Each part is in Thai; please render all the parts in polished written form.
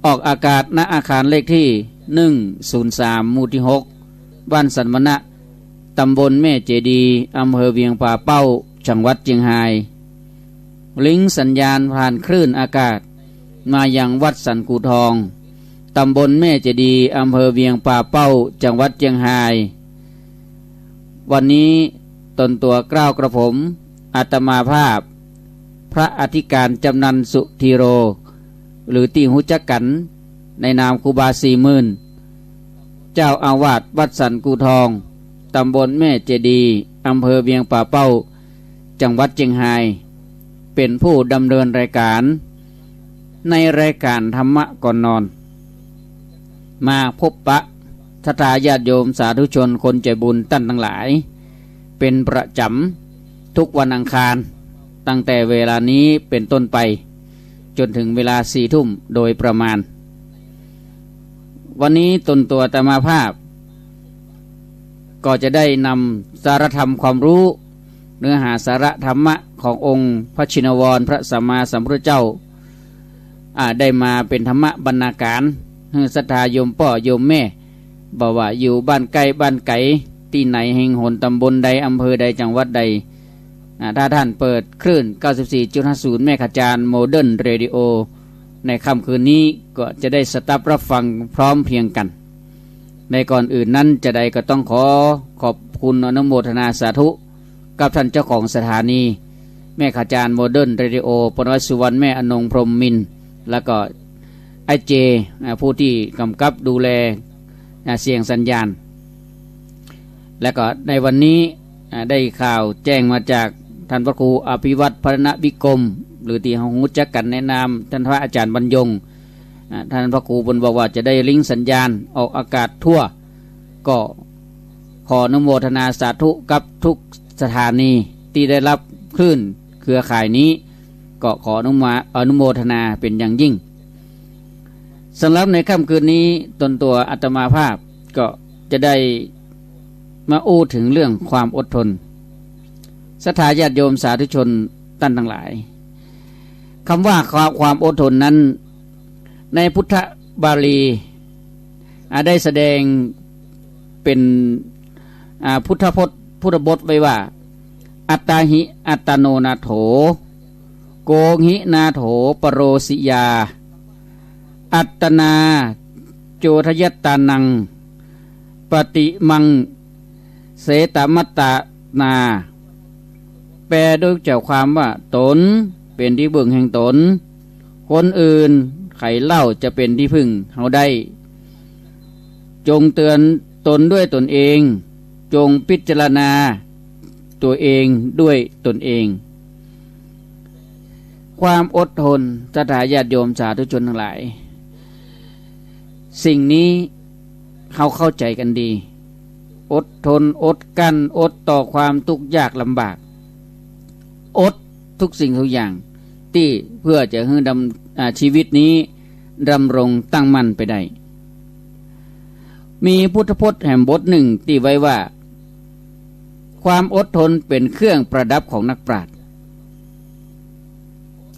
ออกอากาศณอาคารเลขที่103หมู่ที่6บ้านสันมณะตำบลแม่เจดีอำเภอเวียงป่าเป้าจังหวัดเชียงรายลิงก์สัญญาณผ่านคลื่นอากาศมายังวัดสันกูทองตำบลแม่เจดีอำเภอเวียงป่าเป้าจังหวัดเชียงรายวันนี้ตนตัวเกล้ากระผมอาตมาภาพพระอธิการจำนันสุธีโรหรือตีหุจักกันในนามครูบา40,000เจ้าอาวาสวัดสันกูทองตำบลแม่เจดีอำเภอเวียงป่าเป้าจังหวัดเชียงรายเป็นผู้ดำเนินรายการในรายการธรรมะก่อนนอนมาพบปะศรัทธาญาติโยมสาธุชนคนใจบุญท่านทั้งหลายเป็นประจำทุกวันอังคารตั้งแต่เวลานี้เป็นต้นไปจนถึงเวลา4 ทุ่มโดยประมาณวันนี้ตนตัวอาตมาภาพก็จะได้นำสารธรรมความรู้เนื้อหาสาระธรรมะขององค์พระชินวรพระสัมมาสัมพุทธเจ้าได้มาเป็นธรรมะบรรณาการให้ศรัทธาโยมพ่อโยมแม่บอกว่าอยู่บ้านไกลบ้านไกลที่ไหนแห่งหนตำบลใดอำเภอใดจังหวัดใดถ้าท่านเปิดคลื่น 94.50 แม่ขจารโมเดิร์นเรดิโอในค่ำคืนนี้ก็จะได้สตับรับฟังพร้อมเพียงกันในก่อนอื่นนั้นจะได้ก็ต้องขอบคุณอนุโมทนาสาธุกับท่านเจ้าของสถานีแม่ขจารโมเดิร์นเรดิโอปนวัตสุวรรณแม่อนงพรหมมินทร์แล้วก็ไอเจผู้ที่กำกับดูแลเสียงสัญญาณและก็ในวันนี้ได้ข่าวแจ้งมาจากท่านพระครูอภิวัตรพรณวิกรมหรือที่เรารู้จักกันในนามท่านพระอาจารย์บรรยงท่านพระครูบนบอกว่าจะได้ลิงก์สัญญาณออกอากาศทั่วก็ขออนุโมทนาสาธุกับทุกสถานีที่ได้รับคลื่นเครือข่ายนี้ก็ขออนุโมทนาเป็นอย่างยิ่งสำหรับในค่ำคืนนี้ตนตัวอาตมาภาพก็จะได้มาอู้ถึงเรื่องความอดทนศรัทธาญาติโยมสาธุชนท่านทั้งหลายคำว่าความอดทนนั้นในพุทธบาลีได้แสดงเป็นพุทธพจน์พุทธบทไว้ว่าอัตตาหิอัตตโนนาโถโกหินาโถปโรสิยาอัตตนาโจทยัตตานังปฏิมังเสตมัตตานาแปลโดยเจ้าความว่าตนเป็นที่พึ่งแห่งตนคนอื่นไขเล่าจะเป็นที่พึ่งเฮาได้จงเตือนตนด้วยตนเองจงพิจารณาตัวเองด้วยตนเองความอดทนศรัทธาญาติโยมสาธุชนทั้งหลายสิ่งนี้เขาเข้าใจกันดีอดทนอดกั้นอดต่อความทุกข์ยากลำบากอดทุกสิ่งทุกอย่างที่เพื่อจะให้ชีวิตนี้ดำรงตั้งมั่นไปได้มีพุทธพจน์แห่งบทหนึ่งที่ไว้ว่าความอดทนเป็นเครื่องประดับของนักปราชญ์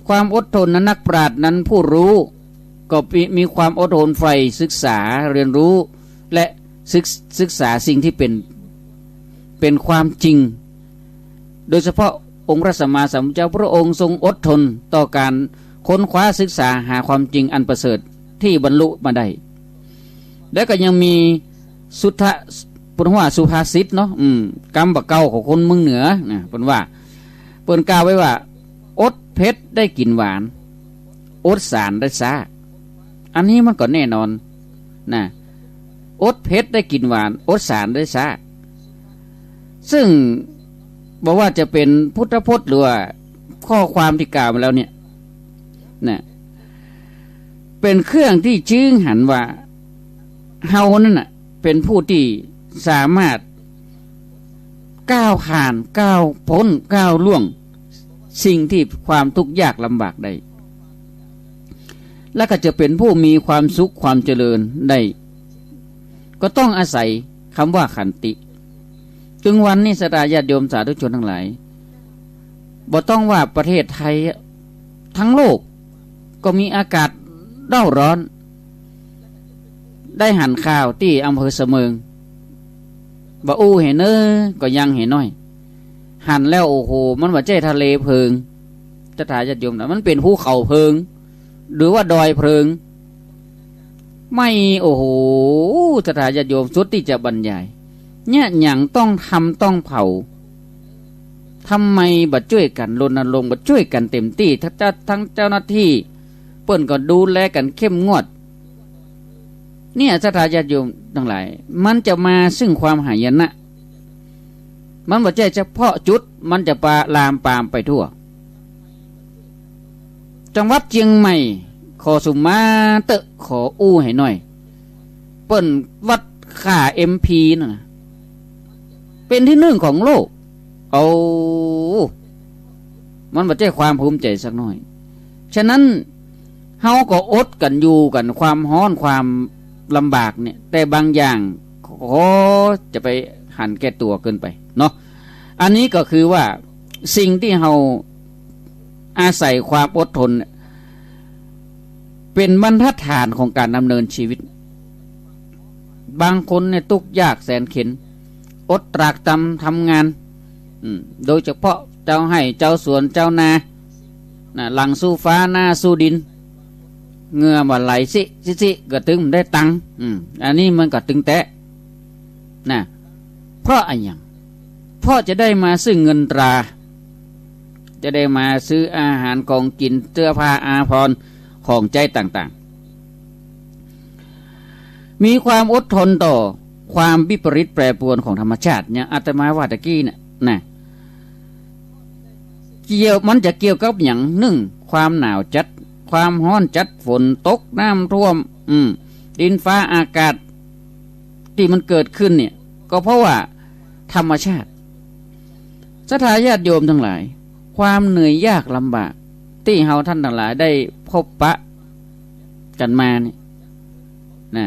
ความอดทนนั้นนักปราชญ์นั้นผู้รู้ก็มีความอดทนใฝ่ศึกษาเรียนรู้และศึกษาสิ่งที่เป็นความจริงโดยเฉพาะองค์พระสัมมาสัมพุทธเจ้าพระองค์ทรงอดทนต่อการค้นคว้าศึกษาหาความจริงอันประเสริฐที่บรรลุมาได้และก็ยังมีสุทธะปุณว่าสุภาษิตเนาะกรรมบะเก่าของคนเมืองเหนือนะเพิ่นว่าเพิ่นกล่าวไว้ว่าอดเผ็ดได้กินหวานอดสารได้ซ่าอันนี้มันก็แน่นอนนะอดเผ็ดได้กินหวานอดสารได้ซ่าซึ่งบอกว่าจะเป็นพุทธพจน์หรือว่าข้อความที่กล่าวมาแล้วเนี่ยนะเป็นเครื่องที่ชี้หันว่าเฮานั่นน่ะเป็นผู้ที่สามารถก้าวผ่านก้าวพ้นก้าวล่วงสิ่งที่ความทุกข์ยากลำบากได้และก็จะเป็นผู้มีความสุขความเจริญได้ก็ต้องอาศัยคำว่าขันติจึงวันนี้ศรัทธาญาติโยมสาธุชนทั้งหลายบ่ต้องว่าประเทศไทยทั้งโลกก็มีอากาศเร่าร้อน ได้หันข่าวที่อำเภอเสมิงบ่อู้เห็นก็ยังเห็นน้อยหันแล้วโอ้โหมันว่าใจทะเลเพลิงจะถ่ายญาติโยมนะมันเป็นภูเขาเพลิงหรือว่าดอยเพลิงไม่โอ้โหจะถ่ายญาติโยมสุดที่จะบรรยายเนี่ยอย่างต้องทำต้องเผาทำไมบัดช่วยกันรณรงค์บัดช่วยกันเต็มที่ทั้งเจ้าหน้าที่เปิ้นก็ดูแลกันเข้มงวดเนี่ยสถาญาติโยมทั้งหลายมันจะมาซึ่งความหายนะมันบ่ใช่เฉพาะจุดมันจะปาลามปามไปทั่วจังหวัดเชียงใหม่ขอสุมาเตะขออู้ให้หน่อยเปิ้นวัดค่า MP น่ะเป็นที่หนึ่งของโลกเอามันบ่ใช่ความภูมิใจสักหน่อยฉะนั้นเฮาก็อดกันอยู่กันความร้อนความลำบากเนี่ยแต่บางอย่างขอจะไปหันแก่ตัวเกินไปเนาะอันนี้ก็คือว่าสิ่งที่เฮาอาศัยความอดทนเป็นบรรทัดฐานของการดำเนินชีวิตบางคนเนี่ยทุกข์ยากแสนเข็ญอดตรากตำทำงานโดยเฉพาะเจ้าให้เจ้าสวนเจ้านาหลังสู้ฟ้าหน้าสู้ดินเงื่อมาไหลสิก็ตึงได้ตังอันนี้มันก็ตึงแตะนะเพราะอะไรอย่างเพราะจะได้มาซึ่งเงินตราจะได้มาซื้ออาหารของกินเสื้อผ้าอาภรณ์ของใจต่างๆมีความอดทนต่อความวิปริตแปรปรวนของธรรมชาติเนี่ยอาตมาว่าตะกี้เนี่ยนะมันจะเกี่ยวกับอย่างหนึ่งความหนาวจัดความร้อนจัดฝนตกน้ำท่วมดินฟ้าอากาศที่มันเกิดขึ้นเนี่ยก็เพราะว่าธรรมชาติศรัทธาญาติโยมทั้งหลายความเหนื่อยยากลำบากที่เฮาท่านทั้งหลายได้พบปะกันมาเนี่ยนะ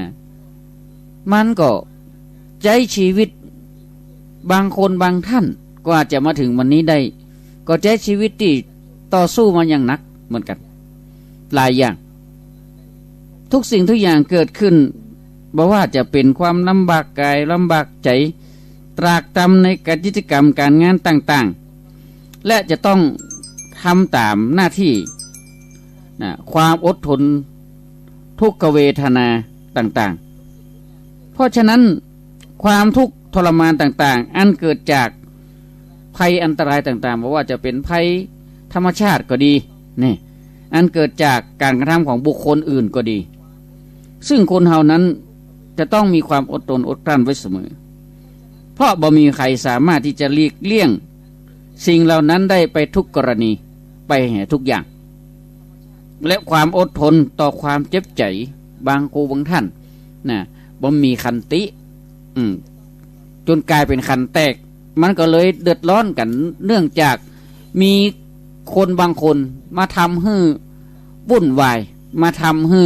มันก็ใจชีวิตบางคนบางท่านกว่าจะมาถึงวันนี้ได้ก็ใจชีวิตที่ต่อสู้มาอย่างหนักเหมือนกันหลายอย่างทุกสิ่งทุกอย่างเกิดขึ้นบ่ว่าจะเป็นความลำบากกายลำบากใจตรากตรำในกิจกรรมการงานต่างๆและจะต้องทำตามหน้าที่ความอดทนทุกขเวทนาต่างๆเพราะฉะนั้นความทุกข์ทรมานต่างๆอันเกิดจากภัยอันตรายต่างๆบ่ว่าจะเป็นภัยธรรมชาติก็ดีนี่อันเกิดจากการกระทำของบุคคลอื่นก็ดีซึ่งคนเฮานั้นจะต้องมีความอดทนอดกลั้นไว้เสมอเพราะบ่มีใครสามารถที่จะหลีกเลี่ยงสิ่งเหล่านั้นได้ไปทุกกรณีไปแห่ทุกอย่างและความอดทนต่อความเจ็บใจบางกูบางท่านบ่มีขันติจนกลายเป็นขันแตกมันก็เลยเดือดร้อนกันเนื่องจากมีคนบางคนมาทำให้วุ่นวายมาทำให้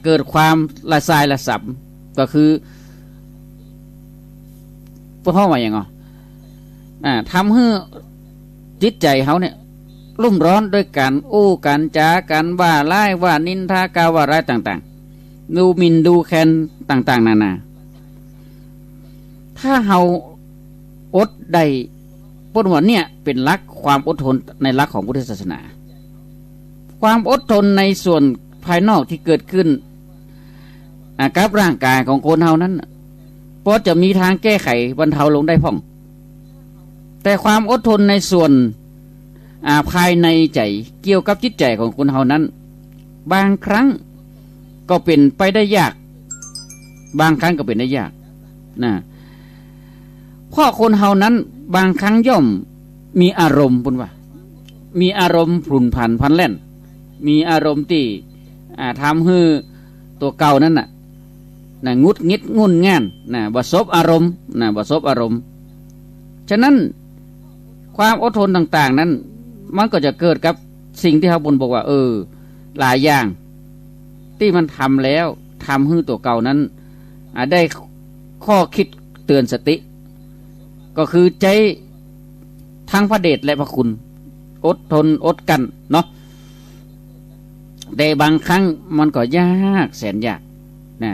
เกิดความละสายละสับก็คือเพราะว่าอย่างทำให้จิตใจเขาเนี่ยรุ่มร้อนด้วยการอู้การจาการว่าไล่ว่านินทากาว่าร้ายต่างๆดูหมิ่นดูแคลนต่างๆนานาถ้าเฮาอดได้ปนวันเนี่ยเป็นหลักความอดทนในหลักของพุทธศาสนาความอดทนในส่วนภายนอกที่เกิดขึ้นกับร่างกายของคนเฮานั้นพอจะมีทางแก้ไขบรรเทาลงได้พ่องแต่ความอดทนในส่วนภายในใจเกี่ยวกับจิตใจของคนเฮานั้นบางครั้งก็เป็นไปได้ยากบางครั้งก็เป็นได้ยากเพราะคนเฮานั้นบางครั้งย่อมมีอารมณ์ปุ่นว่ามีอารมณ์ผุ่นผันพันแล่นมีอารมณ์ที่ทำให้ตัวเก่านั้นงุดงิดงุ่นง่านบ่สบอารมณ์บ่สบอารมณ์ฉะนั้นความอดทนต่างๆนั้นมันก็จะเกิดกับสิ่งที่เขาบนบอกว่าหลายอย่างที่มันทำแล้วทำให้ตัวเก่านั้นได้ข้อคิดเตือนสติก็คือใจทั้งพระเดชและพระคุณอดทนอดกันเนาะแต่บางครั้งมันก็ยากแสนยาก นะ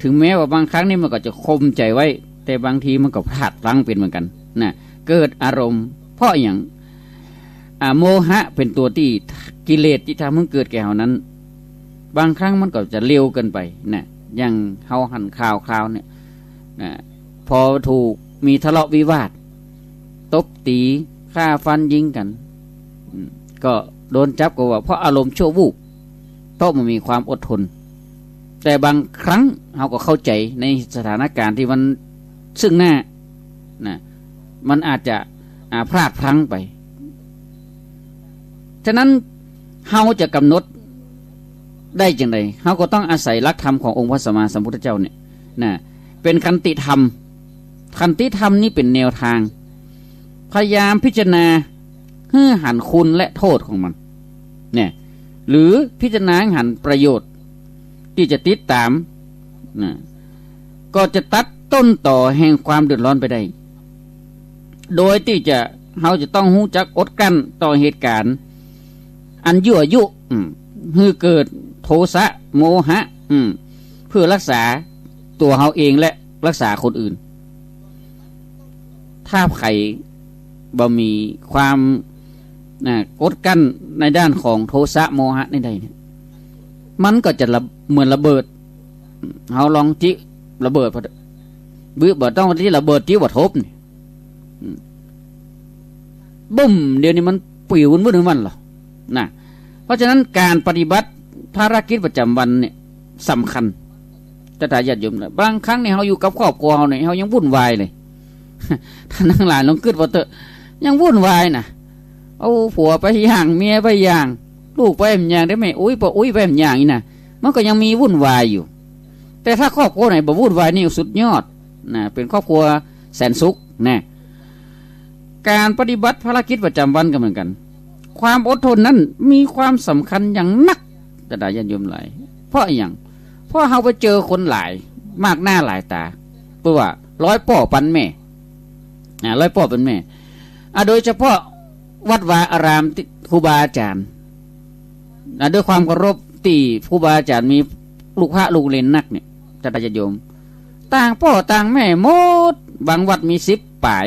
ถึงแม้ว่าบางครั้งนี่มันก็จะคมใจไว้แต่บางทีมันก็พลาดพลั้งเป็นเหมือนกันนะเกิดอารมณ์เพราะอย่างโมหะเป็นตัวที่กิเลสที่ทำให้เกิดแก่เฮานั้นบางครั้งมันก็จะเร็วเกินไปนะอย่างเฮาหันข่าวเนี่ยนะพอถูกมีทะเลาะวิวาทตบตีฆ่าฟันยิงกันก็โดนจับก็ว่าเพราะอารมณ์ชั่ววูบเพราะมันมีความอดทนแต่บางครั้งเราก็เข้าใจในสถานการณ์ที่มันซึ่งหน้านะมันอาจจะพลาดพลั้งไปฉะนั้นเราจะกำหนดได้จังไดเราก็ต้องอาศัยหลักธรรมขององค์พระสัมมาสัมพุทธเจ้าเนี่ยนะเป็นขันติธรรมขันติธรรมนี่เป็นแนวทางพยายามพิจารณาให้หันคุณและโทษของมันเนี่ยหรือพิจารณาหันประโยชน์ที่จะติดตามนะก็จะตัดต้นต่อแห่งความเดือดร้อนไปได้โดยที่เราจะต้องรู้จักอดกั้นต่อเหตุการณ์อันยั่วยุให้เกิดโทสะโมหะเพื่อรักษาตัวเราเองและรักษาคนอื่นถ้าใครบ่มีความกดกั้นในด้านของโทสะโมหะในใดเนี่ยมันก็จะเหมือนระเบิดเราลองจิระเบิดพอบื้อบ่ต้องที่ระเบิดที่บ่ทบนี่บุ้มเดี๋ยวนี้มันปิววุ่นมันหรอนะเพราะฉะนั้นการปฏิบัติภารกิจประจำวันเนี่ยสำคัญจะถ่ายญาติโยมนะบางครั้งเนี่ยเราอยู่กับครอบครัวเราเนี่ยเรายังวุ่นวายเลยท่านทั้งหลายลองคิดว่าเถอะยังวุ่นวายนะเอาผัวไปย่างเมียไปย่างลูกไปแอมย่างได้ไหมอุ้ยปะอุ้ยไปแอมย่างนี่นะมันก็ยังมีวุ่นวายอยู่แต่ถ้าครอบครัวไหนบ่วุ่นวายนี่สุดยอดนะเป็นครอบครัวแสนสุขนะการปฏิบัติภารกิจประจำวันก็เหมือนกันความอดทนนั้นมีความสำคัญอย่างนักจะได้ยันยมหลายเพราะอย่างเพราะเราไปเจอคนหลายมากหน้าหลายตาเพราะว่าร้อยป่อปันแม่ร้อยป่อเป็นแม่โดยเฉพาะวัดวาอารามครูบาอาจารย์ด้วยความเคารพตีครูบาอาจารย์มีลูกพระลูกเลนนักเนี่ยจะได้ยันยมต่างพ่อต่างแม่หมดบางวัดมี10 ป่าย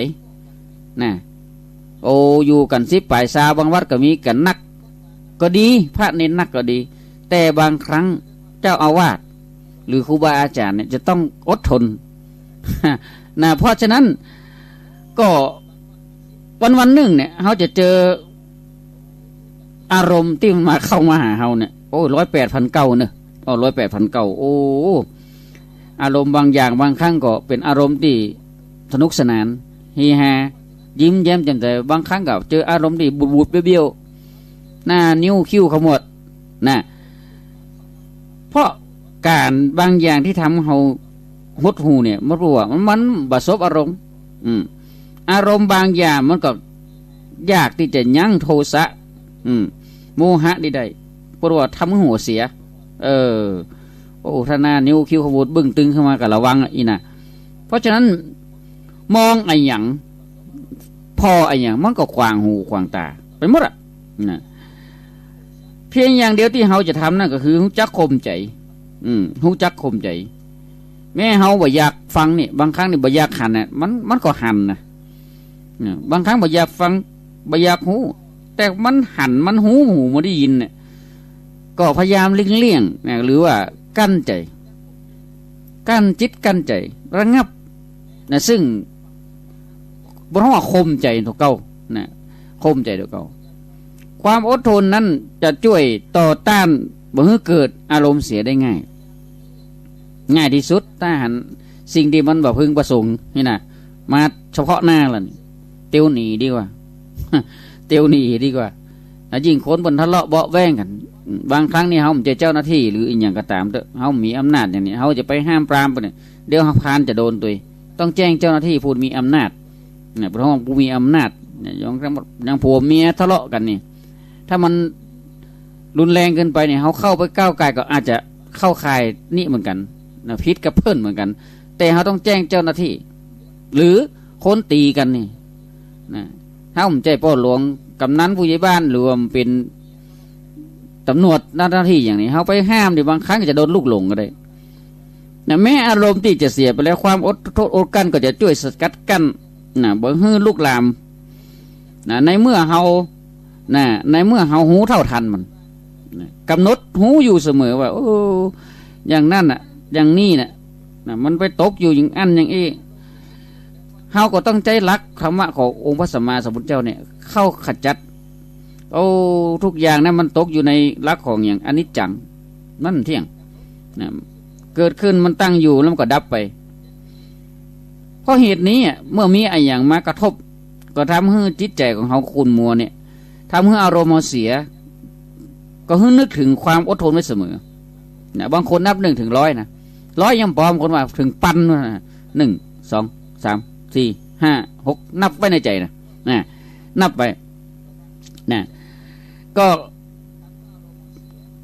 นะโออยู่กัน10 ป่ายซาบางวัดก็มีกันนักก็ดีพระเน้นนักก็ดีแต่บางครั้งเจ้าอาวาสหรือครูบาอาจารย์เนี่ยจะต้องอดทนนะเพราะฉะนั้นก็วันหนึ่งเนี่ยเขาจะเจออารมณ์ที่มันมาเข้ามาหาเขาเนี่ยโอ้108,900เนี่ย108,900โอ้อารมณ์บางอย่างบางครั้งก็เป็นอารมณ์ที่สนุกสนานเฮฮายิ้มแย้มแจ่มใสบางครั้งก็เจออารมณ์ที่บูดๆเบี้ยวๆหน้านิ้วคิ้วขมวดนะเพราะการบางอย่างที่ทำเขาหดหูเนี่ยมันรู้ว่ามันบาสบอารมณ์อารมณ์บางอย่างมันก็ยากที่จะยั้งโทสะโมหะได้เพราะว่าทำหัวเสียโอ้ท่านานิ้วคิ้วขมวดบึ้งตึงขึ้นมากับระวังอีน่ะเพราะฉะนั้นมองไอ้หยังพอไอ้หยังมันก็ขวางหูขวางตาไปหมดอ่ะนะเพียงอย่างเดียวที่เราจะทำนั่นก็คือหูจักข่มใจหูจักข่มใจแม่เราบ่อยากฟังนี่บางครั้งนี่บ่อยากหันน่ะมันก็หันนะบางครั้งบ่อยากฟังบ่อยากหูแต่มันหันมันหูมันได้ยินเนี่ยก็พยายามเลี่ยงนะหรือว่ากั้นใจกั้นจิตกั้นใจระงับนะซึ่งบนห้องข่มใจตัวเก่านะข่มใจตัวเก่าความอดทนนั้นจะช่วยต่อต้านบ่ให้เกิดอารมณ์เสียได้ง่ายที่สุดถ้าหันสิ่งที่มันบ่พึงประสงค์นี่นะมาเฉพาะหน้าล่ะเตียวหนีดีกว่าเตียวหนีดีกว่ายิ่งคนบนทะเลาะเบาะแว้งกันบางครั้งนี่เขาจะเจ้าหน้าที่หรืออีกอย่างก็ตามเขามีอำนาจอย่างนี้เขาจะไปห้ามปรามไปเนี่ยเดี๋ยวพานจะโดนตัวต้องแจ้งเจ้าหน้าที่ผู้มีอำนาจเนี่ยเพราะว่าผู้มีอำนาจเนี่ยอย่างผัวเมียทะเลาะกันนี่ถ้ามันรุนแรงเกินไปเนี่ยเขาเข้าไปก้าวไกลก็อาจจะเข้าข่ายนี่เหมือนกันนะพิษกับเพื่อนเหมือนกันแต่เขาต้องแจ้งเจ้าหน้าที่หรือคนตีกันนี่นะถ้าผมใจพ่อหลวงกำนันผู้ใหญ่บ้านหรือว่าเป็นตำรวจหน้าที่อย่างนี้เขาไปห้ามดิบางครั้งจะโดนลูกหลงก็ได้ นะแม้อารมณ์ที่จะเสียไปแล้วความอดทนอดกั้นก็จะช่วยสกัดกั้นนะบ่ให้ลุกลามนะในเมื่อเฮาหูเท่าทันมันนะกำหนดหูอยู่เสมอว่าโอ้อย่างนั้นน่ะอย่างนี้น่ะนะมันไปตกอยู่อย่างอันอย่างนี้เฮาก็ต้องใจรักธรรมะขององค์พระสัมมาสัมพุทธเจ้าเนี่ยเข้าขจัดโอ้ทุกอย่างนั้นมันตกอยู่ในรักของอย่างอนิจจังมันเที่ยงนะเกิดขึ้นมันตั้งอยู่แล้วมันก็ดับไปเพราะเหตุนี้เมื่อมีอะไรอย่างมากระทบก็ทำให้จิตใจของเขาขุ่นมัวเนี่ยทำให้อารมณ์เสียก็ให้นึกถึงความอดทนไว้เสมอนะบางคนนับ1 ถึง 100นะ100ยังปลอมคนว่าถึงพันนะ1 2 3 4 5 6นับไว้ในใจนะนับไปนะก็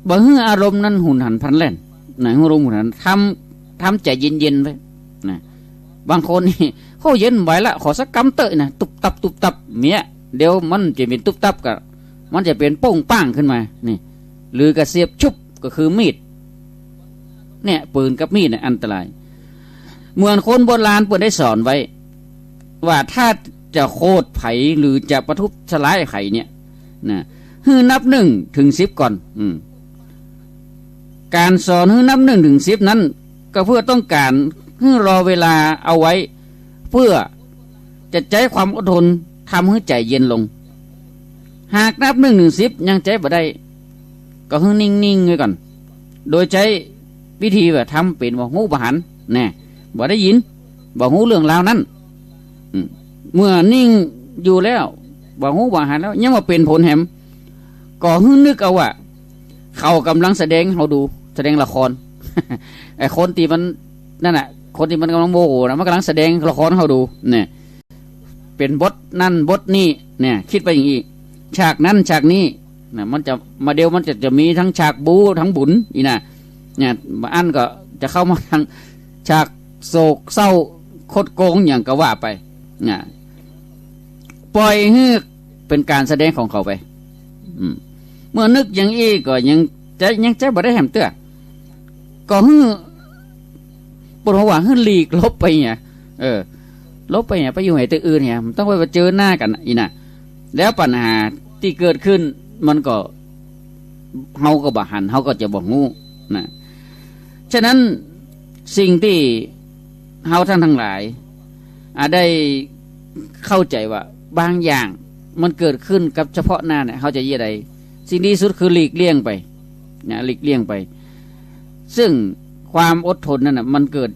บ่ให้อารมณ์นั้นหุนหันพลันแล่นนะอารมณ์หุนหันทำใจเย็นๆไว้นะบางคนนี่เขาเย็นไหวละขอสักกำเตยนะตุบตับเมียเดี๋ยวมันจะเป็นตุบตับกับมันจะเป็นโป้งป้างขึ้นมานี่หรือกระเสียบชุบก็คือมีดเนี่ยปืนกับมีดเนี่ยอันตรายเหมือนคนโบราณเปิดได้สอนไว้ว่าถ้าจะโคตรไผหรือจะประทุษร้ายไผเนี่ยนะให้นับ1 ถึง 10ก่อนการสอนให้นับ1 ถึง 10นั้นก็เพื่อต้องการให้รอเวลาเอาไว้เพื่อจะใจความอดทนทำให้ใจเย็นลงหากนับ1 ถึง 10ยังใจบ่ได้ก็ให้นิ่งๆไว้ก่อนโดยใช้วิธีแบบทำเป็นบ่หูบ่หันแน่บ่ได้ยินบ่หูเรื่องราวนั้นเมื่อนิ่งอยู่แล้วบ่หูบ่หันแล้วยังมาเป็นผลแหมก็ให้นึกเอาว่าเขากำลังแสดงเขาดูแสดงละคร ไอ้คนที่มันนั่นน่ะคนที่มันกำลังโมโหนะมันกำลังแสดงละครเขาดูเนี่ยเป็นบทนั่นบทนี้เนี่ยคิดไปอย่างนี้ฉากนั้นฉากนี้นะมันจะมาเดียวมันจะมีทั้งฉากบู๊ทั้งบุญอีน่ะเนี่ยมาอันก็จะเข้ามาทางฉากโศกเศร้าคดโกงอย่างก็ว่าไปเนี่ยปล่อยให้เป็นการแสดงของเขาไปเมื่อนึกอย่างอี้ก็ยังใจบ่ได้แหมเตื้อก็ฮึปวดหัวฮึหลีกลบไปเนี่ยลบไปเนี่ยไปอยู่ไหนตัวอื่นเนี่ยมันต้องไปเจอหน้ากันอีน่ะแล้วปัญหาที่เกิดขึ้นมันก็เฮาก็บ่หันเฮาก็จะบ่งูนะฉะนั้นสิ่งที่เฮาท่านทั้งหลายได้เข้าใจว่าบางอย่างมันเกิดขึ้นกับเฉพาะหน้าเนี่ยเฮาจะยี่ใดสิ่งดีสุดคือหลีกเลี่ยงไปนะหลีกเลี่ยงไปซึ่งความอดทนนั่นน่ะมันเกิด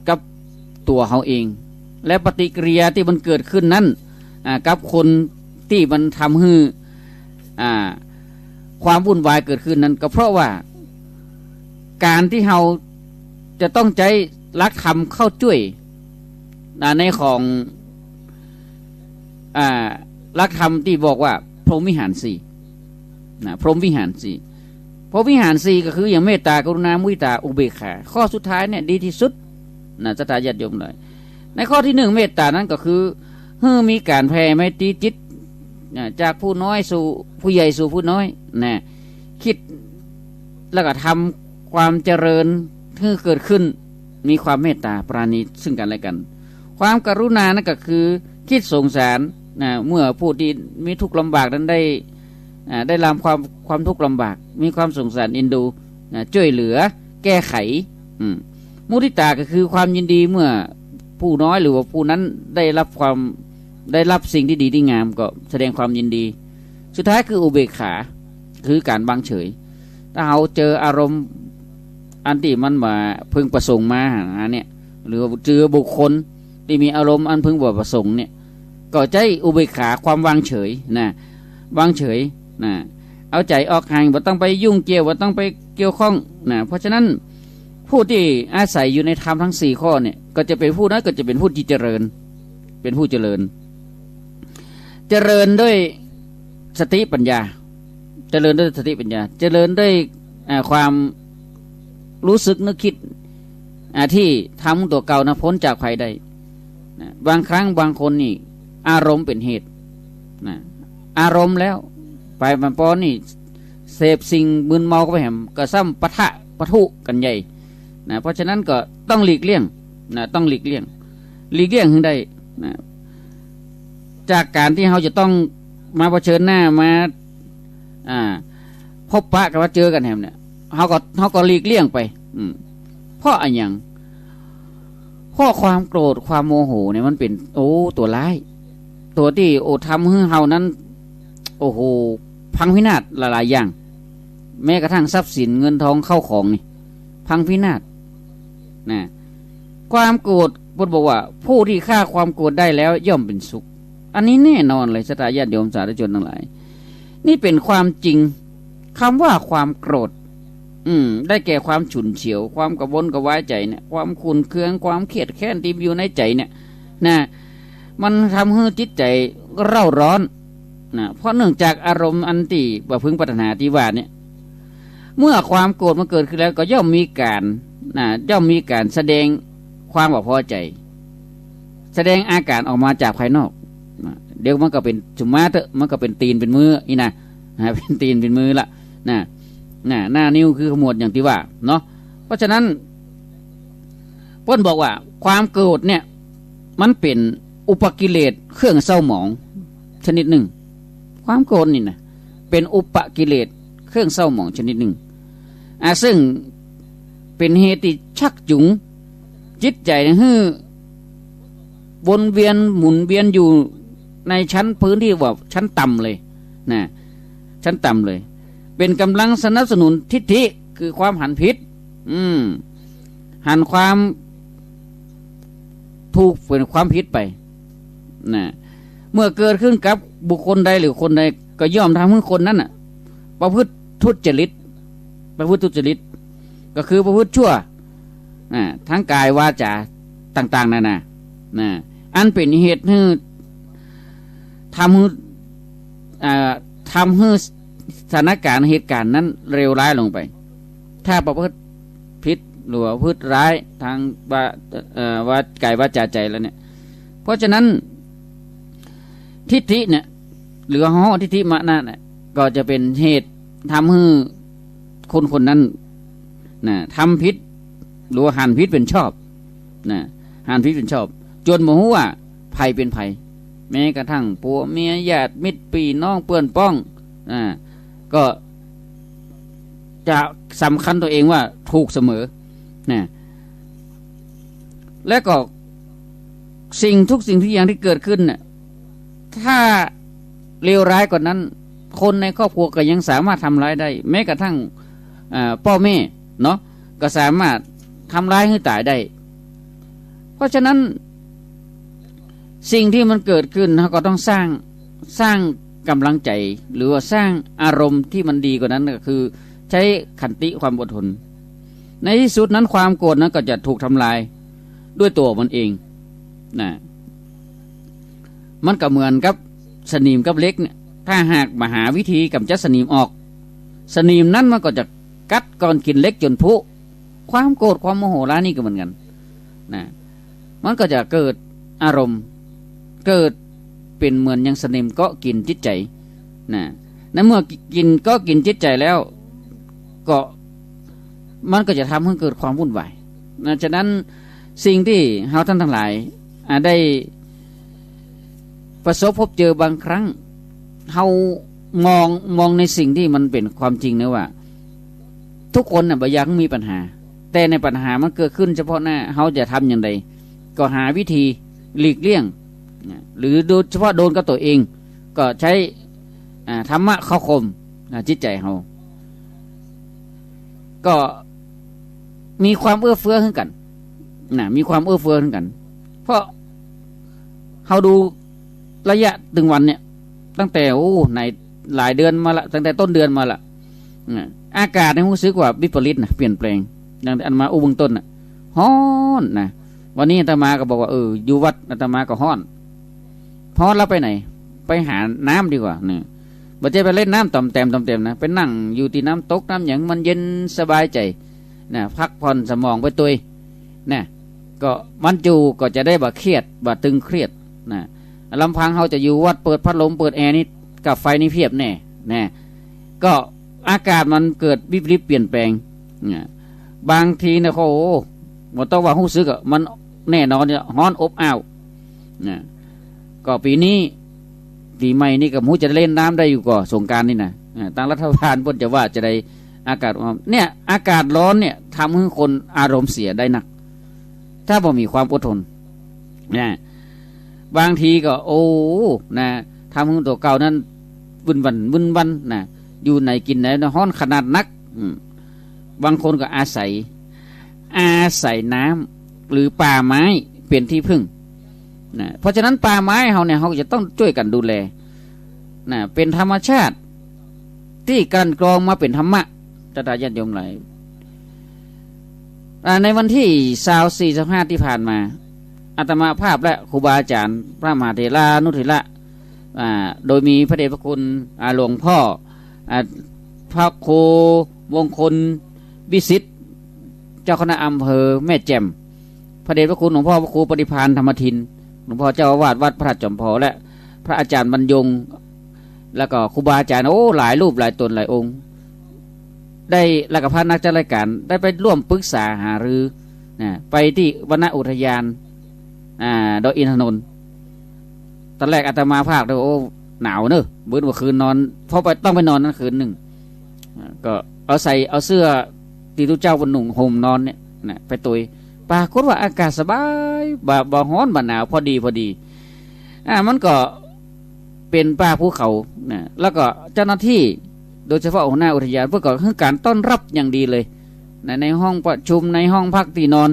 กับตัวเขาเองและปฏิกิริยาที่มันเกิดขึ้นนั้นกับคนที่มันทำให้ความวุ่นวายเกิดขึ้นนั้นก็เพราะว่าการที่เราจะต้องใจรักธรรมเข้าช่วยในของรักธรรมที่บอกว่าพรหมวิหารสี่พรหมวิหารสี่พรหมวิหารสี่ก็คืออย่างเมตตากรุณามุทิตาอุเบกขาข้อสุดท้ายเนี่ยดีที่สุดสตาญาติโยมเลยในข้อที่1เมตตานั้นก็คือมีการแผ่ไมตรีจิตจากผู้น้อยสู่ผู้ใหญ่สู่ผู้น้อยนะคิดแล้วก็ทำความเจริญที่เกิดขึ้นมีความเมตตาปราณีซึ่งกันและกันความกรุณานั่นก็คือคิดสงสารเมื่อผู้ที่มีทุกข์ลำบากนั้นได้รับความทุกข์ลำบากมีความสงสารเอ็นดูช่วยเหลือแก้ไขมุทิตาก็คือความยินดีเมื่อผู้น้อยหรือว่าผู้นั้นได้รับสิ่งที่ดีที่งามก็แสดงความยินดีสุดท้ายคืออุเบกขาคือการวางเฉยถ้าเราเจออารมณ์อันที่มันมาพึงประสงค์มาเนี่ยหรือเจอบุคคลที่มีอารมณ์อันพึงบ่ประสงค์เนี่ยก็ใจอุเบกขาความวางเฉยนะวางเฉยนะเอาใจออกห่างบ่ต้องไปยุ่งเกี่ยวบ่ต้องไปเกี่ยวข้องนะเพราะฉะนั้นผู้ที่อาศัยอยู่ในธรรมทั้ง4ข้อเนี่ยก็จะเป็นผู้นั้นก็จะเป็นผู้ที่เจริญเป็นผู้เจริญด้วยสติปัญญาเจริญด้วยสติปัญญาเจริญด้วยความรู้สึกนึกคิดที่ทำตัวเก่านะพ้นจากภัยได้บางครั้งบางคนนี่อารมณ์เป็นเหตุอารมณ์แล้วไปมันปอนี่เสพสิ่งมึนเมาก็ไปแหมก็ซ้ำปะทุกันใหญ่ นะเพราะฉะนั้นก็ต้องหลีกเลี่ยงนะต้องหลีกเลี่ยงถึงได้นะจากการที่เราจะต้องมาเผชิญหน้ามาพบปะกันว่าเจอกันแฮมเนี่ยเขาก็หลีกเลี่ยงไปเพราะอะไรอย่างเพราะความโกรธความโมโหเนี่ยมันเป็นตัวร้ายตัวที่ทำให้เฮานั้นโอ้โหพังพินาศหลายๆอย่างแม้กระทั่งทรัพย์สินเงินทองเข้าของนี่พังพินาศนะความโกรธบทบอกว่าผู้ที่ฆ่าความโกรธได้แล้วย่อมเป็นสุขอันนี้แน่นอนเลยศรัทธาญาติโยมสาธุชนทั้งหลายนี่เป็นความจริงคำว่าความโกรธได้แก่ความฉุนเฉียวความกระวนกระวายใจเนี่ยความขุ่นเคืองความเครียดแค้นที่อยู่ในใจเนี่ยนะมันทำให้จิตใจเร่าร้อนนะเพราะเนื่องจากอารมณ์อันที่บ่พึงปรารถนาที่ว่าเนี่ยเมื่อความโกรธมันเกิดขึ้นแล้วก็ย่อมมีการแสดงความบ่พอใจแสดงอาการออกมาจากภายนอกนะเดี๋ยวมันก็เป็นจุมาเถอะมันก็เป็นตีนเป็นมือนี่นะเป็นตีนเป็นมือละนะหน้านิ้วคือขมวดอย่างที่ว่าเนาะเพราะฉะนั้นเพิ่นบอกว่าความโกรธเนี่ยมันเป็นอุปกิเลสเครื่องเศร้าหมองชนิดหนึ่งความโกรธนี่นะเป็นอุปกิเลสเครื่องเศร้าหมองชนิดหนึ่งซึ่งเป็นเหตุที่ชักจูงจิตใจให้วนเวียนหมุนเวียนอยู่ในชั้นพื้นที่ว่าชั้นต่ำเลยนะชั้นต่ำเลยเป็นกำลังสนับสนุนทิฏฐิคือความหันผิดหันความถูกเป็นความผิดไปนะเมื่อเกิดขึ้นกับบุคคลใดหรือคนใดก็ย่อมทำให้คนนั้นประพฤติทุจริตก็คือประพฤติชั่วทั้งกายวาจาต่างๆนั่นนะอันเป็นเหตุให้ทำให้สถานการณ์เหตุการณ์นั้นเร็วร้ายลงไปถ้าประพฤติผิดหรือประพฤติร้ายทางว่ากายวาจาใจแล้วเนี่ยเพราะฉะนั้นทิฏฐิเนี่ยหรือห่อทิฏฐิมะนะเนี่ยก็จะเป็นเหตุทำให้คนนั้นทำผิดหรือหันผิดเป็นชอบหันผิดเป็นชอบจนโมโหว่าภัยเป็นภัยแม้กระทั่งผัวเมียญาติมิตรพี่น้องเพื่อนป้องก็จะสำคัญตัวเองว่าถูกเสมอและก็ทุกสิ่งทุกอย่างที่เกิดขึ้นน่ะถ้าเลวร้ายกว่านั้นคนในครอบครัวก็ยังสามารถทำร้ายได้แม้กระทั่งพ่อแม่เนาะก็สามารถทำร้ายให้ตายได้เพราะฉะนั้นสิ่งที่มันเกิดขึ้นเราก็ต้องสร้างกำลังใจหรือว่าสร้างอารมณ์ที่มันดีกว่านั้นก็คือใช้ขันติความอดทนในที่สุดนั้นความโกรธนั้นก็จะถูกทำลายด้วยตัวมันเองมันก็เหมือนกับสนิมกับเหล็กเนี่ยถ้าหากมาหาวิธีกำจัดสนิมออกสนิมนั้นมันก็จะกัดก่อนกินเหล็กจนผุความโกรธความโมโหร้ายนี่ก็เหมือนกันมันก็จะเกิดอารมณ์เกิดเป็นเหมือนอย่างสนิมก็กินจิตใจในเมื่อกินจิตใจแล้วก็มันก็จะทำให้เกิดความวุ่นวายฉะนั้นสิ่งที่เราท่านทั้งหลายได้ประสบพบเจอบางครั้งเรามองในสิ่งที่มันเป็นความจริงนะว่าทุกคนบ่อยากมีปัญหาแต่ในปัญหามันเกิดขึ้นเฉพาะหน้าเราจะทำอย่างไรก็หาวิธีหลีกเลี่ยงหรือโดยเฉพาะโดนกับตัวเองก็ใช้ธรรมะเข้าคมจิตใจเราก็มีความเอื้อเฟื้อขึ้นกันมีความเอื้อเฟื้อขึ้นกันเพราะเราดูระยะตึงวันเนี่ยตั้งแต่ในหลายเดือนมาละตั้งแต่ต้นเดือนมาละอากาศในรู้สึกว่าวิปริตเปลี่ยนแปลงอย่างอันมาเบื้องต้นฮ้อนวันนี้อาตมาก็บอกว่าอยู่วัดอาตมาก็ฮ้อนแล้วไปไหนไปหาน้ำดีกว่าบ่จะไปเล่นน้ำต่อมเต็มนะไปนั่งอยู่ที่น้ำตกน้ำอย่างมันเย็นสบายใจพักผ่อนสมองไปตัวก็มันจูก็จะได้บ่เครียดบ่ตึงเครียดลำพังเขาจะอยู่วัดเปิดพัดลมเปิดแอร์นี่กับไฟนี่เพียบแน่ก็อากาศมันเกิดวิปริตเปลี่ยนแปลง บางทีเนี่ยเขาโอ้บ่ต้องว่ารู้สึกมันแน่นอนเนี่ยฮ้อนอบอ้าวนะก็ปีนี้ปีใหม่นี่ก็มูจะเล่นน้ำได้อยู่ก่อสงกรานต์นี่นะทางรัฐบาลเพิ่นจะว่าจะได้อากาศเนี่ยอากาศร้อนเนี่ยทำให้คนอารมณ์เสียได้หนักถ้าบ่มีความอดทนนะบางทีก็โอ้นะทำให้ตัวเก่านั้นวุ่นวันนะอยู่ไหนกินไหนฮ้อนขนาดนักบางคนก็อาศัยน้ำหรือป่าไม้เป็นที่พึ่งนะเพราะฉะนั้นป่าไม้เขาเนี่ยเขาจะต้องช่วยกันดูแลนะเป็นธรรมชาติที่การกรองมาเป็นธรรมะตถาญาติโยมหลายในวันที่24-25ที่ผ่านมาอาตมาภาพและครูบาอาจารย์พระมหาเถรานุเถระโดยมีพระเดชพระคุณหลวงพ่อพระครูมงคลวิสิทธิ์เจ้าคณะอำเภอแม่แจ่มพระเดชพระคุณหลวงพ่อพระครูปฏิภาณธรรมทินหลวงพ่อเจ้าอาวาสวัดพระจอมพอและพระอาจารย์บรรยงแล้วก็ครูบาอาจารย์โอ้หลายรูปหลายตนหลายองค์ได้และกับพระนักจัดรายการได้ไปร่วมปรึกษาหารือไปที่วนอุทยานดอยอินทนนท์ตอนแรกอาตมาภาคเลยโอ้หนาวเนอะเบื่อว่าคืนนอนเพราะไปต้องไปนอนนั้นคืนหนึ่งก็เอาเสื้อตีตุเจ้าบนหนุ่งห่มนอนเนี่ยไปตุยปรากฏว่าอากาศสบายบ่ฮ้อนบ่หนาวพอดีมันก็เป็นป่าภูเขาแล้วก็เจ้าหน้าที่โดยเฉพาะหัวหน้าอุทยานเพื่อก่อคือการต้อนรับอย่างดีเลยในห้องประชุมในห้องพักที่นอน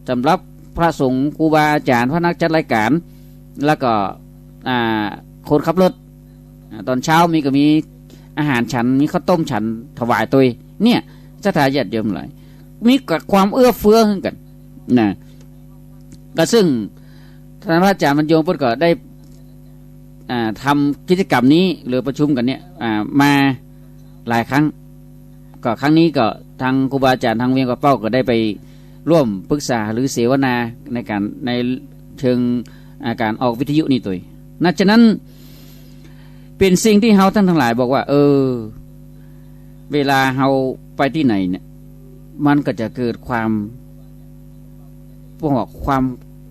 สำหรับพระสงฆ์ครูบาอาจารย์พระนักจัดรายการแล้วก็คนขับรถตอนเช้าก็มีอาหารฉันมีข้าวต้มฉันถวายตัวเนี่ยศรัทธาญาติโยมหลายมีความเอื้อเฟื้อกันนะก็ซึ่งท่านพระอาจารย์บรรยงเพิ่นก็ได้ทำกิจกรรมนี้หรือประชุมกันเนี่ยมาหลายครั้งก็ครั้งนี้ก็ทางครูบาอาจารย์ทางเวียงกระเป้าก็ได้ไปร่วมปรึกษาหรือเสวนาในเชิงการออกวิทยุนี่ตัวนั่นฉะนั้นเป็นสิ่งที่เฮาทั้งหลายบอกว่าเวลาเฮาไปที่ไหนเนี่ยมันก็จะเกิดความ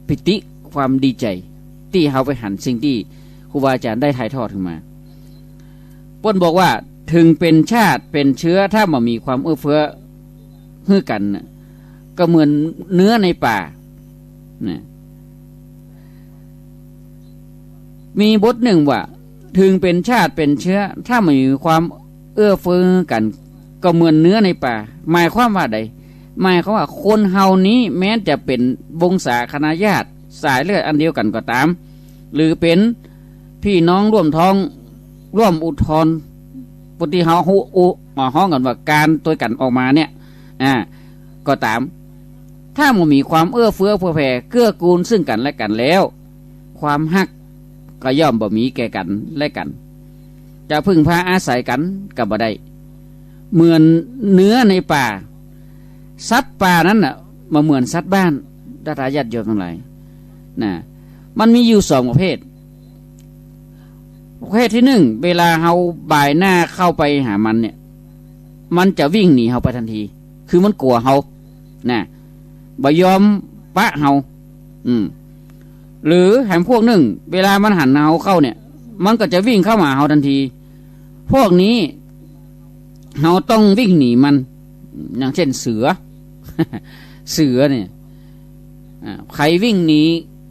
ปิติความดีใจที่เฮาไปหันสิ่งที่ครูบาอาจารย์ได้ถ่ายทอดขึ้นมาป้นบอกว่าถึงเป็นชาติเป็นเชื้อถ้ามามีความเอื้อเฟื้อฮื้อกันก็เหมือนเนื้อในป่านะมีบทหนึ่งว่าถึงเป็นชาติเป็นเชื้อถ้าไม่มีความเอื้อเฟื้อกันก็เหมือนเนื้อในป่าหมายความว่าใดหมายความว่าคนเฮานี้แม้จะเป็นวงศาคณาญาติสายเลือดอันเดียวกันก็ตามหรือเป็นพี่น้องร่วมท้องร่วมอุทธรปฏิเฮาห้องกันว่าการตัวกันออกมาเนี่ยก็ตามถ้ามันมีความเอื้อเฟื้อเผื่อแผ่เกื้อกูลซึ่งกันและกันแล้วความฮักก็ย่อมบ่มีแก่กันและกันจะพึ่งพาอาศัยกันก็บ่ได้เหมือนเนื้อในป่าสัตว์ป่านั้นน่ะมาเหมือนสัตว์บ้านตถาญาติโยมทั้งหลายมันมีอยู่2ประเภทที่หนึ่งเวลาเฮาบ่ายหน้าเข้าไปหามันเนี่ยมันจะวิ่งหนีเฮาไปทันทีคือมันกลัวเฮาบ่ยอมปะเฮาหรือแหมพวกหนึ่งเวลามันหันเฮาเข้าเนี่ยมันก็จะวิ่งเข้ามาเฮาทันทีพวกนี้เฮาต้องวิ่งหนีมันอย่างเช่นเสือ เนี่ยใครวิ่งหนี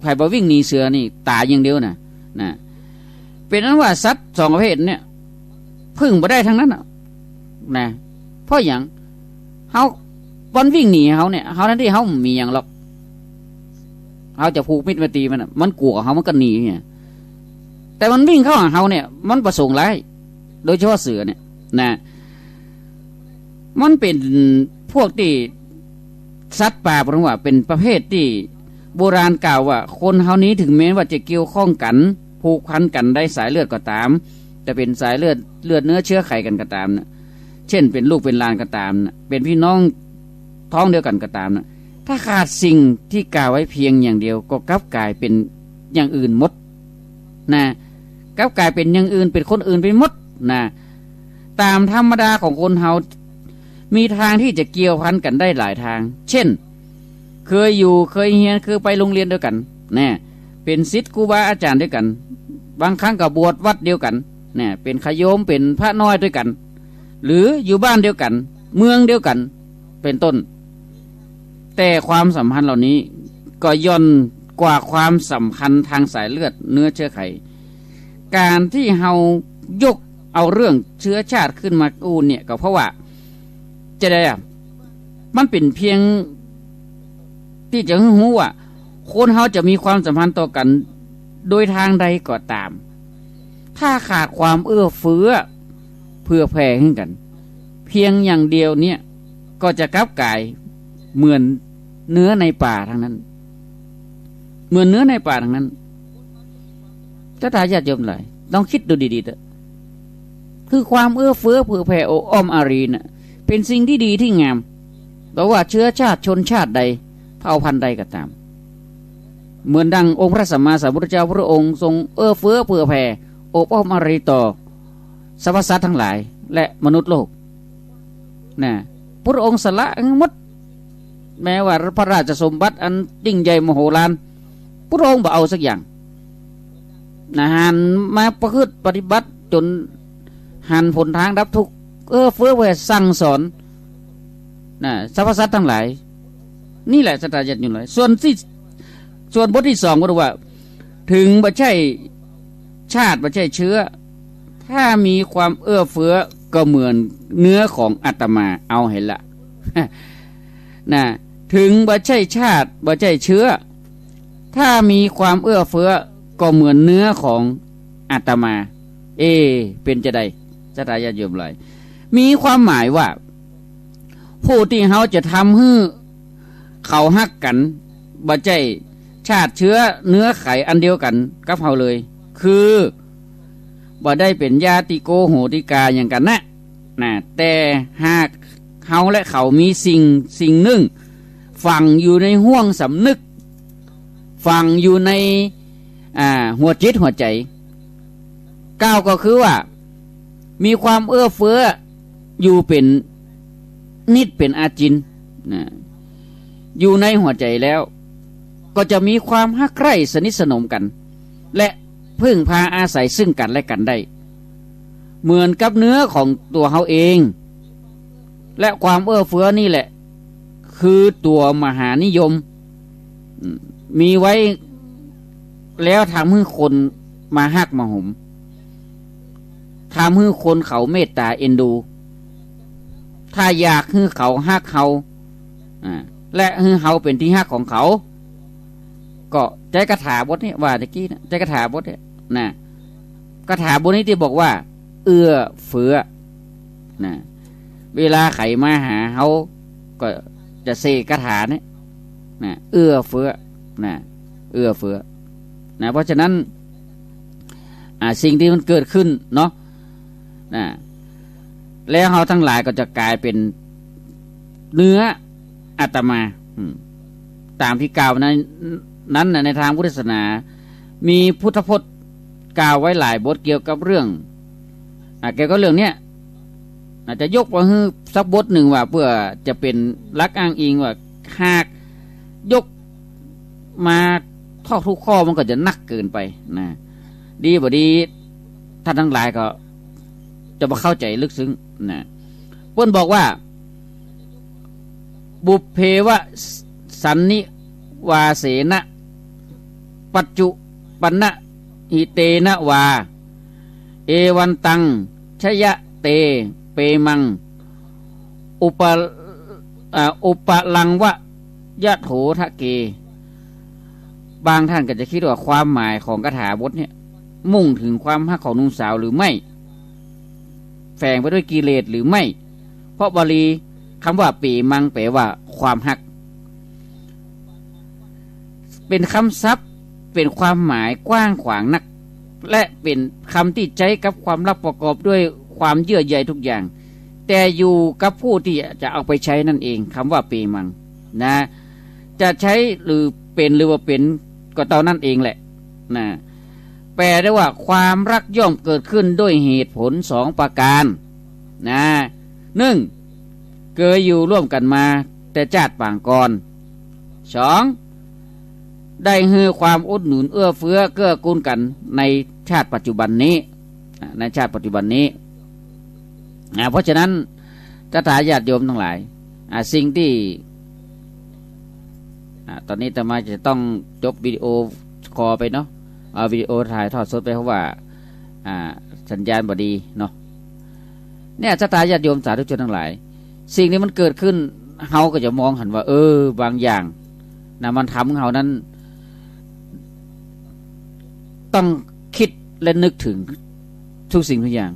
ใครบ่วิ่งหนีเสือนี่ตายอย่างเดียวนะเป็นนั้นว่าสัตว์2ประเภทเนี่ยพึ่งบ่ได้ทั้งนั้นนะเพราะอย่างเฮาวันวิ่งหนีเฮาเนี่ยเฮานั้นที่เฮามีอย่างหรอกเฮาจะผูกมิตรมาตีมันกลัวเฮามันก็หนีเนี่ยแต่มันวิ่งเข้าหาเฮาเนี่ยมันประสงค์ร้ายโดยเฉพาะเสือเนี่ยมันเป็นพวกที่สัตว์ป่าเพราะว่าเป็นประเภทที่โบราณกล่าวว่าคนเฮานี้ถึงแม้ว่าจะเกี่ยวข้องกันผูกพันกันได้สายเลือดก็ตามแต่เป็นสายเลือดเนื้อเชื้อไขกันก็ตามเช่นเป็นลูกเป็นหลานก็ตามเป็นพี่น้องท้องเดียวกันก็ตามถ้าขาดสิ่งที่กล่าวไว้เพียงอย่างเดียวก็กลับกลายเป็นอย่างอื่นหมดกลับกลายเป็นอย่างอื่นเป็นคนอื่นไปหมดตามธรรมดาของคนเฮา มีทางที่จะเกี่ยวพันกันได้หลายทาง เช่นเคยอยู่เคยเรียนเคยไปโรงเรียนด้วยกันแน่เป็นศิษย์ครูบาอาจารย์ด้วยกัน บางครั้งก็บวชวัดเดียวกันแน่เป็นขโยมเป็นพระน้อยด้วยกัน หรืออยู่บ้านเดียวกันเมืองเดียวกันเป็นต้นแต่ความสัมพันธ์เหล่านี้ก็ย่อนกว่าความสัมพันธ์ทางสายเลือดเนื้อเชื้อไขการที่เฮายกเอาเรื่องเชื้อชาติขึ้นมาอูเนี่ยก็เพราะว่าจะได้มันเป็นเพียงที่จะรู้ว่าคนเฮาจะมีความสัมพันธ์ต่อกันโดยทางใดก็ตามถ้าขาดความเอื้อเฟื้อเพื่อแผ่ให้กันเพียงอย่างเดียวเนี่ยก็จะกลับกลายเหมือนเนื้อในป่าทางนั้นเหมือนเนื้อในป่าทางนั้นถ้าญาติโยมหลายต้องคิดดูดีๆเถอะคือความเอื้อเฟื้อเผื่อแผ่โอ้อมอารีน่ะเป็นสิ่งที่ดีที่งามแต่ว่าเชื้อชาติชนชาติใดเผ่าพันธุ์ใดก็ตามเหมือนดังองค์พระสัมมาสัมพุทธเจ้าพระองค์ทรงเอื้อเฟื้อเผื่อแผ่โอ้อมอารีต่อสรรพสัตว์ทั้งหลายและมนุษย์โลกนะพระองค์สละหมดแม้ว่าพระราชสมบัติอันยิ่งใหญ่มโหฬารพระองค์บ่เอาสักอย่างนะหันมาประพฤติปฏิบัติจนหันผลทางดับทุกข์เฟื้อแผ่สั่งสอนนะสรรพสัตว์ทั้งหลายนี่แหละสัตยาอยู่เลยส่วนบทที่2ก็บอกว่าถึงบ่ใช่ชาติบ่ใช่เชื้อถ้ามีความเอื้อเฟื้อก็เหมือนเนื้อของอาตมาเอาเห็นละ นะถึงบ่ใช่ชาติบ่ใช่เชื้อถ้ามีความเอื้อเฟื้อก็เหมือนเนื้อของอาตมาเป็นจะได้สัตยาโยมเลยมีความหมายว่าผู้ที่เขาจะทำให้เขาฮักกันบ่ใช่ชาติเชื้อเนื้อไขอันเดียวกันกับเขาเลยคือบ่ได้เป็นญาติโกโหติกาอย่างกันนะแต่หากเขาและเขามีสิ่งหนึ่งฝังอยู่ในห้วงสำนึกฝังอยู่ในหัวจิตหัวใจก้าวก็คือว่ามีความเอื้อเฟื้ออยู่เป็นนิดเป็นอาจินนะอยู่ในหัวใจแล้วก็จะมีความฮักใคร่สนิทสนมกันและพึ่งพาอาศัยซึ่งกันและกันได้เหมือนกับเนื้อของตัวเขาเองและความเอื้อเฟื้อนี่แหละคือตัวมหานิยมมีไว้แล้วทำให้คนมาฮักมาหมทำให้คนเขาเมตตาเอ็นดูถ้าอยากให้เขาฮักเขาและให้เขาเป็นที่ฮักของเขาก็ใจกถาบทนี้ว่าตะกี้นะใจกถาบทเนี่ยนะกถาบทนี้ที่บอกว่าเอื้อเฟื้อนะเวลาไขมาหาเขาก็จะเสกกถาเนี่ยนะเอื้อเฟื้อนะเอื้อเฟื้อนะเพราะฉะนั้นสิ่งที่มันเกิดขึ้นเนาะนะแล้วเขาทั้งหลายก็จะกลายเป็นเนื้ออาตมาตามที่กล่าวนั้นในทางพุทธศาสนามีพุทธพจน์กล่าวไว้หลายบทเกี่ยวกับเรื่องเกี่ยวกับเรื่องเนี้ยอาจจะยกมาให้สักบทหนึ่งว่าเพื่อจะเป็นหลักอ้างอิงว่าหากยกมาท่อทุกข้อมันก็จะนักเกินไปนะดีบ่ดีท่านทั้งหลายก็จะมาเข้าใจลึกซึ้งนะเพิ่นบอกว่าบุพเพวะสันนิวาเสนะปัจจุปันนะหิเตนะวาเอวันตังชยะเตเปมังอุปลังวะยะโถทะเกบางท่านก็จะคิดว่าความหมายของคาถาบทเนี่ยมุ่งถึงความฮักของหนุ่มสาวหรือไม่แฝงไปด้วยกิเลสหรือไม่เพราะบาลีคำว่าปีมังแปลว่าความฮักเป็นคำศัพท์เป็นความหมายกว้างขวางนักและเป็นคำที่ใช้กับความลับประกอบด้วยความเยื่อใยทุกอย่างแต่อยู่กับผู้ที่จะเอาไปใช้นั่นเองคำว่าปีมังนะจะใช้หรือเป็นหรือว่าเป็นก็เท่านั้นเองแหละนะแปลได้ว่าความรักย่อมเกิดขึ้นด้วยเหตุผล2ประการนะ1 เคยอยู่ร่วมกันมาแต่ชาติปางก่อนสองได้ฮือความอุดหนุนเอื้อเฟื้อเกื้อกูลกันในชาติปัจจุบันนี้เพราะฉะนั้นถ้าถาญาติโยมทั้งหลายสิ่งที่ตอนนี้อาตมาจะต้องจบวิดีโอคอลไปเนาะเอาวิดีโอถ่ายทอดสดไปเพราะว่าสัญญาณบ่ดีเนาะเนี่ยถ้าถาญาติโยมสาธุชนทั้งหลายสิ่งนี้มันเกิดขึ้นเฮาก็จะมองหันว่าบางอย่างมันทำเฮานั้นต้องคิดและนึกถึงทุกสิ่งทุกอย่าง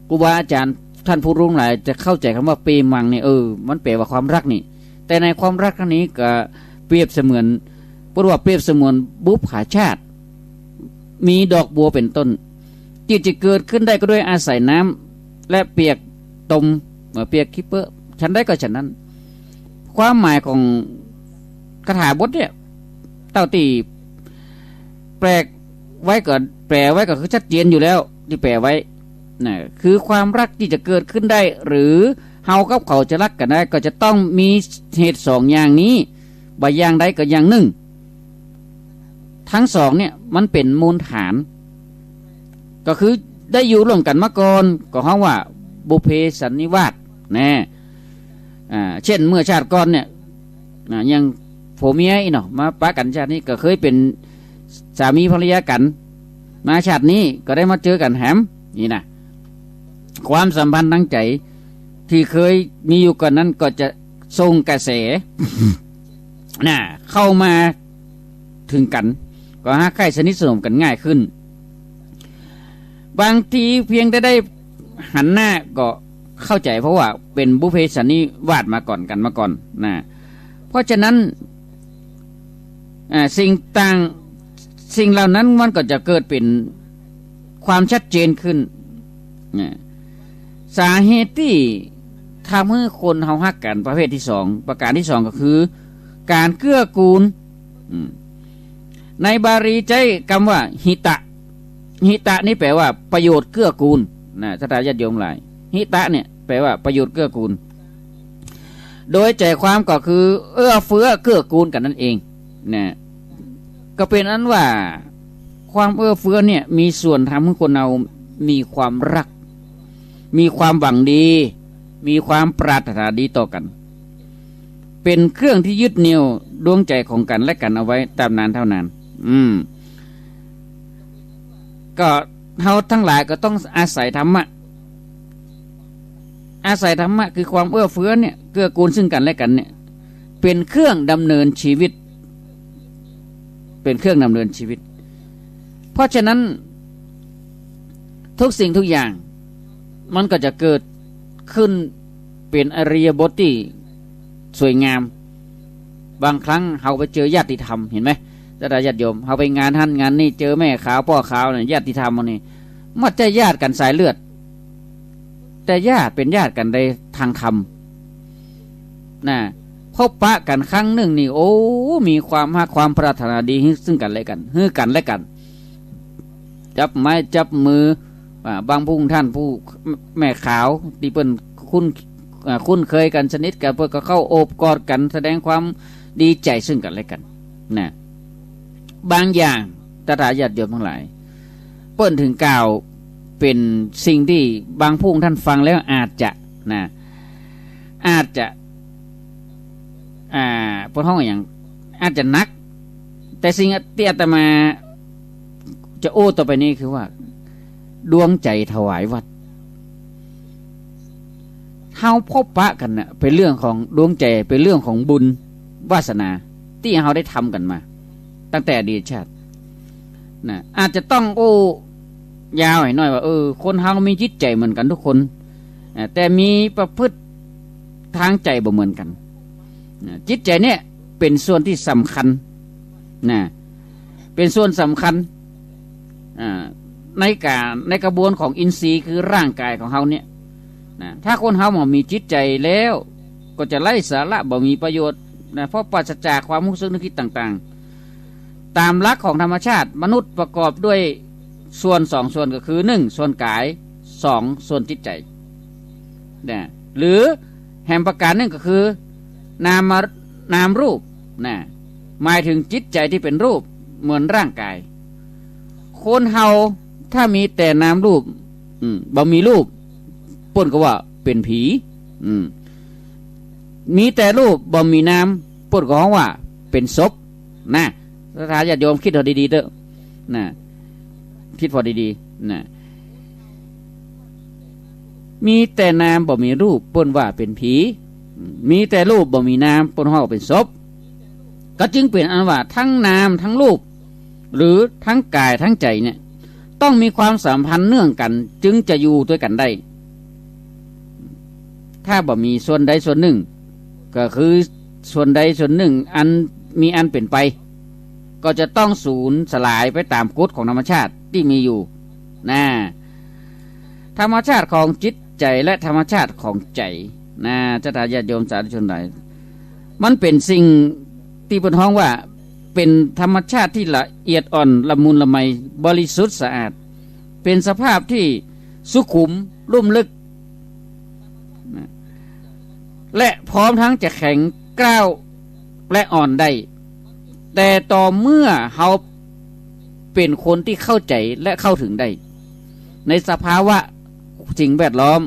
ครูบาอาจารย์ท่านผู้รู้หลายจะเข้าใจคำว่าเปมังเนี่ยมันแปลว่าความรักนี่แต่ในความรักครั้งนี้ก็เปรียบเสมือนพูดว่าเปรียบเสมือนบุพผาชาติมีดอกบัวเป็นต้นที่จะเกิดขึ้นได้ก็ด้วยอาศัยน้ำและเปียกตมเปียกคิปเปอร์ฉันได้ก็ฉันนั้นความหมายของคาถาบทเนี่ยเต้าตีแปลไว้ก็แปลไว้ก็คือชัดเจนอยู่แล้วที่แปลไว้นะคือความรักที่จะเกิดขึ้นได้หรือเฮากับเขาจะรักกันได้ก็จะต้องมีเหตุสองอย่างนี้บางอย่างใดก็อย่างหนึ่งทั้งสองเนี่ยมันเป็นมูลฐานก็คือได้อยู่ร่วมกันมาก่อนก็เฮาว่าบุพเพสันนิวาสนะเช่นเมื่อชาติก่อนเนี่ยยังผัวเมียเนาะมาปะกันชาตินี้ก็เคยเป็นสามีภรรยากันมาชาตินี้ก็ได้มาเจอกันแหมนี่นะความสัมพันธ์ทางใจที่เคยมีอยู่ก่อนนั้นก็จะส่งกระแส เข้ามาถึงกันก็หาใกล้สนิทสนมกันง่ายขึ้นบางทีเพียงได้หันหน้าก็เข้าใจเพราะว่าเป็นบุพเพสันนิวาสมาก่อนนะเพราะฉะนั้นสิ่งเหล่านั้นมันก็จะเกิดเป็นความชัดเจนขึ้นสาเหตุที่ทำให้คนเฮาฮักกันประเภทที่สองประการที่สองก็คือการเกื้อกูลในบาลีใช้คำว่าหิตะนี่แปลว่าประโยชน์เกื้อกูลนะถ้าญาติโยมหลายหิตะเนี่ยแปลว่าประโยชน์เกื้อกูลโดยใจความก็คือเอื้อเฟื้อเกื้อกูลกันนั่นเองนะก็เป็นอันว่าความเอื้อเฟื้อเนี่ยมีส่วนทำให้คนเรามีความรักมีความหวังดีมีความปรารถนาดีต่อกันเป็นเครื่องที่ยึดเหนี่ยวดวงใจของกันและกันเอาไว้ตามนานเท่านานก็เราทั้งหลายก็ต้องอาศัยธรรมะคือความเอื้อเฟื้อเนี่ยเกื้อกูลซึ่งกันและกันเนี่ยเป็นเครื่องดำเนินชีวิตเพราะฉะนั้นทุกสิ่งทุกอย่างมันก็จะเกิดขึ้นเป็นอริยบทที่สวยงามบางครั้งเราไปเจอญาติธรรมเห็นไหมญาติโยมเราไปงานท่านงานนี่เจอแม่ขาวพ่อขาวเนี่ยญาติธรรมมันนี่มันจะญาติกันสายเลือดแต่ญาติเป็นญาติกันในทางธรรมนะพบปะกันครั้งหนึ่งนี่มีความรักความปรารถนาดีซึ่งกันและกันจับไม้จับมือบางพุ่งท่านผู้แม่ขาวที่เปิ้นคุ้นเคยกันสนิทกันเพื่อก็เข้าโอบกอดกันแสดงความดีใจซึ่งกันและกันนะบางอย่างตถาญาติโยมทั้งหลายเปิ้นถึงกล่าวเป็นสิ่งที่บางพุ่งท่านฟังแล้วอาจจะพวกห้องอย่างอาจจะนักแต่สิ่งที่อาตมาจะโอ้ต่อไปนี้คือว่าดวงใจถวายวัดเฮาพบปะกันนะเป็นเรื่องของดวงใจเป็นเรื่องของบุญวาสนาที่เฮาได้ทำกันมาตั้งแต่อดีตชาตินะอาจจะต้องยาวหน่อยว่าคนเฮามีจิตใจเหมือนกันทุกคนแต่มีประพฤติทางใจบ่เหมือนกันจิตใจเนี่ยเป็นส่วนที่สำคัญนะเป็นส่วนสำคัญในกระบวนของอินทรีย์คือร่างกายของเฮาเนี่ยนะถ้าคนเฮาบ่มีจิตใจแล้วก็จะไร้สาระบ่มีประโยชน์นะเพราะปราศจากความรู้สึกนึกคิดต่างๆตามหลักของธรรมชาติมนุษย์ประกอบด้วยส่วนสองส่วนก็คือ1ส่วนกาย2ส่วนจิตใจนะหรือ แห่งประการหนึ่งก็คือนามรูปนะหมายถึงจิตใจที่เป็นรูปเหมือนร่างกายคนเฮาถ้ามีแต่นามรูปบ่มีรูปป่นก็ว่าเป็นผีมีแต่รูปบ่มีนามป่นก็ว่าเป็นศพนะถ้าญาติโยมคิดพอดีๆเด้อนะคิดพอดีๆนะมีแต่นามบ่มีรูปป่นว่าเป็นผีมีแต่รูปบ่มีนามป่นว่าเป็นศพก็จึงเป็นอันว่าทั้งนามทั้งรูปหรือทั้งกายทั้งใจเนี่ยต้องมีความสัมพันธ์เนื่องกันจึงจะอยู่ด้วยกันได้ถ้าบ่มีส่วนใดส่วนหนึ่งก็คือส่วนใดส่วนหนึ่งอันมีอันเป็นไปก็จะต้องสูญสลายไปตามกฎของธรรมชาติที่มีอยู่นะธรรมชาติของจิตใจและธรรมชาติของใจนะเจ้าทายาทโยมสาธุชนหลายมันเป็นสิ่งที่เป็นห้องว่าเป็นธรรมชาติที่ละเอียดอ่อนละมุนละไมบริสุทธิ์สะอาดเป็นสภาพที่สุขุมลุ่มลึกและพร้อมทั้งจะแข็งกร้าวและอ่อนได้แต่ต่อเมื่อเราเป็นคนที่เข้าใจและเข้าถึงได้ในสภาวะสิ่งแวดล้อม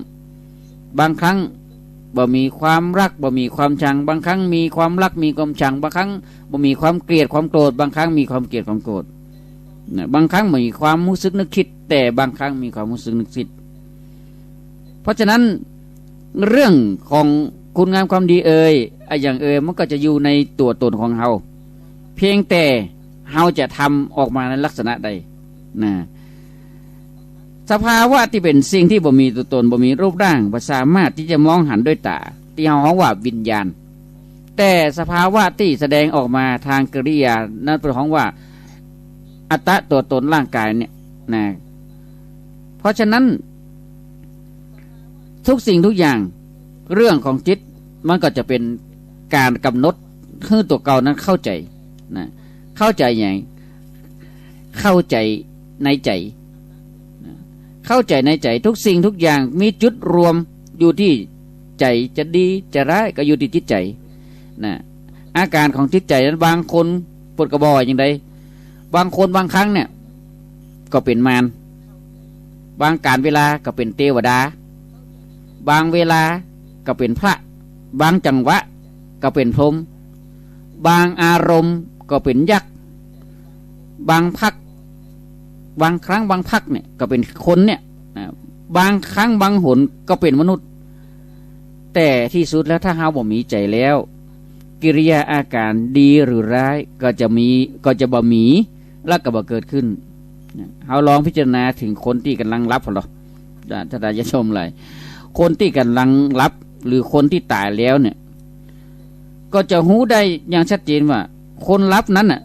บางครั้งบ่มีความรักบ่มีความชังบางครั้งมีความรักมีความชังบางครั้งบ่มีความเกลียดความโกรธบางครั้งมีความเกลียดความโกรธบางครั้งมีความรู้สึกนึกคิดแต่บางครั้งมีความรู้สึกนึกคิดเพราะฉะนั้นเรื่องของคุณงามความดีอย่างมันก็จะอยู่ในตัวตนของเฮาเพียงแต่เฮาจะทำออกมาในลักษณะใดนะสภาวะที่เป็นสิ่งที่บ่มีตัวตนบ่มีรูปร่างบ่สามารถที่จะมองหันด้วยตาที่เฮาฮ้องว่าวิญญาณแต่สภาวะที่แสดงออกมาทางกิริยานั่นเป็นของว่าอัตตะตัวตนร่างกายเนี่ยนะเพราะฉะนั้นทุกสิ่งทุกอย่างเรื่องของจิตมันก็จะเป็นการกำหนดให้ตัวเก่านั้นเข้าใจนะเข้าใจอย่างเข้าใจในใจเข้าใจในใจทุกสิ่งทุกอย่างมีจุดรวมอยู่ที่ใจจะดีจะร้ายก็อยู่ที่จิตใจนะอาการของจิตใจนั้นบางคนปวดกระบอกอย่างไรบางคนบางครั้งเนี่ยก็เป็นมารบางการเวลาก็เป็นเทวดาบางเวลาก็เป็นพระบางจังหวะก็เป็นพรหมบางอารมณ์ก็เป็นยักษ์บางพักบางครั้งบางพักเนี่ยก็เป็นคนเนี่ยบางครั้งบางหนก็เป็นมนุษย์แต่ที่สุดแล้วถ้าเฮาบ่มีใจแล้วกิริยาอาการดีหรือร้ายก็จะบ่มีและก็บ่เกิดขึ้นเฮาลองพิจารณาถึงคนที่กำลังรับพอหรอถ้าจะชมอะไรคนที่กำลังรับหรือคนที่ตายแล้วเนี่ยก็จะหู้ได้อย่างชัดเจนว่าคนรับนั้นน่ะ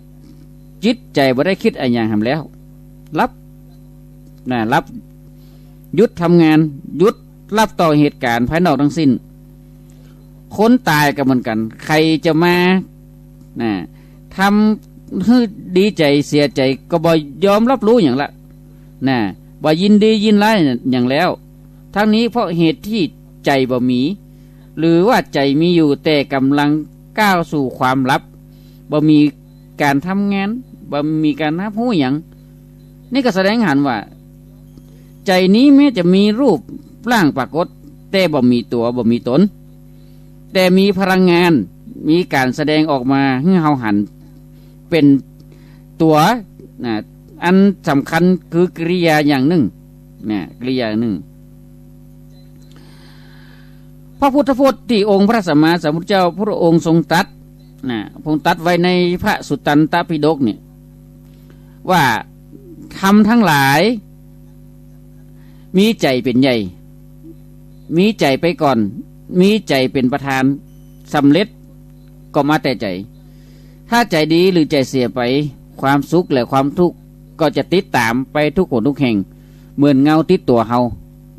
จิตใจบ่ได้คิดอะไรอย่างทำแล้วรับหยุดทำงานหยุดรับต่อเหตุการณ์ภายนอกทั้งสิ้นคนตายก็เหมือนกันใครจะมาทำให้ดีใจเสียใจก็บ่ยอมรับรู้อย่างละบ่ยินดียินร้ายอย่างแล้วทั้งนี้เพราะเหตุที่ใจบ่มีหรือว่าใจมีอยู่แต่กำลังก้าวสู่ความลับบ่มีการทำงานบ่มีการรับรู้อย่างนี่ก็แสดงหันว่าใจนี้แม้จะมีรูปร่างปรากฏแต่บ่มีตัวบ่มีตนแต่มีพลังงานมีการแสดงออกมาให้เฮาหันเป็นตัวอันสำคัญคือกิริยาอย่างหนึ่งกิริยาหนึ่งพระพุทธพจน์ที่องค์พระสัมมาสัมพุทธเจ้าพระองค์ทรงตรัสพงตัดไว้ในพระสุตตันตปิฎกเนี่ยว่าธรรมทั้งหลายมีใจเป็นใหญ่มีใจไปก่อนมีใจเป็นประธานสำเร็จก็มาแต่ใจถ้าใจดีหรือใจเสียไปความสุขและความทุกข์ก็จะติดตามไปทุกคนทุกแห่งเหมือนเงาติดตัวเฮา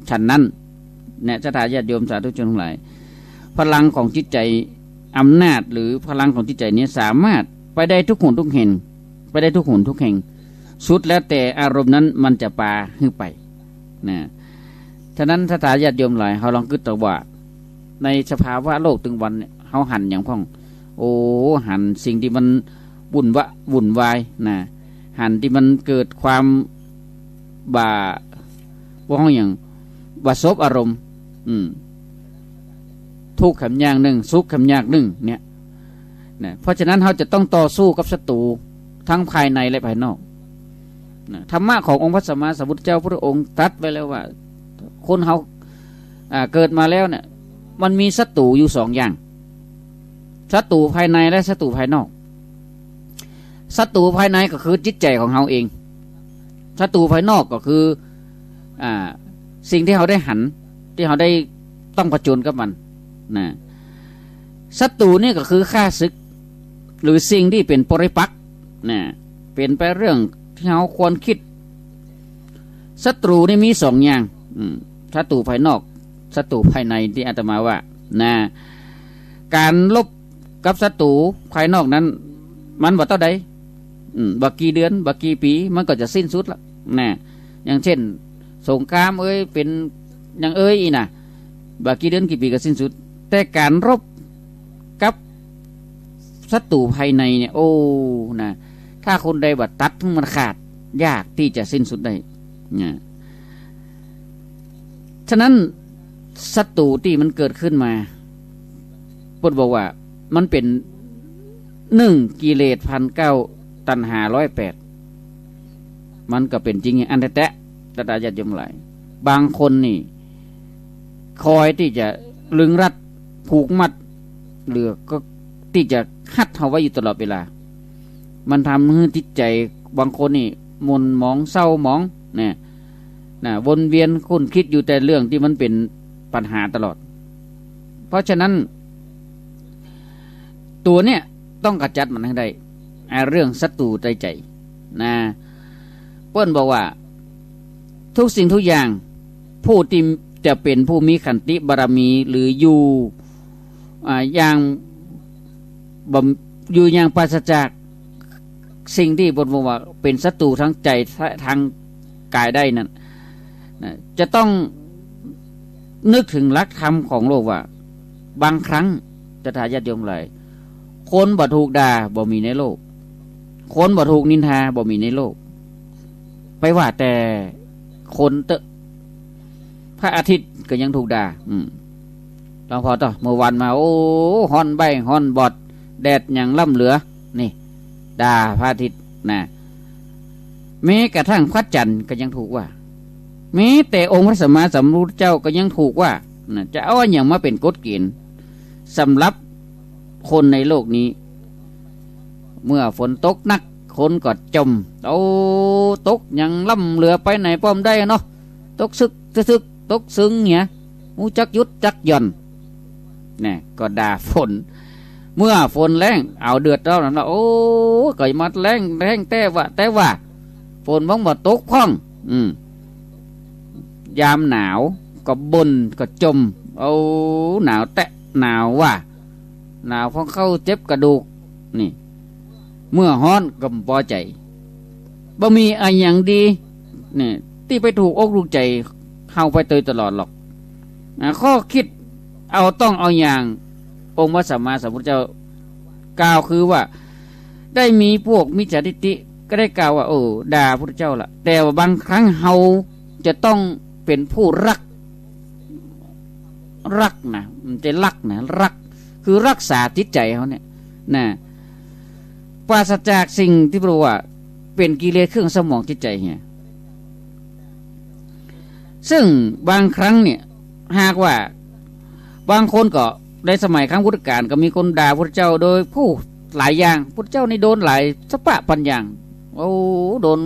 ฉันนั้นเนี่ยเจ้าทายาทโยมสาธุชนทั้งหลายพลังของจิตใจอำนาจหรือพลังของจิตใจนี้สามารถไปได้ทุกคนทุกแห่งไปได้ทุกคนทุกแห่งสุดแล้วแต่อารมณ์นั้นมันจะปาขึ้นไปฉะนั้นถ้าทายาทโยมหลายเขาลองคิดตัวว่า ในสภาวะโลกตึงวันเนี่ยเฮาหันอย่างพ่องโอ้หันสิ่งที่มันวุ่นวายนะหันที่มันเกิดความบ่าว่าห้องอย่างว่าซบอารมณ์ทุกข์ขำอย่างหนึ่งสุขขำอย่างหนึ่งเนี่ยนะเพราะฉะนั้นเราจะต้องต่อสู้กับศัตรูทั้งภายในและภายนอกนะธรรมะขององค์พระสัมมาสัมพุทธเจ้าพระองค์ตรัสไว้แล้วว่าคนเราเกิดมาแล้วเนี่ยมันมีศัตรูอยู่สองอย่างศัตรูภายในและศัตรูภายนอกศัตรูภายในก็คือจิตใจของเราเองศัตรูภายนอกก็คือสิ่งที่เราได้หันที่เราได้ต้องผจญกับมันนะศัตรูนี่ก็คือข้าศึกหรือสิ่งที่เป็นปริปักษ์นะเป็นไปเรื่องที่เราควรคิดศัตรูนี่มีสองอย่างศัตรูภายนอกศัตรูภายในที่อาตมาว่านะการลบกับศัตรูภายนอกนั้นมันบ่เท่าใดบักกี่เดือนบักกี่ปีมันก็จะสิ้นสุดละนะอย่างเช่นสงครามเป็นอย่างอีน่ะบักกี่เดือนกี่ปีก็สิ้นสุดแต่การรบกับศัตรูภายในเนี่ยโอ้นะถ้าคนใดบัดตัดมันขาดยากที่จะสิ้นสุดได้นะฉะนั้นศัตรูที่มันเกิดขึ้นมาพุทธบอกว่ามันเป็น1 กิเลส 1,900 ตัณหา 108มันก็เป็นจริงอันแท้ๆตถาญาติโยมหลายบางคนนี่คอยที่จะลึงรัดผูกมัดหรือก็ที่จะคัดเอาไว้อยู่ตลอดเวลามันทำให้จิตใจบางคนนี่หม่นหมองเศร้าหมองเนี่ยวนเวียนคุ้นคิดอยู่แต่เรื่องที่มันเป็นปัญหาตลอดเพราะฉะนั้นตัวเนี่ยต้องกระจัดมันให้ได้เรื่องศัตรูใจนะเปิ้นบอกว่าทุกสิ่งทุกอย่างผู้ที่จะเป็นผู้มีขันติบารมีหรืออยู่อย่างปราศจากสิ่งที่บนบอกว่าเป็นศัตรูทั้งใจทางกายได้นั่นจะต้องนึกถึงหลักธรรมของโลกว่าบางครั้งจะทายาทโยมหลายคนบ่ถูกด่าบ่มีในโลกคนบ่ถูกนินทาบ่มีในโลกไปว่าแต่คนพระอาทิตย์ก็ยังถูกด่าหลวงพ่อต่อเมื่อวันมาโอ้ฮอนใบฮอนบอดแดดอย่างล่ำเหลือนี่ด่าพระอาทิตย์นะแม้กระทั่งพระจันทร์ก็ยังถูกว่าแม้แต่องค์พระสัมมาสัมพุทธเจ้าก็ยังถูกว่าจะเอาอย่างมาเป็นกฎเกณฑ์สำหรับคนในโลกนี้เมื่อฝนตกนักคนก็จมตกอย่างล่ำเหลือไปไหนป้อมได้เนาะตกซึกตกซึ้งเนี่ยมูจักยุดจักย่อนเนี่ยก็ด่าฝนเมื่อฝนแรงเอาเดือดร้อนแล้วโอ้ก็มาแรงแต่ว่าฝนบ้องบ่ตกพ่องยามหนาวก็บ่นก็จมหนาวแตะหนาวว่าหนาวเพราะเข้าเจ็บกระดูกนี่เมื่อฮ้อนก็พอใจบ่มีอะไรอย่างดีนี่ที่ไปถูกอกถูกใจเข้าไปตลอดหรอกข้อคิดต้องเอาอย่างองค์พระสัมมาสัมพุทธเจ้ากล่าวคือว่าได้มีพวกมิจฉาทิฏฐิก็ได้กล่าวว่าด่าพระพุทธเจ้าละแต่ว่าบางครั้งเฮาจะต้องเป็นผู้รักนะมันจะรักคือรักษาจิตใจเขาเนี่ยนะปราศจากสิ่งที่บอกว่าเป็นกิเลสเครื่องสมองจิตใจเนี่ยซึ่งบางครั้งเนี่ยหากว่าบางคนก็ในสมัยครั้งพุทธกาลก็มีคนด่าพระเจ้าโดยผู้หลายอย่างพระเจ้านี่โดนหลายสปะปัญญางโดน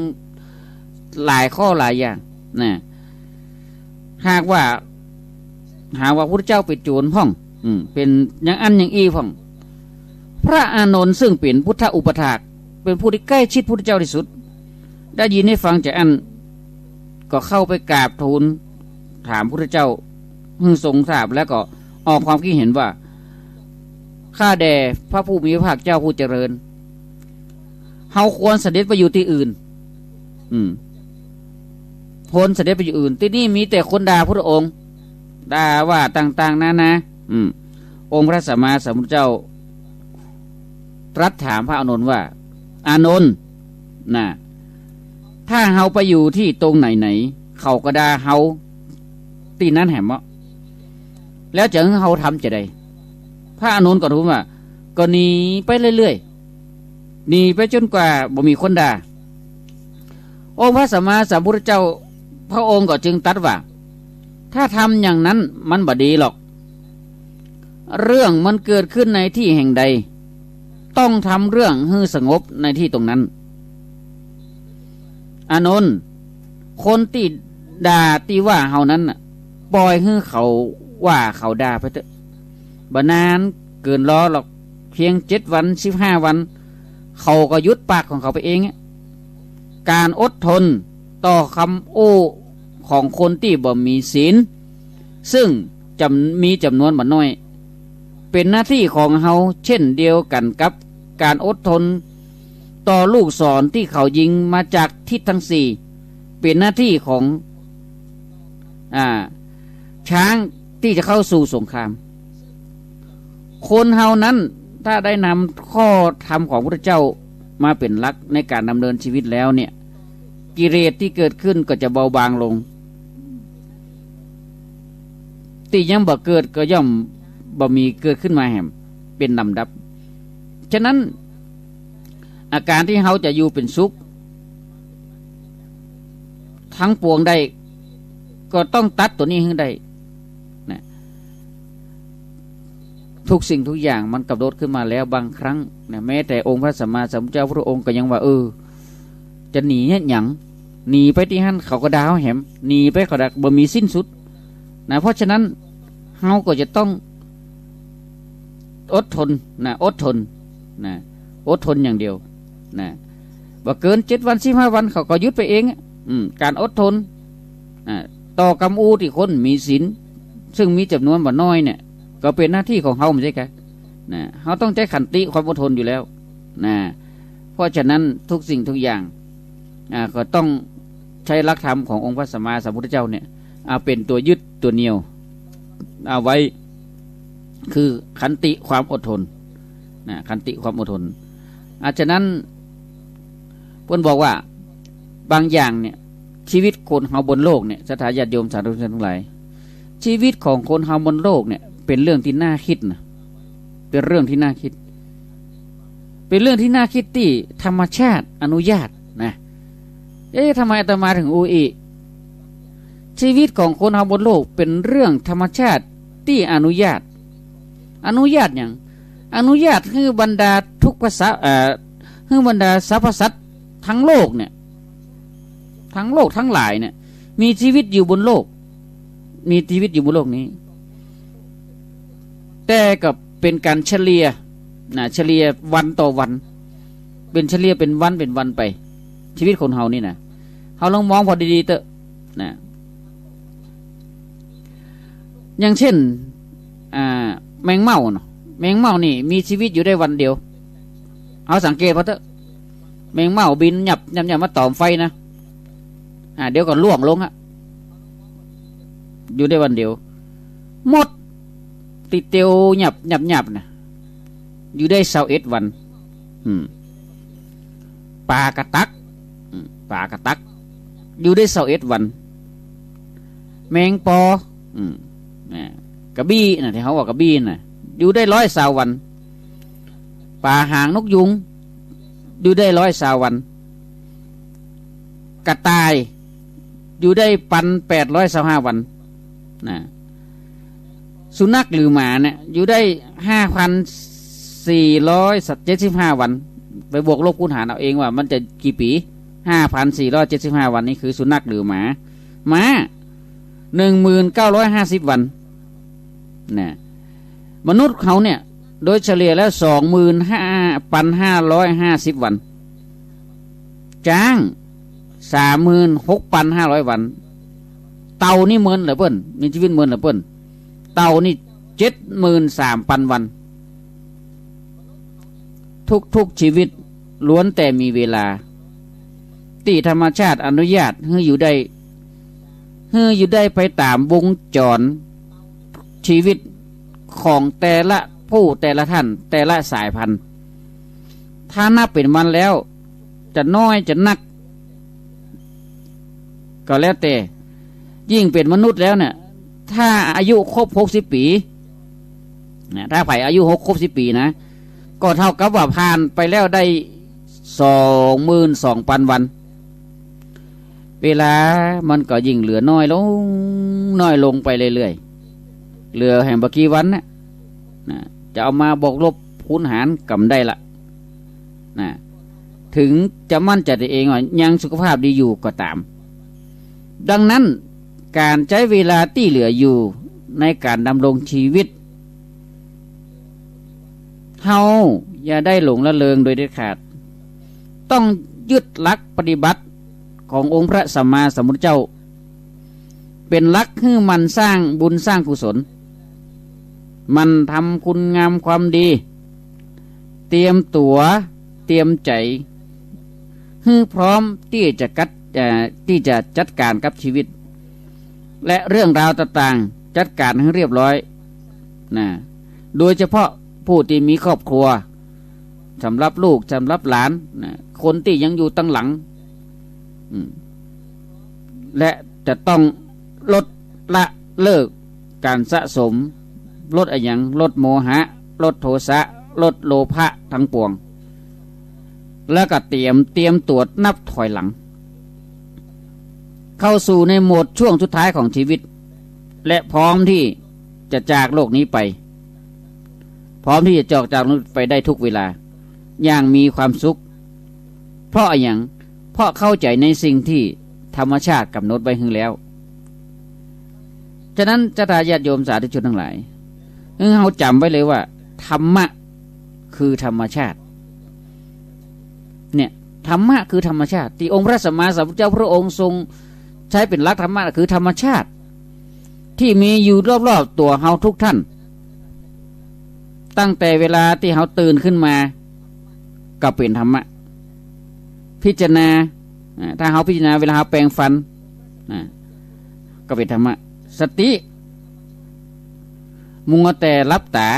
หลายข้อหลายอย่างนะหากว่าพระเจ้าเป็นโจรพ่องเป็นอย่างอันอย่างอีพ่องพระอานนท์ซึ่งเป็นพุทธอุปถากเป็นผู้ที่ใกล้ชิดพระเจ้าที่สุดได้ยินได้ฟังจากอันก็เข้าไปกราบทูลถามพระเจ้าทรงทราบแล้วก็ออกความคิดเห็นว่าข้าแด่พระผู้มีพระภาคเจ้าผู้เจริญเฮาควรเสด็จไปอยู่ที่อื่นควรเสด็จไปอยู่อื่นที่นี่มีแต่คนด่าพระองค์ด่าว่าต่างๆนานา องค์พระสัมมาสัมพุทธเจ้าตรัสถามพระอานนท์ว่าอานนท์นะถ้าเฮาไปอยู่ที่ตรงไหนเขาก็ด่าเฮาที่นั้นแหมะแล้วจะเฮาทำจะได้พระอานนท์ก็ทูลว่าก็หนีไปเรื่อยๆหนีไปจนกว่าบ่มีคนด่าองค์พระสัมมาสัมพุทธเจ้าพระองค์ก็จึงตรัสว่าถ้าทำอย่างนั้นมันบ่ดีหรอกเรื่องมันเกิดขึ้นในที่แห่งใดต้องทำเรื่องให้สงบในที่ตรงนั้นอานนท์คนที่ด่าที่ว่าเฮานั้นน่ะปล่อยให้เขาว่าเขาด่าไปเถอะบ่นานเกินรอหรอกเพียง7 วัน15 วันเขาก็ยุดปากของเขาไปเองการอดทนต่อคำโอ้ของคนที่บ่มีศีลซึ่งมีจำนวนบ่น้อยเป็นหน้าที่ของเฮาเช่นเดียวกันกับการอดทนต่อลูกศรที่เขายิงมาจากทิศทั้ง4เป็นหน้าที่ของช้างที่จะเข้าสู่สงครามคนเฮานั้นถ้าได้นำข้อธรรมของพระพุทธเจ้ามาเป็นหลักในการดำเนินชีวิตแล้วเนี่ยกิเลสที่เกิดขึ้นก็จะเบาบางลงที่ยังบ่เกิดก็ย่อมบ่มีเกิดขึ้นมาแห่มเป็นลำดับฉะนั้นอาการที่เขาจะอยู่เป็นสุขทั้งปวงได้ก็ต้องตัดตัวนี้ให้ได้นะทุกสิ่งทุกอย่างมันกำหนดขึ้นมาแล้วบางครั้งนะแม้แต่องค์พระสัมมาสัมพุทธเจ้าพระองค์ก็ยังว่าจะหนีเนี่ยหยังหนีไปที่หั่นเขาก็ดาวแหมหนีไปเขาดักบ่มีสิ้นสุดนะเพราะฉะนั้นเฮาก็จะต้องอดทนนะอดทนนะอดทนอย่างเดียวนะบ่เกิน7 วัน15 วันเขาก็ยุดไปเองการอดทนต่อกำอูที่คนมีศีลซึ่งมีจำนวนบ่น้อยเนี่ยก็เป็นหน้าที่ของเฮาไม่ใช่แกนะเฮาต้องใช้ขันติความอดทนอยู่แล้วนะเพราะฉะนั้นทุกสิ่งทุกอย่างก็ต้องใช้หลักธรรมขององค์พระสัมมาสัมพุทธเจ้าเนี่ยเป็นตัวยึดตัวเหนี่ยวเอาไว้คือขันติความอดทนนะขันติความอดทนฉะนั้นเพิ่นบอกว่าบางอย่างเนี่ยชีวิตคนเฮาบนโลกเนี่ยสถาญาติโยมสาธุชนทั้งหลายชีวิตของคนเฮาบนโลกเนี่ยเป็นเรื่องที่น่าคิดนะเป็นเรื่องที่น่าคิดเป็นเรื่องที่น่าคิดที่ธรรมชาติอนุญาตนะทำไมอาตมาถึงชีวิตของคนเฮาบนโลกเป็นเรื่องธรรมชาติที่อนุญาตอย่างอนุญาตให้บรรดาทุกภาษาให้บรรดาสรรพสัตว์ทั้งโลกเนี่ยทั้งโลกทั้งหลายเนี่ยมีชีวิตอยู่บนโลกมีชีวิตอยู่บนโลกนี้แต่ก็เป็นการเฉลี่ยเฉลี่ยวันต่อวันเป็นเฉลี่ยเป็นวันไปชีวิตคนเฮานี่นะเฮาลองมองพอดีๆเถอะนะอย่างเช่นแมงเม่าเนาะแมงเม่านี่มีชีวิตอยู่ได้วันเดียวเอาสังเกตพอเถอะแมงเม่าบินหยับมาตอมไฟนะเดี๋ยวก็ล่วงลงอยู่ได้วันเดียวหมดติดเตียวหยับนะอยู่ได้21 วันปลากระตักอยู่ได้21 วันแมงปอกระบี่นะที่เขาว่ากระบี่นะอยู่ได้120 วันปลาหางนกยุงอยู่ได้120 วันกระต่ายอยู่ได้825 วันนะสุนัขหรือหมาเนี่ยอยู่ได้5,475 วันไปบวกลบคูณหารเอาเองว่ามันจะกี่ปี5,475 วันนี้คือสุนัขหรือหมา1950 วันนะมนุษย์เขาเนี่ยโดยเฉลี่ยแล้ว 25,550 วันจ้าง 36,500 วันเต่านี่เหมือนเหรอเปิ้นมีชีวิตเหมือนเหรอเปิ้นเต่านี่ 73,000 วันทุกชีวิตล้วนแต่มีเวลาที่ธรรมชาติอนุญาตให้อยู่ได้ไปตามวงจรชีวิต ของแต่ละผู้แต่ละท่านแต่ละสายพันธุ์ถ้านับเป็นวันแล้วจะน้อยจะนักก็แล้วแต่ยิ่งเป็นมนุษย์แล้วเนี่ยถ้าอายุครบ60 ปีนะถ้าไผอายุ60 ปีนะก็เท่ากับว่าผ่านไปแล้วได้22,000 วันเวลามันก็ยิ่งเหลือน้อยลงไปเรื่อยๆเหลือแห่งบกี่วันนะจะเอามาบอกลบคูณหารกำได้ละนะถึงจะมั่นใจตัวเองว่ายังสุขภาพดีอยู่ก็ตามดังนั้นการใช้เวลาที่เหลืออยู่ในการดำรงชีวิตเฮาอย่าได้หลงละเลงโดยเด็ดขาดต้องยึดหลักปฏิบัติขององค์พระสัมมาสัมพุทธเจ้าเป็นหลักให้มันสร้างบุญสร้างกุศลมันทำคุณงามความดีเตรียมตัวเตรียมใจให้พร้อมที่จะจัดการกับชีวิตและเรื่องราวต่างๆจัดการให้เรียบร้อยนะโดยเฉพาะผู้ที่มีครอบครัวสำหรับลูกสำหรับหลานนะคนที่ยังอยู่ตั้งหลังและจะต้องลดละเลิกการสะสมลดลดโมหะลดโทสะลดโลภะทั้งปวงแล้วก็เตรียมตรวจนับถอยหลังเข้าสู่ในโหมดช่วงสุดท้ายของชีวิตและพร้อมที่จะจากโลกนี้ไปพร้อมที่จะจากโลกนี้ไปได้ทุกเวลาอย่างมีความสุขเพราะเพราะเข้าใจในสิ่งที่ธรรมชาติกำหนดไว้ให้แล้วฉะนั้นญาติโยมสาธุชนทั้งหลายเราจำไว้เลยว่าธรรมะคือธรรมชาติเนี่ยธรรมะคือธรรมชาติที่องค์พระสัมมาสัมพุทธเจ้าพระองค์ทรงใช้เป็นหลักธรรมะคือธรรมชาติที่มีอยู่รอบๆตัวเราทุกท่านตั้งแต่เวลาที่เราตื่นขึ้นมาก็เป็นธรรมะพิจารณาถ้าเราพิจารณาเวลาเราแปรงฟันก็เป็นธรรมะสติมัวแต่รับตา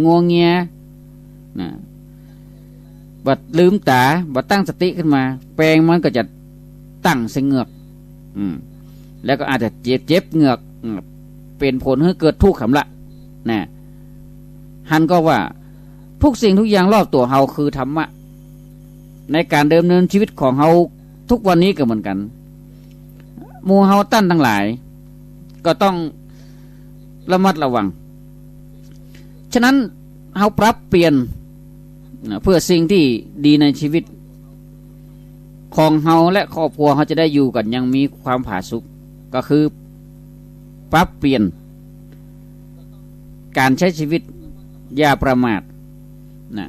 งัวเงียบัดลืมตาบัดตั้งสติขึ้นมาแปรงมันก็จะตั้งเสงเหงือกแล้วก็อาจจะเจ็บเหงือกเป็นผลให้เกิดทุกข์ขำละนะหันก็ว่าทุกสิ่งทุกอย่างรอบตัวเฮาคือธรรมะในการดำเนินชีวิตของเฮาทุกวันนี้ก็เหมือนกันหมู่เฮาตั้นทั้งหลายก็ต้องระมัดระวังฉะนั้นเฮาปรับเปลี่ยนเพื่อสิ่งที่ดีในชีวิตของเฮาและครอบครัวเฮาจะได้อยู่กันยังมีความผาสุกก็คือปรับเปลี่ยนการใช้ชีวิตอย่าประมาทนะ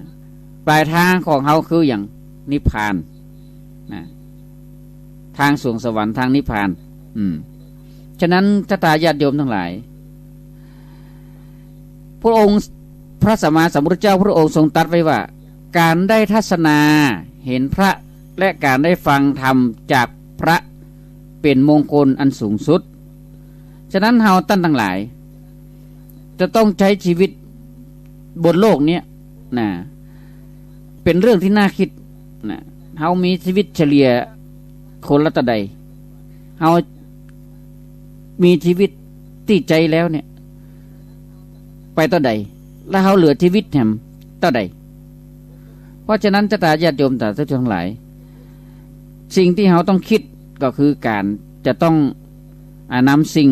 ปลายทางของเฮาคืออย่างนิพพานนะทางสวงสวรรค์ทางนิพพานฉะนั้นญาติโยมทั้งหลายพระองค์พระสัมมาสัมพุทธเจ้าพระองค์ทรงตรัสไว้ว่าการได้ทัศนาเห็นพระและการได้ฟังธรรมจากพระเป็นมงคลอันสูงสุดฉะนั้นเฮาท่านทั้งหลายจะต้องใช้ชีวิตบนโลกนี้นะเป็นเรื่องที่น่าคิดนะเฮามีชีวิตเฉลี่ยคนละตะใดเฮามีชีวิตที่ใจแล้วเนี่ยไปต่อใดแล้วเฮาเหลือชีวิตแหมต่อใดเพราะฉะนั้นญาติโยมทุกท่านทั้งหลายสิ่งที่เฮาต้องคิดก็คือการจะต้องนำสิ่ง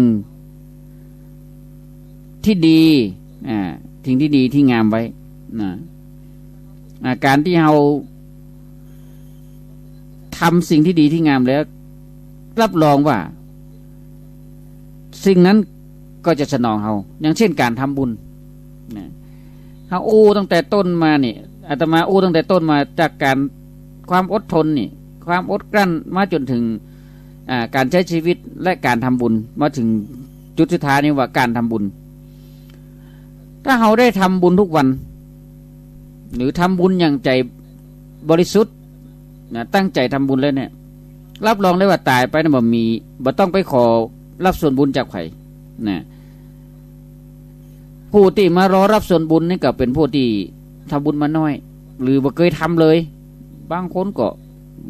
ที่ดีสิ่งที่ดีที่งามไว้การที่เราทำสิ่งที่ดีที่งามแล้วรับรองว่าสิ่งนั้นก็จะสนองเราอย่างเช่นการทำบุญเราตั้งแต่ต้นมานี่อาตมาตั้งแต่ต้นมาจากการความอดทนนี่ความอดกลั้นมาจนถึงการใช้ชีวิตและการทำบุญมาถึงจุดสุดท้ายนี่ว่าการทำบุญถ้าเราได้ทำบุญทุกวันหรือทำบุญอย่างใจบริสุทธิ์ตั้งใจทำบุญแล้วเนี่ยรับรองได้ว่าตายไปนะบ่ต้องไปขอรับส่วนบุญจากใครนะผ ผู้ที่มารอรับส่วนบุญนี่ก็เป็นผู้ที่ทำบุญมาน้อยหรือบ่เคยทำเลยบางคนก็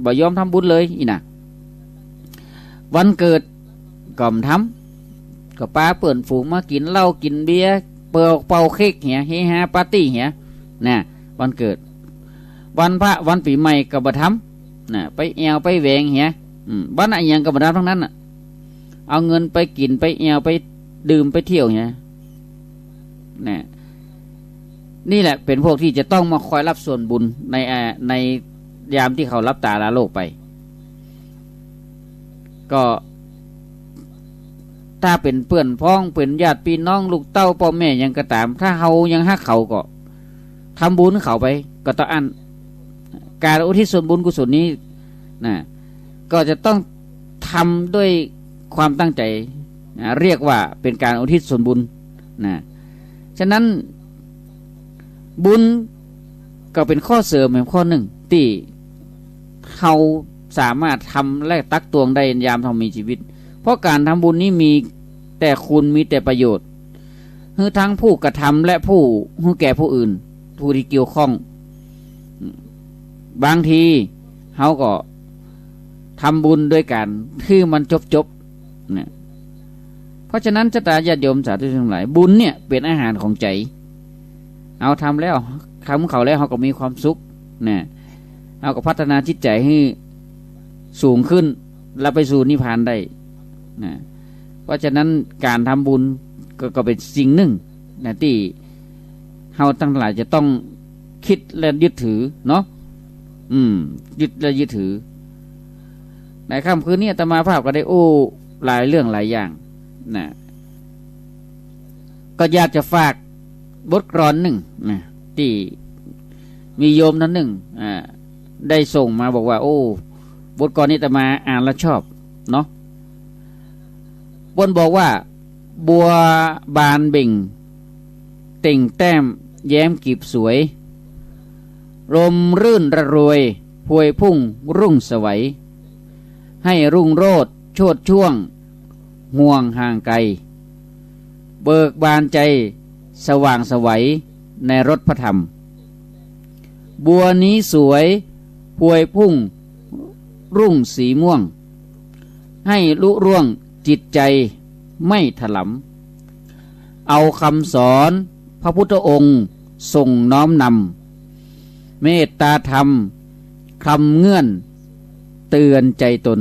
บ่ยอมทำบุญเลยอีน่ะวันเกิดก็ทำก็ป้าเปิ่นฝูงมากินเหล้ากินเบียร์เป่าเค้กเหียเฮฮาปาร์ตี้เหียน่ะวันเกิดวันพระวันปีใหม่ก็บ่ทำน่ะไปแอวไปแหวงเหียบ้านอะไรยังก็บ่ทำทั้งนั้นน่ะเอาเงินไปกินไปแอวไปดื่มไปเที่ยวเหียน่ะนี่แหละเป็นพวกที่จะต้องมาคอยรับส่วนบุญในยามที่เขารับตาลาโลกไปก็ถ้าเป็นเพื่อนพ้องเป็นญาติพี่น้องลูกเต้าพ่อแม่ยังก็ตามถ้าเขายังฮักเขาก็ทำบุญเขาไปก็ต้องอันการอุทิศส่วนบุญกุศลนี้นะก็จะต้องทำด้วยความตั้งใจนะเรียกว่าเป็นการอุทิศส่วนบุญนะฉะนั้นบุญก็เป็นข้อเสริมข้อหนึ่งที่เขาสามารถทำและตักตวงได้ยามทำมีชีวิตเพราะการทำบุญนี้มีแต่คุณมีแต่ประโยชน์คือทั้งผู้กระทำและผู้แก่ผู้อื่นผู้ที่เกี่ยวข้องบางทีเขาก็ทำบุญด้วยกันที่มันจบเนี่ยเพราะฉะนั้นชะตาญาติโยมสาธุชนทั้งหลายบุญเนี่ยเป็นอาหารของใจเอาทำแล้วทำเขาแล้วเขาก็มีความสุขเนี่ยเอาก็พัฒนาจิตใจให้สูงขึ้นแล้วไปสู่นิพพานได้นะเพราะฉะนั้นการทำบุญก็เป็นสิ่งหนึ่งนะที่เราทั้งหลายจะต้องคิดและยึดถือเนาะยึดและยึดถือในค่ำคืนนี้อาตมาภาพก็ได้หลายเรื่องหลายอย่างนะก็อยากจะฝากบทกลอนหนึ่งนะที่มีโยมนั้นหนึ่งได้ส่งมาบอกว่าบทกลอนนี้อาตมาอ่านแล้วชอบเนาะบนบอกว่าบัวบานเบ่งเต่งแต้มแย้มกีบสวยลมรื่นระรวยพวยพุ่งรุ่งสวัยให้รุ่งโรจน์โชติช่วงห่วงห่างไกลเบิกบานใจสว่างสวัยในรถพระธรรมบัวนี้สวยพวยพุ่งรุ่งสีม่วงให้ลุร่วงจิตใจไม่ถลำเอาคำสอนพระพุทธองค์ทรงน้อมนำเมตตาธรรมคำเงื่อนเตือนใจตน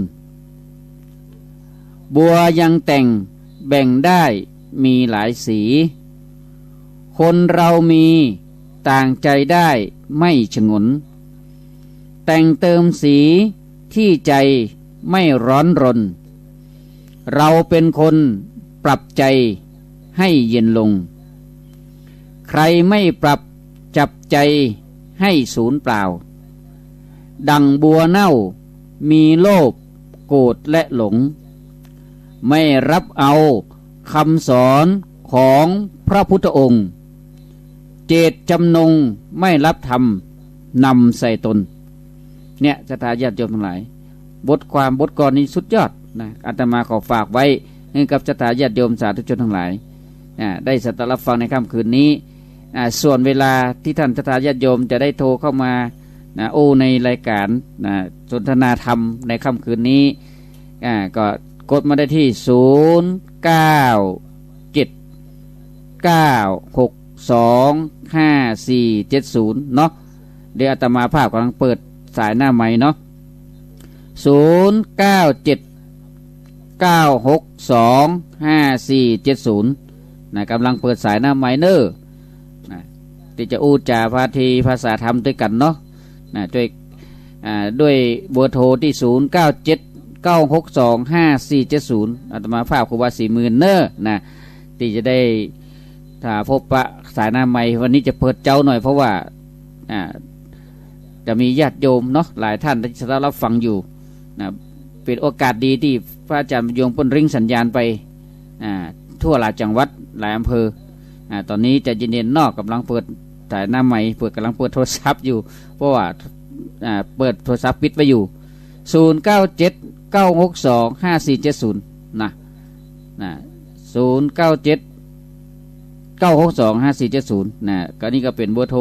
บัวยังแต่งแบ่งได้มีหลายสีคนเรามีต่างใจได้ไม่ฉงนแต่งเติมสีที่ใจไม่ร้อนรนเราเป็นคนปรับใจให้เย็นลงใครไม่ปรับจับใจให้สูญเปล่าดังบัวเน่ามีโลภโกรธและหลงไม่รับเอาคำสอนของพระพุทธองค์เจตจำนงไม่รับธรรมนำใส่ตนเนี่ยศรัทธาญาติโยมทั้งหลายบทกลอนนี้สุดยอดนะอาตมาขอฝากไว้ให้กับศรัทธาญาติโยมสาธุชนทั้งหลายได้สัตรับฟังในค่ำคืนนี้ส่วนเวลาที่ท่านศรัทธาญาติโยมจะได้โทรเข้ามาในรายการสนทนาธรรมในค่ำคืนนี้ก็กดมาได้ที่0979625470เนาะเดี๋ยวอาตมาภาพกำลังเปิดสายหน้าใหม่เนาะ0979625470นะกำลังเปิดสายหน้าใหม่เนอะที่จะจาพาทีภาษาธรรมด้วยกันเนาะด้วยเบอร์โทรที่0979625470อาตมาภาพครูบาศรีหมื่นเนอะนะที่จะได้ถ้าพบปะสายหน้าใหม่วันนี้จะเปิดเจ้าหน่อยเพราะว่าจะมีญาติโยมเนาะหลายท่านที่จะรับฟังอยู่นะเป็นโอกาสดีที่พระอาจารย์ยงปนริ่งสัญญาณไปทั่วหลายจังหวัดหลายอำเภอตอนนี้จะเย็นๆนอกกำลังเปิดสายหน้าใหม่กำลังเปิดโทรศัพท์อยู่เพราะว่าเปิดโทรศัพท์ปิดไว้อยู่0979625470นะ0979625470 9625470นะก็นี่ก็เป็นเบอร์โทร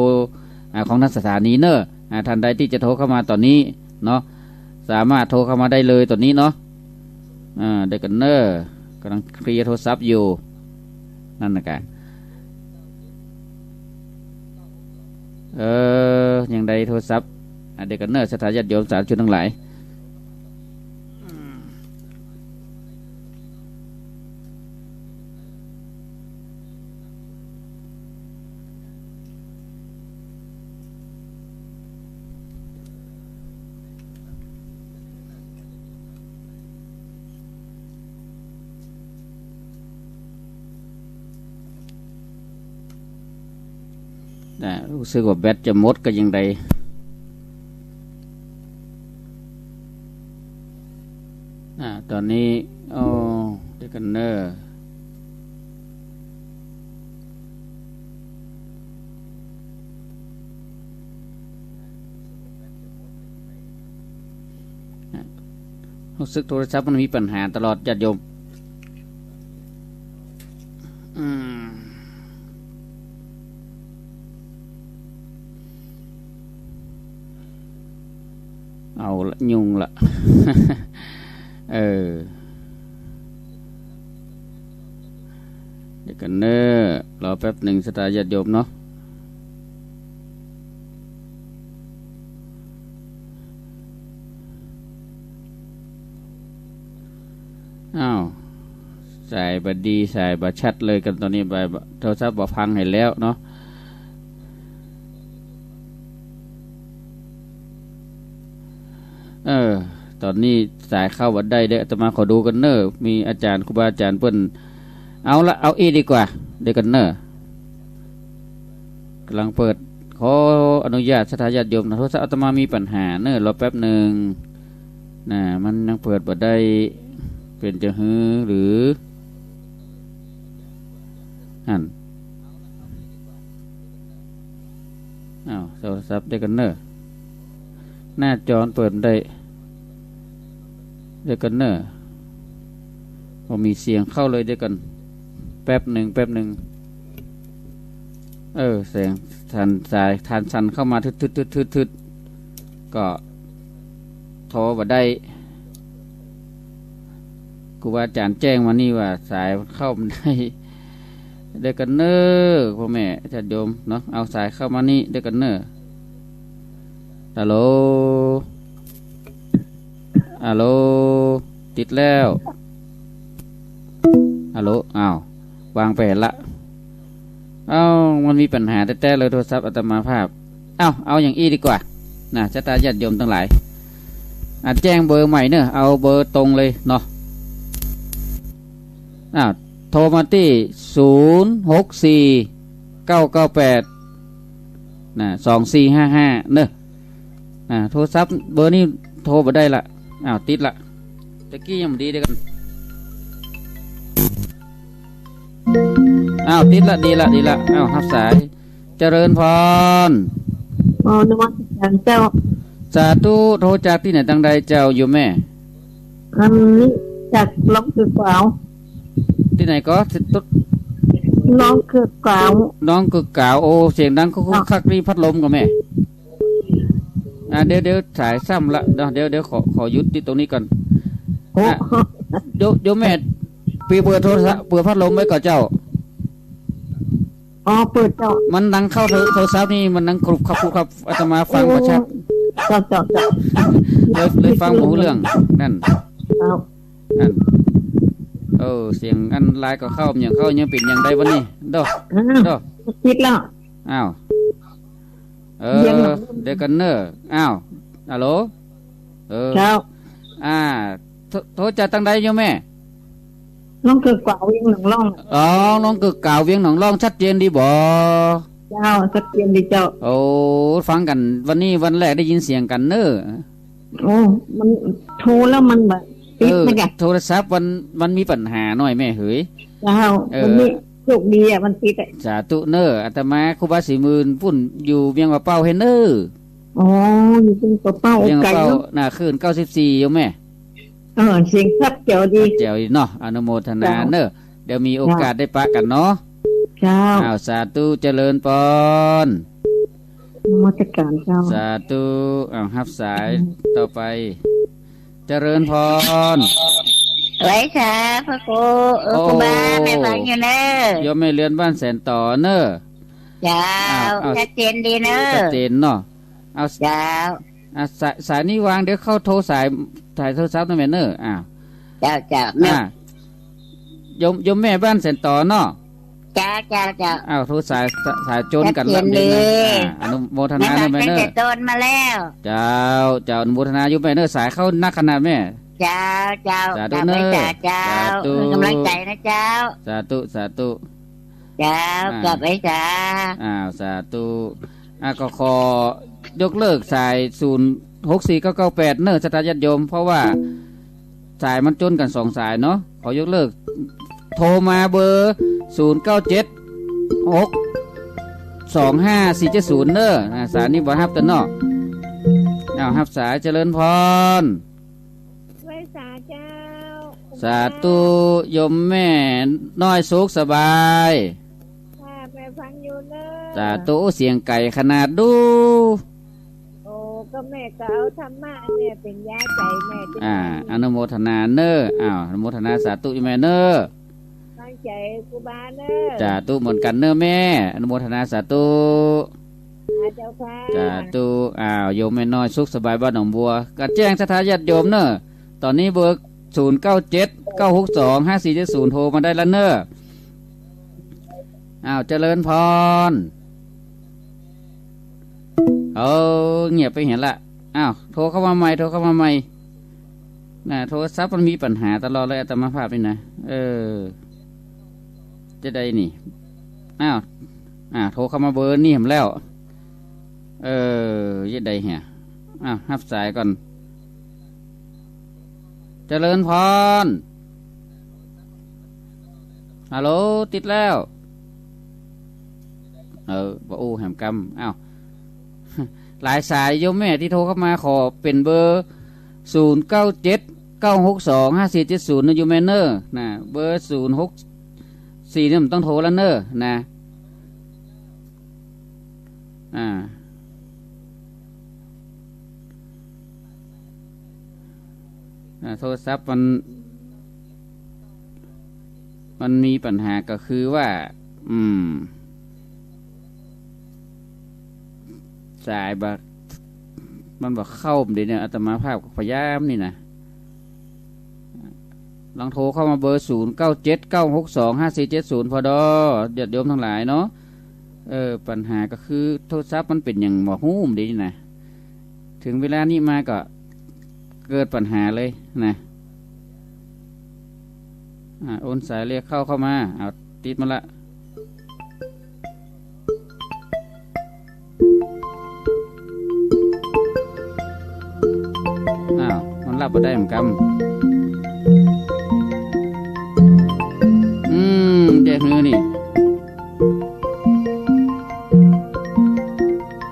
ของทางสถานีเนอะท่านใดที่จะโทรเข้ามาตอนนี้เนาะสามารถโทรเข้ามาได้เลยตอนนี้เนาะเด็กกันเนอร์กำลังเคลียร์โทรศัพท์อยู่นั่นนะกันอย่างใดโทรศัพท์เด็กกันเนอร์สถานญาติโยมสาธุชนทั้งหลายรู้สึกว่าแบตจะหมดก็ยังใดตอนนี้เด็กกันเนอร์รู้สึกโทรศัพท์มันมีปัญหาตลอดญาติโยมเอาละยุงละ เดี๋ยวกันเนอะรอแป๊บหนึ่งสตาญาติโยมเนาะสายบดีสายบชัดเลยกันตอนนี้ไปโทรศัพท์บอกพังให้แล้วเนาะตอนนี้สายเข้าวัดได้เด้อจะมาขอดูกันเนอร์มีอาจารย์ครูบาอาจารย์เพิ่นเอาดีกว่าเด็กกันเนอร์กำลังเปิดขออนุญาตสถานญาติโยมนะโทรศัพท์อาตมามีปัญหาเนอร์รอแป๊บหนึ่งมันยังเปิดบัดได้เป็นจะฮือหรือโทรศัพท์เด็กกันเนอร์หน้าจอเปิดได้เดี๋ยวกันเนอะพอมีเสียงเข้าเลยเดี๋ยวกันแป๊บหนึ่งแสงทานสันเข้ามาทึดก็โทรมาได้ครูบาอาจารย์แจ้งมานี่ว่าสายเข้ามาได้เดี๋ยวกันเนอะพ่อแม่ญาติโยมเนาะเอาสายเข้ามานี่เดี๋ยวกันเนอะฮัลโหลติดแล้วฮัลโหลวางไปละมันมีปัญหาแต่เลยโทรศัพท์อาตมาภาพเอาอย่างดีกว่าชะตาญาติโยมทั้งหลายแจ้งเบอร์ใหม่เนอะเอาเบอร์ตรงเลยเนาะโทรมาที่0649982455เนอะโทรศัพท์เบอร์นี้โทรมาได้ละติดละตะกี้ยังไม่ดีเด้กันติดละดีละฮับสายเจริญพรนมัสการเจ้าสาธุโทรจากที่ไหนตั้งใดเจ้าอยู่แม่นี้จากน้องคือเกล่าที่ไหนก็ตุ๊ดน้องคือเกล่าโอ้เสียงดังคุกคักรีพัดลมกับแม่เดี๋ยวสายซ้ำละเดี๋ยวขอยุดที่ตรงนี้ก่อนเดี๋ยวแม่ปีเปิดโทรศัพท์เปิดพัดลมไว้ก่อนเจ้าเปิดเจ้ามันดังเข้าโทรศัพท์นี่มันดังครุบครับอาตมาฟังประชัดเจ้าเลยฟังหูเรื่องนั่นเสียงอันลายก็เข้าอย่างปิดอย่างใดวันนี้ดคิดแล้วเด็กกันเนอร์ฮัลโหลเจ้าโทรจากตั้งใดอยู่แม่น้องเกิดกล่าวเวียงหนองล่องน้องเกิดกล่าวเวียงหนองล่องชัดเจนดีบ่เจ้าชัดเจนดีเจ้าฟังกันวันนี้วันแรกได้ยินเสียงกันเนอมันโทรแล้วมันแบบติดไหมแกโทรศัพท์มันมีปัญหาหน่อยแม่เฮ้ยเจ้าวันนี้โชคดีมันติดสาธุเนออาตมาครูบาสีมื่นปุ่นอยู่เวียงว่าเป้าเฮนเนออยู่เป็นกระเป้าเวียงว่าเป้าคืน94อยู่แม่เสียงชัดเจ๋วดีเนาะอนุโมทนาเนอเดี๋ยวมีโอกาสได้ปะกันเนาะ เจ้า อ้าวสาธุเจริญพร นมัสการเจ้า สาธุอ้าวรับสายต่อไป เจริญพร ไว้ค่ะพระครูครูบาแม่ฟังอยู่เนอะ โยมไม่เลือนบ้านแสนต่อเนอะ เจ้า เอา ชัดเจนดีเนอะ ชัดเจนเนาะเอา เจ้า สายนี้วางเดี๋ยวเข้าโทรสายโทรศัพท์นั่นแม่เนอะอ้าว เจ้าแม่ โยมแม่บ้านแสนต่อเนาะ เจ้าอ้าวโทรสายโจนกัน ชัดเจน ดี ดี อนุโมท แม่ นา ฟั เน ง อะแม่ ตั้ง เนอะ แต่ต้นมาแล้ว เจ้าอนุโมทนาอยู่แม่เนอะสายเข้านักขนาดแม่ เจ้า สาธุ ไว้ เนอะ เจ้า สาธุ มีกำลังใจนะเจ้า สาธุ เจ้ากลับไว้จ้า อ้าวสาธุก็ขอยกเลิกสาย064998เนอะสตาญาติโยม เพราะว่าสายมันจนกันสองสายเนาะขอยกเลิก โทรมาเบอร์0976254770เนอะสายนี้บ่ฮับกันเนาะอ้าวฮับสายเจริญพร ไว้สาเจ้า สาธุโยมแม่น้อยสุขสบาย ค่ะไปฟังอยู่เนอะ สาธุเสียงไก่ขนาดดู โอ้ก็แม่ก็เอาธรรมะเนี่ยเป็นยาใจแม่ที่ อนุโมทนาเนอะอ้าวอนุโมทนาสาธุอยู่แม่เนอะ ตั้งใจครูบาเนอะ สาธุเหมือนกันเนอะแม่อนุโมทนาสาธุ เจ้าค่ะ สาธุโยมแม่น้อยสุขสบายบ้านหนองบัวกัดแจ้งสถาญาติโยมเนอะตอนนี้เบอร์0979625470โทรมาได้แล้วเนอะเจริญพรเงียบไปเห็นละโทรเข้ามาใหม่โทรศัพท์มันมีปัญหาตลอดเลยอาตมาภาพนี่นะจะได้นี่โทรเข้ามาเบอร์นี่เห็นแล้วยังได้เหี้ยรับสายก่อนเจริญพรฮัลโหลติดแล้วบ่อู้แหมกำหลายสายโยมแม่ที่โทรเข้ามาขอเป็นเบอร์0979625470นะโยมแม่เนอร์นะเบอร์064เนี่ยมันต้องโทรแล้วเนอร์นะโทรศัพท์มันมีปัญหาก็คือว่าสายมันบอกเข้าเดี๋ยวนี้อาตมาภาพพยายามนี่นะลองโทรเข้ามาเบอร์0979625470พอดอเดือดโยมทั้งหลายเนาะปัญหาก็คือโทรศัพท์มันเป็นอย่างหมอหุ้มดีนะถึงเวลานี้มาก็เกิดปัญหาเลยนะโอนสายเรียกเข้ามาติดมาละมันรับมาได้เหมือนกันแจ้งมือนี่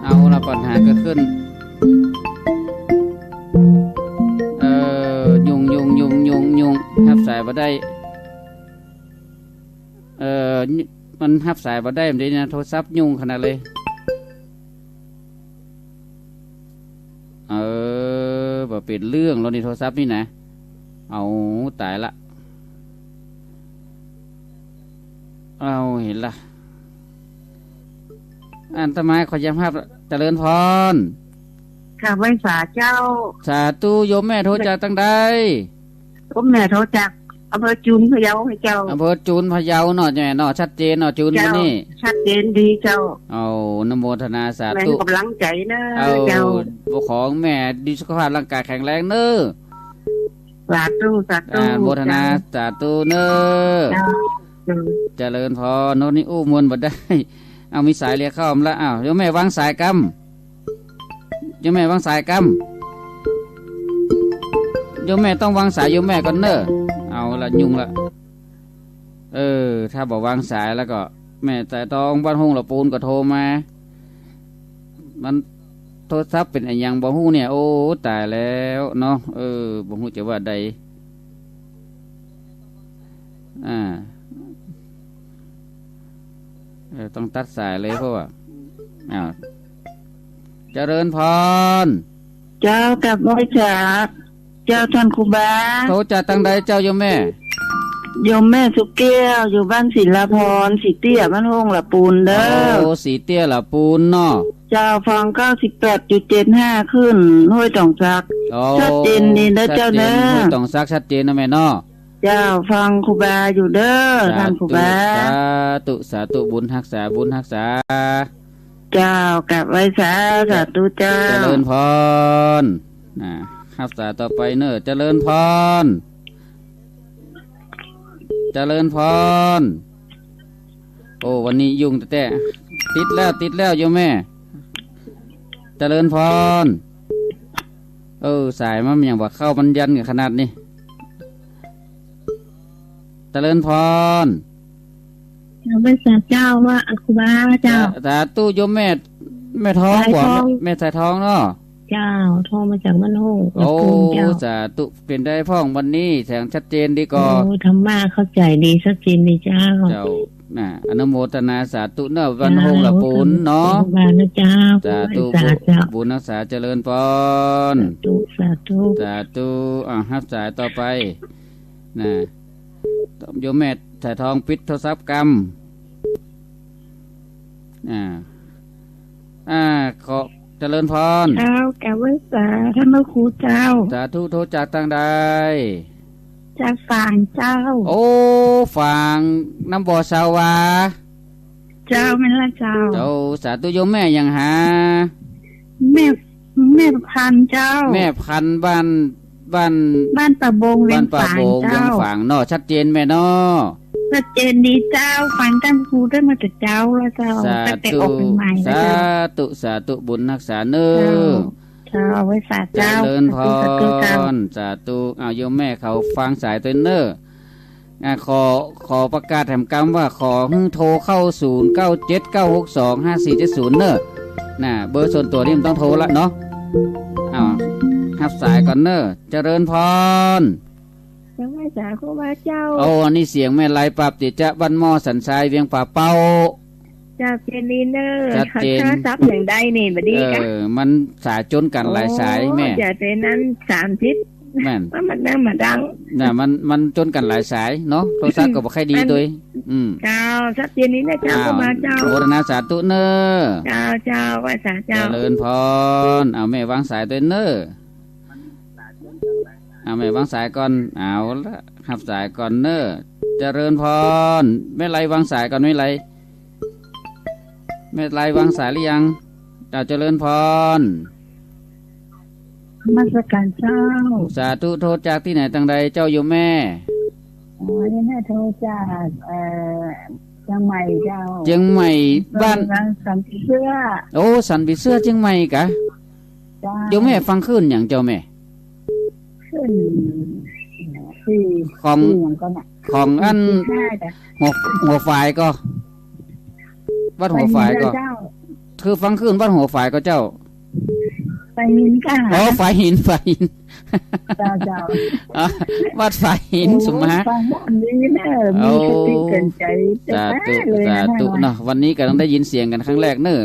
เอาละปัญหาเกิดขึ้นยุงทับสายมาได้มันทับสายมาได้แบบนี้นะโทรศัพท์ยุงขนาดเลยบ่เป็นเรื่องแล้วนี่โทรศัพท์นี่นะตายละเห็นละอันตรายขอย้ำภาพเจริญพร ค่ะไว้สาเจ้า สาธุโยมแม่โทรจากตั้งใด ผมแม่โทรจากอำเภอจุนพะเยาให้เจ้า อำเภอจูนพะเยาเนาะแม่เนาะชัดเจนเนาะจูนที่นี่ ชัดเจนดีเจ้า นโมทนาสา แม่ ธุ กำลังใจนะเจ้า ของแม่ดีสุขภาพร่างกายแข็งแรงเนอะ สาธุโมทนาสาธุเนอะ เจ้า เจริญพรโน่นนี่อู้มวลบ่ได้มีสายเรียกเข้ามาแล้วโยมแม่วางสายกำโยมแม่วางสายกำโยมแม่ต้องวางสายโยมแม่ก่อนเนอะเอาละยุ่งละถ้าบอกวางสายแล้วก็แม่แต่ต้องบ้านห้องละปูนก็โทรมามันโทรศัพท์เป็นอะไรยังบ่ฮู้เนี่ยโอ้ตายแล้วเนาะบ่ฮู้จะว่าใด ต้องตัดสายเลยเพราะว่าอ้าวเจริญพร เจ้ากับร้อยจากเจ้าท่านครูบา โทรจากตั้งใดเจ้าโยมแม่ โยมแม่สุกแก้วอยู่บ้านศิลาพรสิเตี้ยบ้านห้องละปูนเด้อ โอ้สีเตี้ยละปูนเนาะ เจ้าฟัง98.75ขึ้นห้วยตองซัก โอ้ ชัดเจนดีนะเจ้าเด้อ ชัดจนต้องซักชัดเจนนะแม่เนาะ เจ้าฟังครูบาอยู่เด้อท่านครูบา สาธุบุญรักษาบุญรักษา เจ้ากับไว้สาธุเจ้า เจริญพรรักษาต่อไปเนอะเจริญพรเจริญพรโอ้วันนี้ยุ่งแต่ติดแล้วโยมแม่เจริญพรสายมันอย่างว่าเข้ามันยันกันขนาดนี้เจริญพร เราไว้สาเจ้าว่าอัครูบาเจ้า สาธุโยมแม่ท้องบ่แม่สายท้องเนาะ เจ้าโทรมาจากบ้านห้อง โอ้สาธุเป็นได้พ่องวันนี้แสงชัดเจนดีก่อ โอ้ธรรมะเข้าใจดีชัดเจนดีเจ้า เจ้าอนุโมทนาสาธุเนอะวันหงละปูนเนาะ บานะเจ้า สาธุ เจ้า บุญรักษาเจริญพร สาธุ สาธุฮับสายต่อไปโยมแม่ถ่ายทองปิดโทรศัพท์กรรมขอเจริญพร เจ้าแกไว้สาท่านพระครูเจ้า สาธุโทรจากทางใด จากฝ่ายเจ้า โอ้ฝั่งน้ำบ่อสาวา เจ้าแม่ละเจ้า เจ้าสาธุโยมแม่ยังหา แม่พันเจ้า แม่พันธุ์บ้าน บ้านป่าบงเวีย บ้าน ง ป่า ฝาง โบงเวีย เจ้าง ฝางเนาะชัดเจนแม่เนาะ ชัดเจนดีเจ้าฟังท่านครูได้มาแต่เจ้าแล้วเจ้า สา ตั้งแต่ ธุ ออกใหม่ๆแล้ว สา เจ้า ธุสาธุบุญรักษาเนื้อ เจ้าไว้สา เจ เจ้า ริญพ สาธุเจ้าร สาธุโยมแม่เขาฟังสายตัวเนอร์ขอประกาศแถมกรรมว่าขอให้โทรเข้า0979625470เนอร์เบอร์ส่วนตัวนี่มันต้องโทรละเนาะหับสายก่อนเนอร์เจริญพร จังไว้สาครูบาเจ้า โอ้นี่เสียงแม่ไล่ปรับติจะบ้านหม้อสันทรายเวียงป่าเป้า เจ้าเจนีเนอร์ ชัดเจน ค่าทรัพย์อย่างใดนี่บดีกัน มันสายจนกันหลายสายแม่ จะเจนั้น30แม่น ว่ามันนั่งมาดัง มันจนกันหลายสายเนาะโทรศัพท์ก็บ่ค่อยดีตัวเจ้าชัดเจนนี้นะเจ้าครูบาเจ้า โอรณาสาธุเนอ เจ้าไว้สา เจ เจ้า ริญพรแม่วางสายตัวเนอแม่วางสายก่อนเอาละหับสายก่อนเนอเจริญพรแม่ไรวางสายก่อนแม่ไรวางสายหรือยังเจริญพร มาสการเจ้า สาธุโทษจากที่ไหนต่างใดเจ้าอยู่แม่ แม่โทรจากเชียงใหม่เจ้า เชียงใหม่บ้าน สันติเสื้อ โอ้สันปิเสื้อเชียงใหม่กะ เจ้า เดี๋ยวแม่ฟังขึ้นอย่างเจ้าแม่ ขึ้นสี่ ของ อย่างก็น่ะ ของอัน ใช่แต่ หัวฝ่ายก็วัดหัวฝ่ายก็ เจ้า คือฟังขึ้นวัดหัวฝ่ายก็เจ้า ไปหินกัน อ๋อฝ่ายหิน เจ้า วัดฝ่ายหินสมมา ฟังวันนี้เนอะมีสติเกินใจ สาธุ เลย สาธุเนาะวันนี้ก็ต้องได้ยินเสียงกันครั้งแรกเนอะ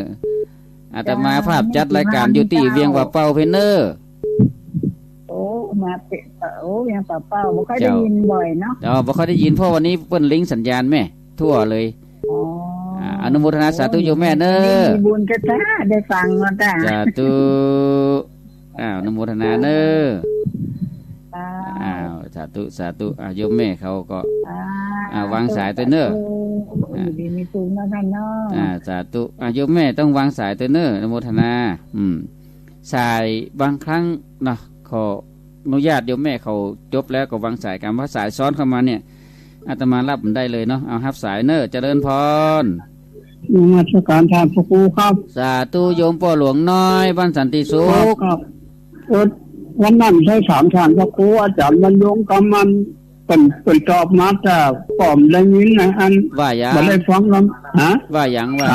อาตมาภาพจัดรายการอยู่ที่เวียงป่าเป้าเพนเนอร์ โอ้มาเป็นโอ้ยังเปล่าไม่ค่อยได้ยินบ่อยเนาะ บ่ค่อยได้ยินเพราะวันนี้เปิ้นลิงก์สัญญาณแม่ทั่วเลยอนุโมทนาสาธุโยมแม่เนอ มีบุญกระตาได้ฟังมาจ้า สาธุอนุโมทนาเนอสาธุโยมแม่เขาก็วางสายตัวเนอ ดีมีสูงนะท่านเนาะ สาธุโยมแม่ต้องวางสายตัวเนออนุโมทนาสายบางครั้งเนาะขออนุญาตโยมแม่เขาจบแล้วก็วางสายกันเพราะสายซ้อนเข้ามาเนี่ยอาตมารับได้เลยเนาะเอาฮับสายเนอเจริญพร นมัสการทานพระครูครับ สาธุโยมพ่อหลวงน้อยบ้านสันติสุข ครับวันนั้นใช้ถามทานพระครูอาจารย์บรรยงกำมันเป็นตอบมาแต่ปอมได้ยินนะอัน ว่าอย่าง มาได้ฟังแล้วฮะ ว่าอย่าง ถ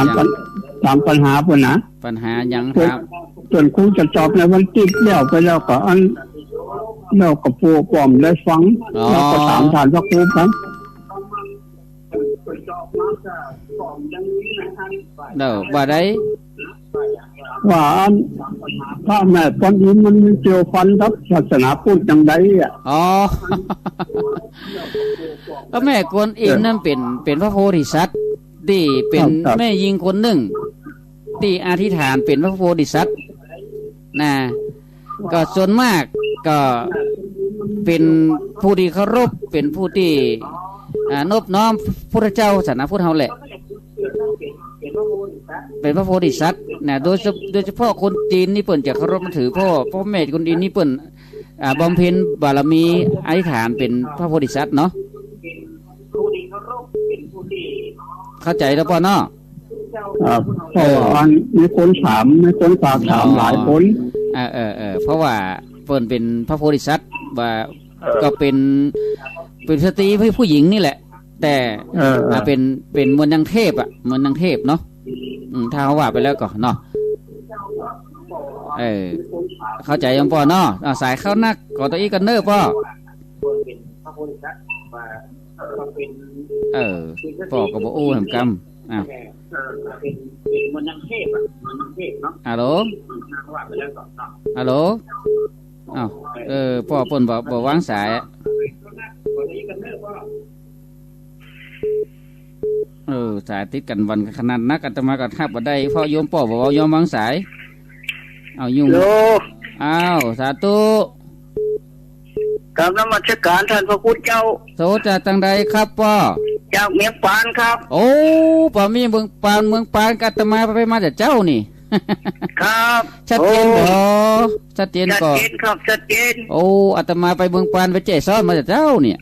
ามปัญหาปุ่นนะ ปัญหาอย่างครับ ส่วนครูจะตอบในวันติดแล้วไปแล้วก็อันแล้วก็ปูปอมได้ฟังแล้วก็ถามทานพระครูครับ เด้อว่าได้ ว่าพระแม่ตอนนี้มันเกี่ยวพันกับศาสนาพุทธจังไดอ่ะ อ๋อ พระแม่กวนอิมนั่นเป็นพระโพธิสัตว์ที่เป็นแม่ยิงคนหนึ่งที่อธิษฐานเป็นพระโพธิสัตว์นะก็ส่วนมากก็เป็นผู้ที่เคารพเป็นผู้ที่นอบน้อมพระเจ้าศาสนาพุทธเฮาแหละเป็นพระโพธิสัตว์นะโดยเฉพาะคนจีนนี่เปิ่นจะเคารพนับถือพ่อแม่คนจีนนี่เปิ่นบำเพ็ญบารมีอธิษฐานเป็นพระโพธิสัตว์เนาะเข้าใจแล้วป่ะเนาะเพราะว่ามีคนถามหลายคนเพราะว่าเปิ่นเป็นพระโพธิสัตว์ว่าก็เป็นสตรีผู้หญิงนี่แหละแต่เป็นมวลนางเทพมวลนางเทพเนาะถ้าเขาว่าไปแล้วก็เนาะเข้าใจยังป่อเนาะสายเข้านักก่อตัวอีกันเนอร์ป่อป่อกับโอ้แห่งกรรมฮัลโหลฮัลโหลป่อปนบ่วางสายสายติดกันวันขนาดนักอาตมาก็ทับบ่ได้เพราะโยมป่อบ่ยอมวางสายเอายุ่งสาธุกราบนมัสการท่านพระพุทธเจ้าโสจากทางใดครับป่อจากเมียงปานครับโอ้ป่อมีเมืองปานอาตมาไปมาจากเจ้านี่ครับชัดเจนบ่ชัดเจนก่อนครับชัดเจนโอ้อาตมาไปเมืองปานไปเจ๊ซ้อนมาจากเจ้าเนี่ย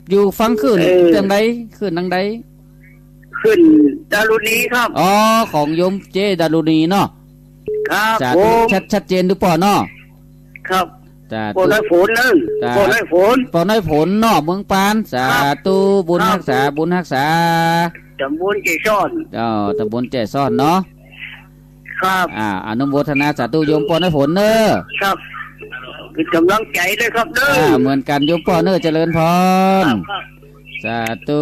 อยู่ฟังขึ้นทางใดขึ้นทางใดขึ้นดารุณีครับอ๋อของโยมเจดารุณีเนาะครับชัดเจนดูป่อเนาะครับปอน้อยฝนนึงปอน้อยฝนเนาะเมืองปานสาธุบุญรักษาตำบลเจซ่อนตำบลเจซ่อนเนาะครับอนุโมทนาสาธุโยมปอน้อยฝนเนอครับเป็นกำลังใจเลยครับเด้อเหมือนกันโยมปอเนอเจริญพรสาธุ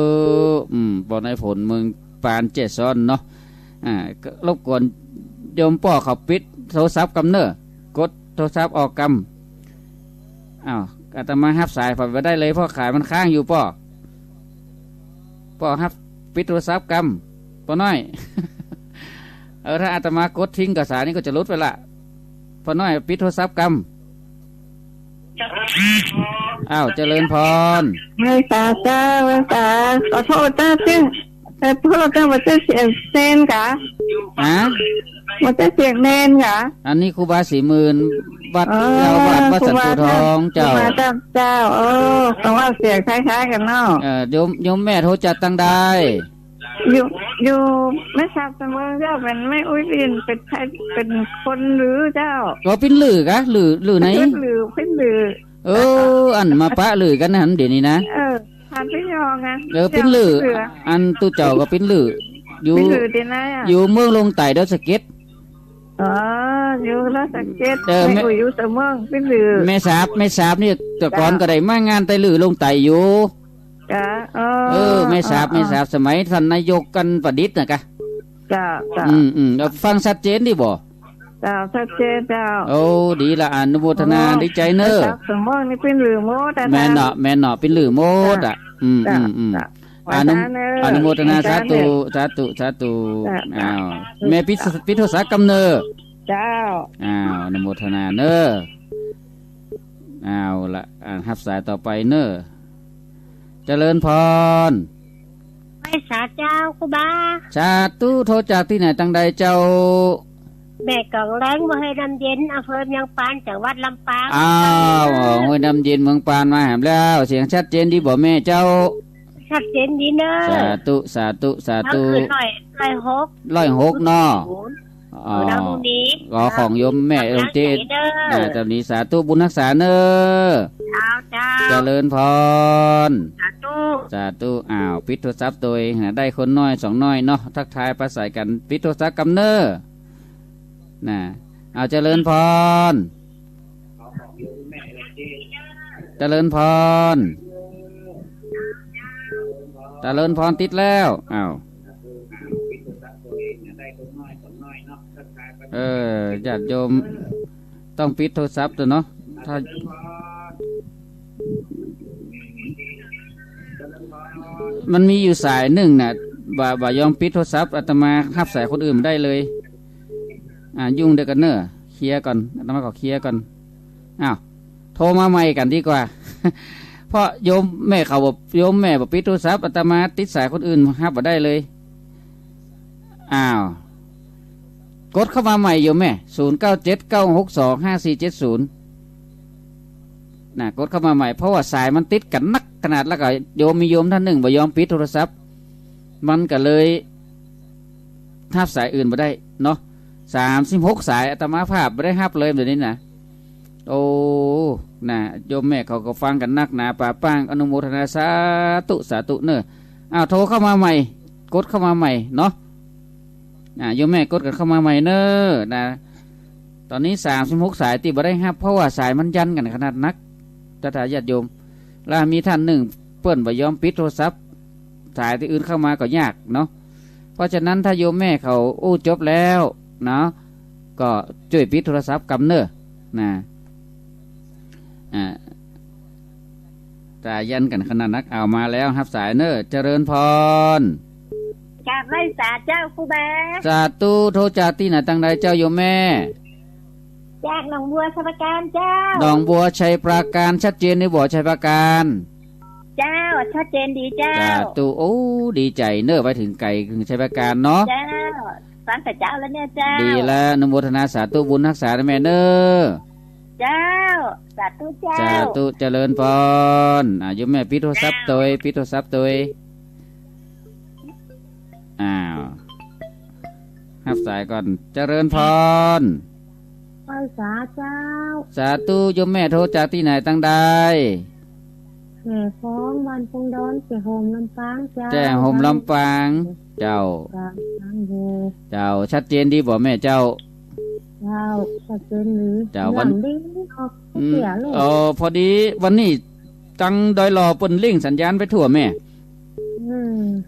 ปอน้อยฝนเมืองปานเจซ่อนเนาะรบกวนโยมปอเขาปิดโทรศัพท์กำเนอกดโทรศัพท์ออกกำอาตมาฮับสายผ่านไปได้เลยเพราะขายมันค้างอยู่ป่อฮับปิดโทรศัพท์กำป่อน้อย ถ้าอาตมากดทิ้งกับสายนี้ก็จะลดไปละป่อน้อยปิดโทรศัพท์กำเจริญพรไม่ตาจ้าไม่ตาขอโทษจ้าซึ่งแต่พวกเราจะมาเสียงเซนกะมันจะเสียงแนนกะอันนี้ครูบา40,000วัดวัดสัตว์ทองเจ้าต้องว่าเสียงคล้ายๆกันเนาะโยมแม่โทรจัดตั้งได้อยู่ไม่ทราบเสมอเจ้าเป็นไม่อุ้ยเป็นคนหรือเจ้าก็เป็นหรือกะหรือไหนเป็นหรืออันมาปะหรือกันนะเดี๋ยวนี้นะทานพี่ยองไงเป็นหรืออันตู้เจ้าก็เป็นหรืออยู่เมืองลงไต่ดาวสเก็ตอยู่แล้วสเก็ตไม่อยู่เสมอเป็นหรือแม่สาบนี่แต่ก่อนก็ได้มางานไต่หรือลงไต่อยู่แม่สาบสมัยท่านนายกกันประดิษฐ์นะกะฟังชัดเจนดิบ่ชัดเจนเจ้าโอ้ดีละอนุโมทนาดีใจเนอะสมองนี่เป็นหรือโมดแม่เนาะเป็นหรือโมดอนุโมทนาสาธุแม่พิโทษกำเนอเจ้าอนุโมทนาเนอละฮับสายต่อไปเนอเจริญพรไม่สาเจ้าครูบาสาธุโทรจากที่ไหนตั้งใดเจ้าแม่กองแรงมาให้น้ำเย็นอำเภอเมืองปานจังหวัดลำปางให้น้ำเย็นเมืองปานมาแหมแล้วเสียงชัดเจนดีบ่แม่เจ้าชัดเจนดีเนอะสาธุ106เนาะของโยมแม่ลงเจดเจ้านี้สาธุบุญรักษาเนอะเจริญพรสาธุปิดโทรศัพท์โดยได้คนน้อย2น้อยเนาะทักทายประสายกันปิดโทรศัพท์กำเนอเจริญพร เจริญพรติดแล้วอ้าวญาติโยมต้องปิดโทรศัพท์ตัวเนาะถ้ามันมีอยู่สายหนึ่งน่ะบ่ยอมปิดโทรศัพท์อาตมารับสายคนอื่นได้เลยยุ่งเดี๋ยวกันเนอะเคลียร์ก่อนอาตมาขอเคลียร์ก่อนอ้าวโทรมาใหม่กันดีกว่า เพราะโยมแม่เขาบอกโยมแม่บอกปิดโทรศัพท์อาตมาติดสายคนอื่นรับบ่ได้เลยอ้าวกดเข้ามาใหม่โยมแม่0979625470น่ะกดเข้ามาใหม่เพราะว่าสายมันติดกันนักขนาดแล้วก็โยมมีโยมท่านหนึ่งบ่ยอมปิดโทรศัพท์มันก็เลยทับสายอื่นบ่ได้เนาะ36สายอาตมาภาพบ่ได้รับเลยแบบนี้นะโอ้น่ะโยมแม่เขาก็ฟังกันนักหนาป่าป้างอนุโมทนาสาธุสาธุเนอะอ้าวโทรเข้ามาใหม่กดเข้ามาใหม่เนาะโยมแม่กดกันเข้ามาใหม่เนอะนะตอนนี้36สายที่บ่ได้รับเพราะว่าสายมันยันกันขนาดนักตถาญาติโยมแล้วมีท่านหนึ่งเปิ้นบ่ยอมปิดโทรศัพท์สายที่อื่นเข้ามาก็ยากเนาะเพราะฉะนั้นถ้าโยมแม่เขาจบแล้วเนาะก็ช่วยปิดโทรศัพท์กำเนอะนะตายันกันขนาดนักเอามาแล้วครับสายเนอะเจริญพรจากไร่สาเจ้าครูบาสาธุโทจากที่ไหนตั้งใดเจ้าโยมแม่จากหนองบัวชัยปราการเจ้าหนองบัวชัยปราการชัดเจนในบ่อชัยปราการเจ้าชัดเจนดีเจ้าสาธุโอ้ดีใจเนอะไปถึงไก่ถึงชัยปราการเนาะเจ้าฟังแต่เจ้าแล้วเนี่ยเจ้าดีแล้วอนุโมทนาสาธุบุญรักษาแม่เนอะเจ้าสาธุเจ้าสาธุเจริญพรโยมแม่ปิดโทรศัพท์ตัวปิดโทรศัพท์ตัวอ้าวรับสายก่อนเจริญพรไปสาเจ้าสาธุโยมแม่โทรจากที่ไหนตั้งใดแห่ฟ้องวันพงดอนแจ้โฮมลำปางเจ้าแจ้โฮมลำปางเจ้าชัดเจนดีบ่แม่เจ้าชัดเจนหรือเจ้าวันพอดีวันนี้จังดอยหล่อเปิ้นเร่งสัญญาณไปทั่วแม่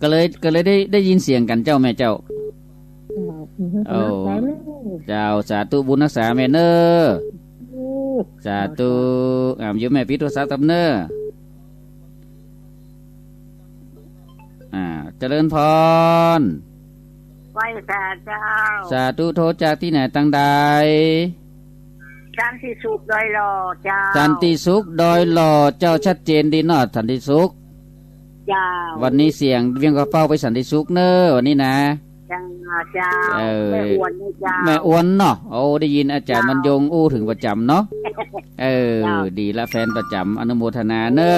ก็เลยได้ยินเสียงกันเจ้าแม่เจ้าเจ้าสาธุบุญรักษาแม่เนอสาธุโยมแม่ปิดโทรศัพท์ตับเนอเจริญพรไหว้สาเจ้าสาธุโทรจากที่ไหนตั้งใดสันติสุขดอยหล่อเจ้าสันติสุขดอยหล่อเจ้าชัดเจนดีเนาะสันติสุขวันนี้เสียงเวียงกระเป้าไปสันติสุขเนอวันนี้นะเจ้าแม่อ้วนเจ้าแม่อ้วนเนาะโอ้ได้ยินอาจารย์มันยงถึงประจำเนาะดีละแฟนประจำอนุโมทนาเนอ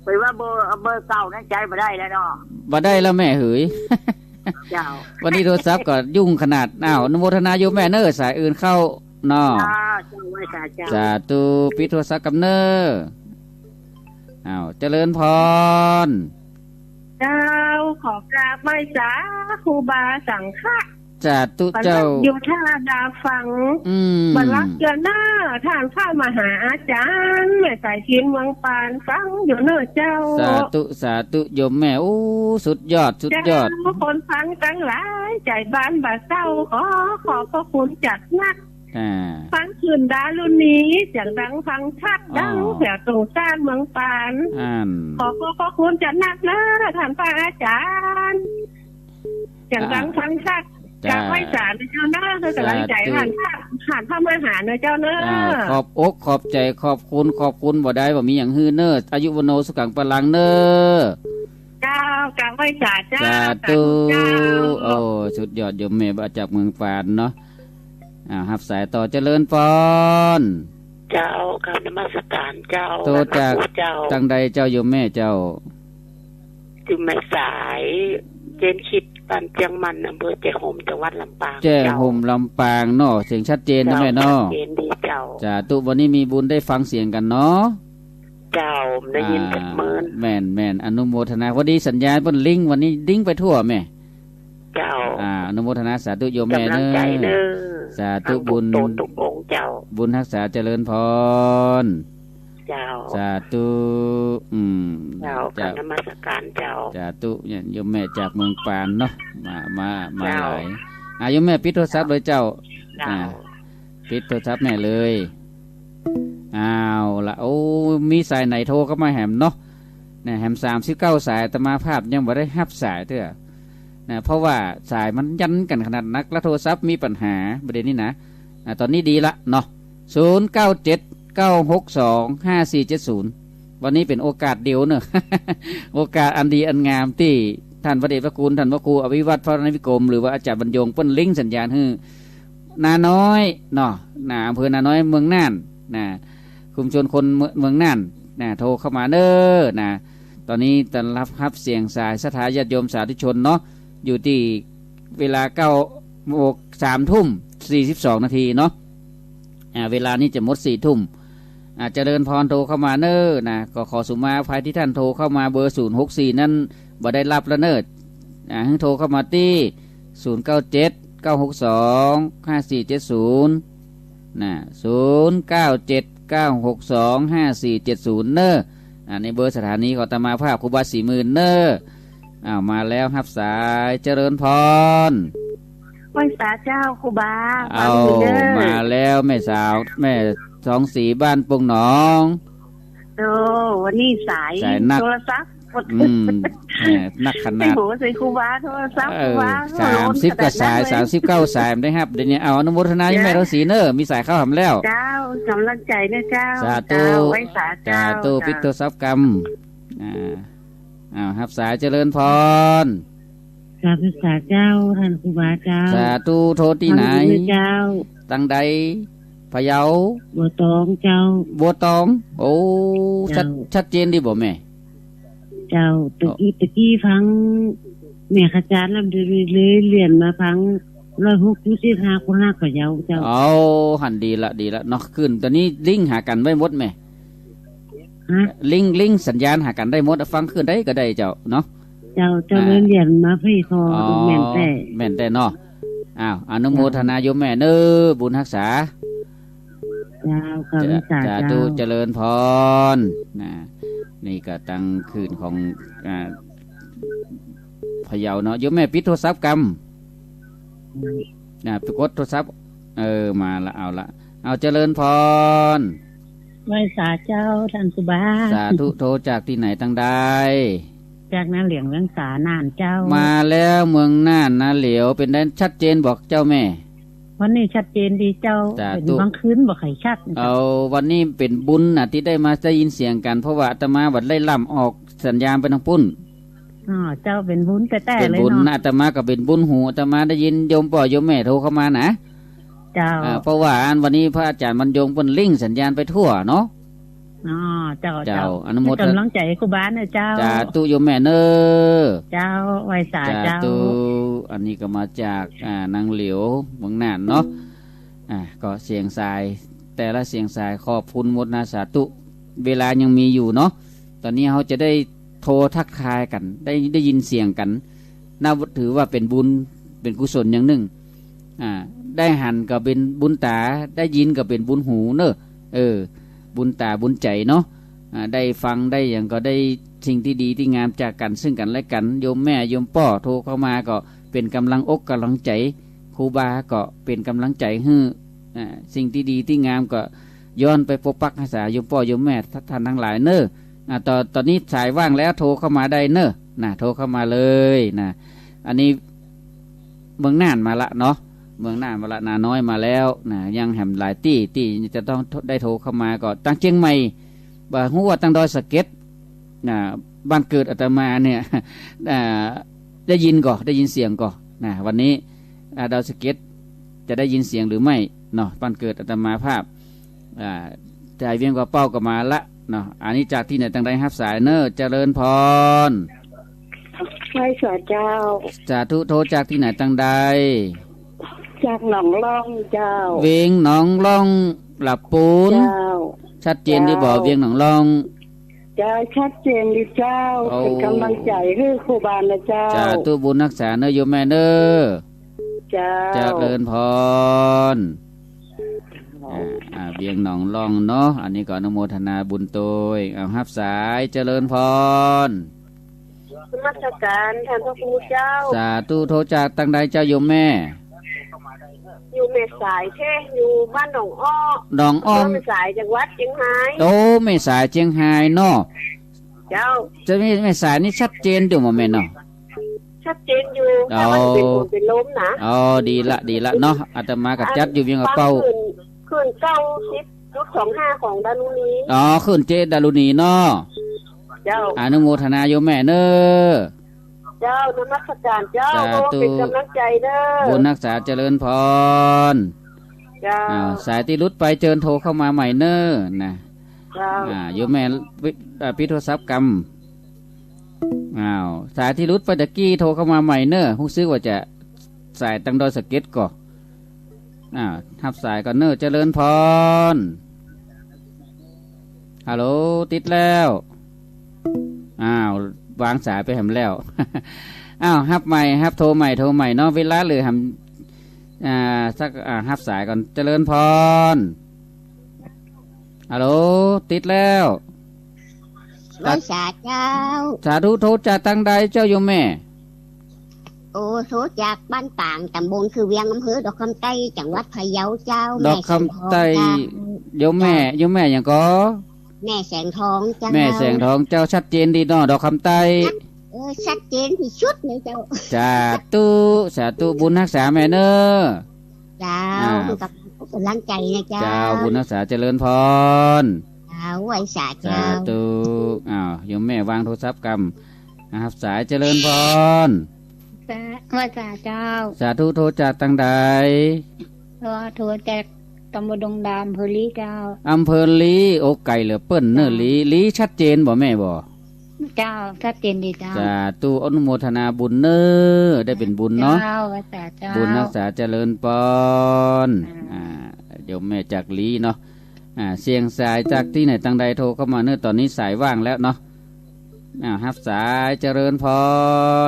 ไปว่าเบอร์เก่านั้นใจมาได้แล้วเนาะมาได้แล้วแม่เหืยวันนี้โทรศัพท์ก็ยุ่งขนาดอนุโมทนาโยมแม่เนอสายอื่นเข้าเนาะสาธุปิดโทรศัพท์กับเนอเจริญพรเจ้าขอกราบไหว้สาครูบาสังฆะสาธุเจ้าอยู่ท่าดาฟังบรรลักเกินหน้าท่านข้ามหาอาจารย์แม่สายทินวังปานฟังอยู่เนอเจ้าสาธุโยมแม่สุดยอดคนฟังตั้งหลายใจบ้านบาเศร้าขอพระคุณจัดนักฟังคืนดารุ่นนี้เสียงดังฟังชัดดังแถวตรงซ่านเมืองปานขอพระคุณจัดนักนะท่านพระอาจารย์เสียงดังฟังชัดจากไหว้ศาลเจ้าเนอะคือกำลังใจผ่านพระมหาเนอะเจ้าเนอะขอบอกขอบใจขอบคุณบ่ได้บ่มีอย่างฮือเนอะอายุวโนสุขังพลังเนอะเจ้ากราบไหว้ศาลเจ้าสาธุสุดยอดโยมแม่มาจากเมืองปานเนาะรับสายต่อเจริญพรเจ้ากราบนมัสการเจ้าโตจากจังใดเจ้าโยมแม่เจ้าจึงไม่สายเจนคิดบ้านเจียงมันอำเภอแจ้ห่มจังหวัดลำปางแจ้ห่มลำปางเนาะเสียงชัดเจนนะแม่เนาะชัดเจนดีเจ้าจ้าตุวันนี้มีบุญได้ฟังเสียงกันเนาะเจ้าได้ยินเป็นเมินแม่นอนุโมทนาพอดีสัญญาณบนลิงวันนี้ดิ้งไปทั่วแม่เจ้าอนุโมทนาสาธุโยมแม่เนอสาธุบุญตุกองเจ้าบุญรักษาเจริญพร เจ้าสาธุเจ้ากับนมัสการเจ้าสาธุเนี่ยโยมแม่จากเมืองปานเนาะมาหลายโยมแม่ปิดโทรศัพท์เลยเจ้าปิดโทรศัพท์แม่เลยละโอ้มีสายไหนโทรเข้ามาแหมเนาะเนี่ยแหม39สายอาตมาภาพยังบ่ได้รับสายเด้อนะเพราะว่าสายมันยันกันขนาดนักแล้วโทรศัพท์มีปัญหาประเด็นนี้นะตอนนี้ดีละเนาะ0979625470วันนี้เป็นโอกาสเดียวเนอะ โอกาสอันดีอันงามที่ท่านพระเดชพระคุณท่านพระครูอภิวัตรพระนวิกรมหรือว่าอาจารย์บรรยงเปิ้นลิงสัญญาณฮือนาน้อยเนาะอำเภอนาน้อยเมืองน่านคุมชนคนเมืองน่านโทรเข้ามาเด้อตอนนี้ต้อนรับเสียงสายสถาญาติโยมสาธุชนเนาะอยู่ที่เวลา3:42 นาทีเนาะเวลานี้จะหมด4 ทุ่มเจริญพรโทรเข้ามาเน้อก็ขอสุมาภัยที่ท่านโทรเข้ามาเบอร์064นั้นบ่ได้รับแล้วเน้อให้โทรเข้ามาที่0979625470 0979625470เน้อในเบอร์สถานีของอาตมาภาพครูบา40,000เน้อมาแล้วรับสายเจริญพรไหว้สาเจ้าครูบามาแล้วแม่สาวแม่สองสีบ้านปงหนองวันนี้สายโทรศัพท์นักขนาดโหใส่ครูบาโทรศัพท์ครูบา30กับสาย39สายได้ครับเดี๋ยวนี้เอาอนุโมทนาให้แม่เราสีเนอมีสายเข้าหำแล้วเจ้ากำลังใจนะเจ้าสาธุไว้สาเจ้าปิโตทรัพย์กรรมครับสายเจริญพรสาธุสาเจ้าท่านครูบาเจ้าสาธุโทษที่ไหนเจ้าตั้งใดพะเยาบัวตองเจ้าบัวตองโอ้ชัดเจนดีบ่แม่เจ้าตะกี้ฟังแม่ขจารย์แล้วเลยเรียนมาฟัง165คน5พะเยาเจ้าเอาหันดีละเนาะขึ้นตอนนี้ลิงก์หากันไว้หมดแม่ลิงก์สัญญาณหากันได้หมดฟังขึ้นได้ก็ได้เจ้าเนาะเจ้าเรียนมาพี่คอแม่นแต่เนาะอนุโมทนาโยมแม่เน้อบุญรักษาจะดูเจริญพรนี่ก็ตั้งคืนของพะเยาเนาะโยมแม่ปิดโทรศัพท์กรรมไปกดโทรศัพท์มาละเอาเจริญพรไหว้สาเจ้าท่านครูบาสาธุโทรจากที่ไหนตั้งใดจากนาเหลียงเรื่องสาน่านเจ้ามาแล้วเมืองน่านนาเหลียวเป็นได้ชัดเจนบอกเจ้าแม่วันนี้ชัดเจนดีเจ้าเป็นบางคืนบอกไข่ชัดเอาวันนี้เป็นบุญที่ได้มาได้ยินเสียงกันเพราะว่าอาตมาบัดไล่ล่ำออกสัญญาณไปทางปุ้นเจ้าเป็นบุญแต่เลยเนาะเป็นบุญอาตมาก็เป็นบุญหูอาตมาได้ยินโยมพ่อโยมแม่โทรเข้ามานะเจ้าเพราะว่าวันนี้พระอาจารย์บรรยงเพิ่นลิงสัญญาณไปทั่วเนาะเจ้าอนุโมทนากำลังใจครูบาเนี่ยเจ้าตุโยมแม่เนอเจ้าไว้สาเจ้าอันนี้ก็มาจากนางเหลียวเมืองน่านเนาะก็เสียงสายแต่ละเสียงสายขอบคุณหมดนะสาธุเวลายังมีอยู่เนาะตอนนี้เขาจะได้โทรทักทายกันได้ยินเสียงกันน่าถือว่าเป็นบุญเป็นกุศลอย่างหนึ่งได้หันก็เป็นบุญตาได้ยินก็เป็นบุญหูเนอะบุญตาบุญใจเนาะได้ฟังได้อย่างก็ได้สิ่งที่ดีที่งามจากกันซึ่งกันและกันโยมแม่โยมพ่อโทรเข้ามาก็เป็นกำลังอกกำลังใจครูบาก็เป็นกำลังใจให้สิ่งที่ดีที่งามก็ย้อนไปปกปักรักษาโยมพ่อโยมแม่ท่านทั้งหลายเนอะตอนนี้สายว่างแล้วโทรเข้ามาได้เนอะโทรเข้ามาเลยอันนี้เมืองน่านมาละเนาะเมืองน่านมาละนาน้อยมาแล้วยังแหมหลายที่จะต้องได้โทรเข้ามาก็ตั้งเชียงใหม่บ่ฮู้ว่าตั้งดอยสะเก็ดบ้านเกิดอาตมาเนี่ยได้ยินเสียงก่อนวันนี้ดอยสะเก็ดจะได้ยินเสียงหรือไม่เนาะบ้านเกิดอาตมาภาพใจเวียงกว่าเป้าก็มาละเนาะอันนี้จากที่ไหนตั้งใดรับสายเนอเจริญพรไหว้สาเจ้าสาธุโทรจากที่ไหนตั้งใดจากหนองล่องเจ้าเวียงหนองล่องหลับปูนชัดเจนดีบ่เวียงหนองล่องจะชัดเจนดีเจ้าเป็นกำลังใจให้ครูบานะเจ้าจ้าตู้บุญรักษาเนอโยมแม่เนอเจ้าเจริญพร เบียงหนองล่องเนาะอันนี้ก็อนุโมทนาบุญโตยเอาฮับสายเจริญพรนมัสการท่านพระครูเจ้าสาธุโทจากตั้งใดเจ้าโยมแม่อยู่เมสายเท่อยู่บ้านหนองอ้อหนองอ้อเมสายจังหวัดเชียงรายโอ้เมสายเชียงรายเนาะเจ้าจะมีเมสายนี่ชัดเจนอยู่บ่แม่เนาะชัดเจนอยู่แต่ว่าเป็นฝนเป็นลมนะอ๋อดีละเนาะอาตมากับจัดอยู่เวียงเป้าขึ้น90.25ของดารุณีอ๋อขึ้นเจดารุณีเนาะเจ้าอนุโมทนาโยมแม่เน้อเจ้านมัสการเจ้าเป็นกำลังใจเด้อบุญรักษาเจริญพรเจ้าสายที่รุดไปเจิญโทรเข้ามาใหม่เน้อนะเจ้าโยมแม่พิโทรศัพท์กรรมสายที่รุดไปตะกี้โทรเข้ามาใหม่เน้อฮู้ซึกว่าจะสายตั้งดอยสะเก็ดก่อทับสายก่อนเน้อเจริญพรฮัลโหลติดแล้ววางสายไปแหมแล้วฮับใหม่ฮับโทรใหม่เนาะเวลาเลยทำสักฮับสายก่อนเจริญพรฮัลโหลติดแล้วร้อยสาเจ้าสาธุโทรจากตั้งใดเจ้าโยมแม่โอ้โทรจากบ้านต่างตำบลคือเวียงอำเภอดอกคำไต้จังหวัดพะเยาเจ้าดอกคำไต้โยมแม่อย่างก็แม่แสงทองเจ้าแม่แสงทองเจ้าชัดเจนดีเนาะดอกคำไต้ชัดเจนที่ชุดเลยเจ้าสาธุบุญรักษาแม่เนอเจ้ากับกำลังใจนะเจ้าบุญรักษาเจริญพรไหวสาเจ้าตุโยมแม่วางโทรศัพท์กำนะครับสายเจริญพรไหวสาเจ้าสาธุโทรจากตั้งใดโทรจากตำบลดงดามอำเภอลีเจ้าอำเภอลีโอ้ไก่เหลือเปิ้นเนอลีชัดเจนบ่แม่บ่เจ้าชัดเจนดีเจ้าสาธุอนุโมทนาบุญเนอได้เป็นบุญเนาะบุญรักษาเจริญพรเดี๋ยวแม่จากลีเนาะเสียงสายจากที่ไหนตั้งใดโทรเข้ามาเนื้อตอนนี้สายว่างแล้วเนาะฮับสายเจริญพ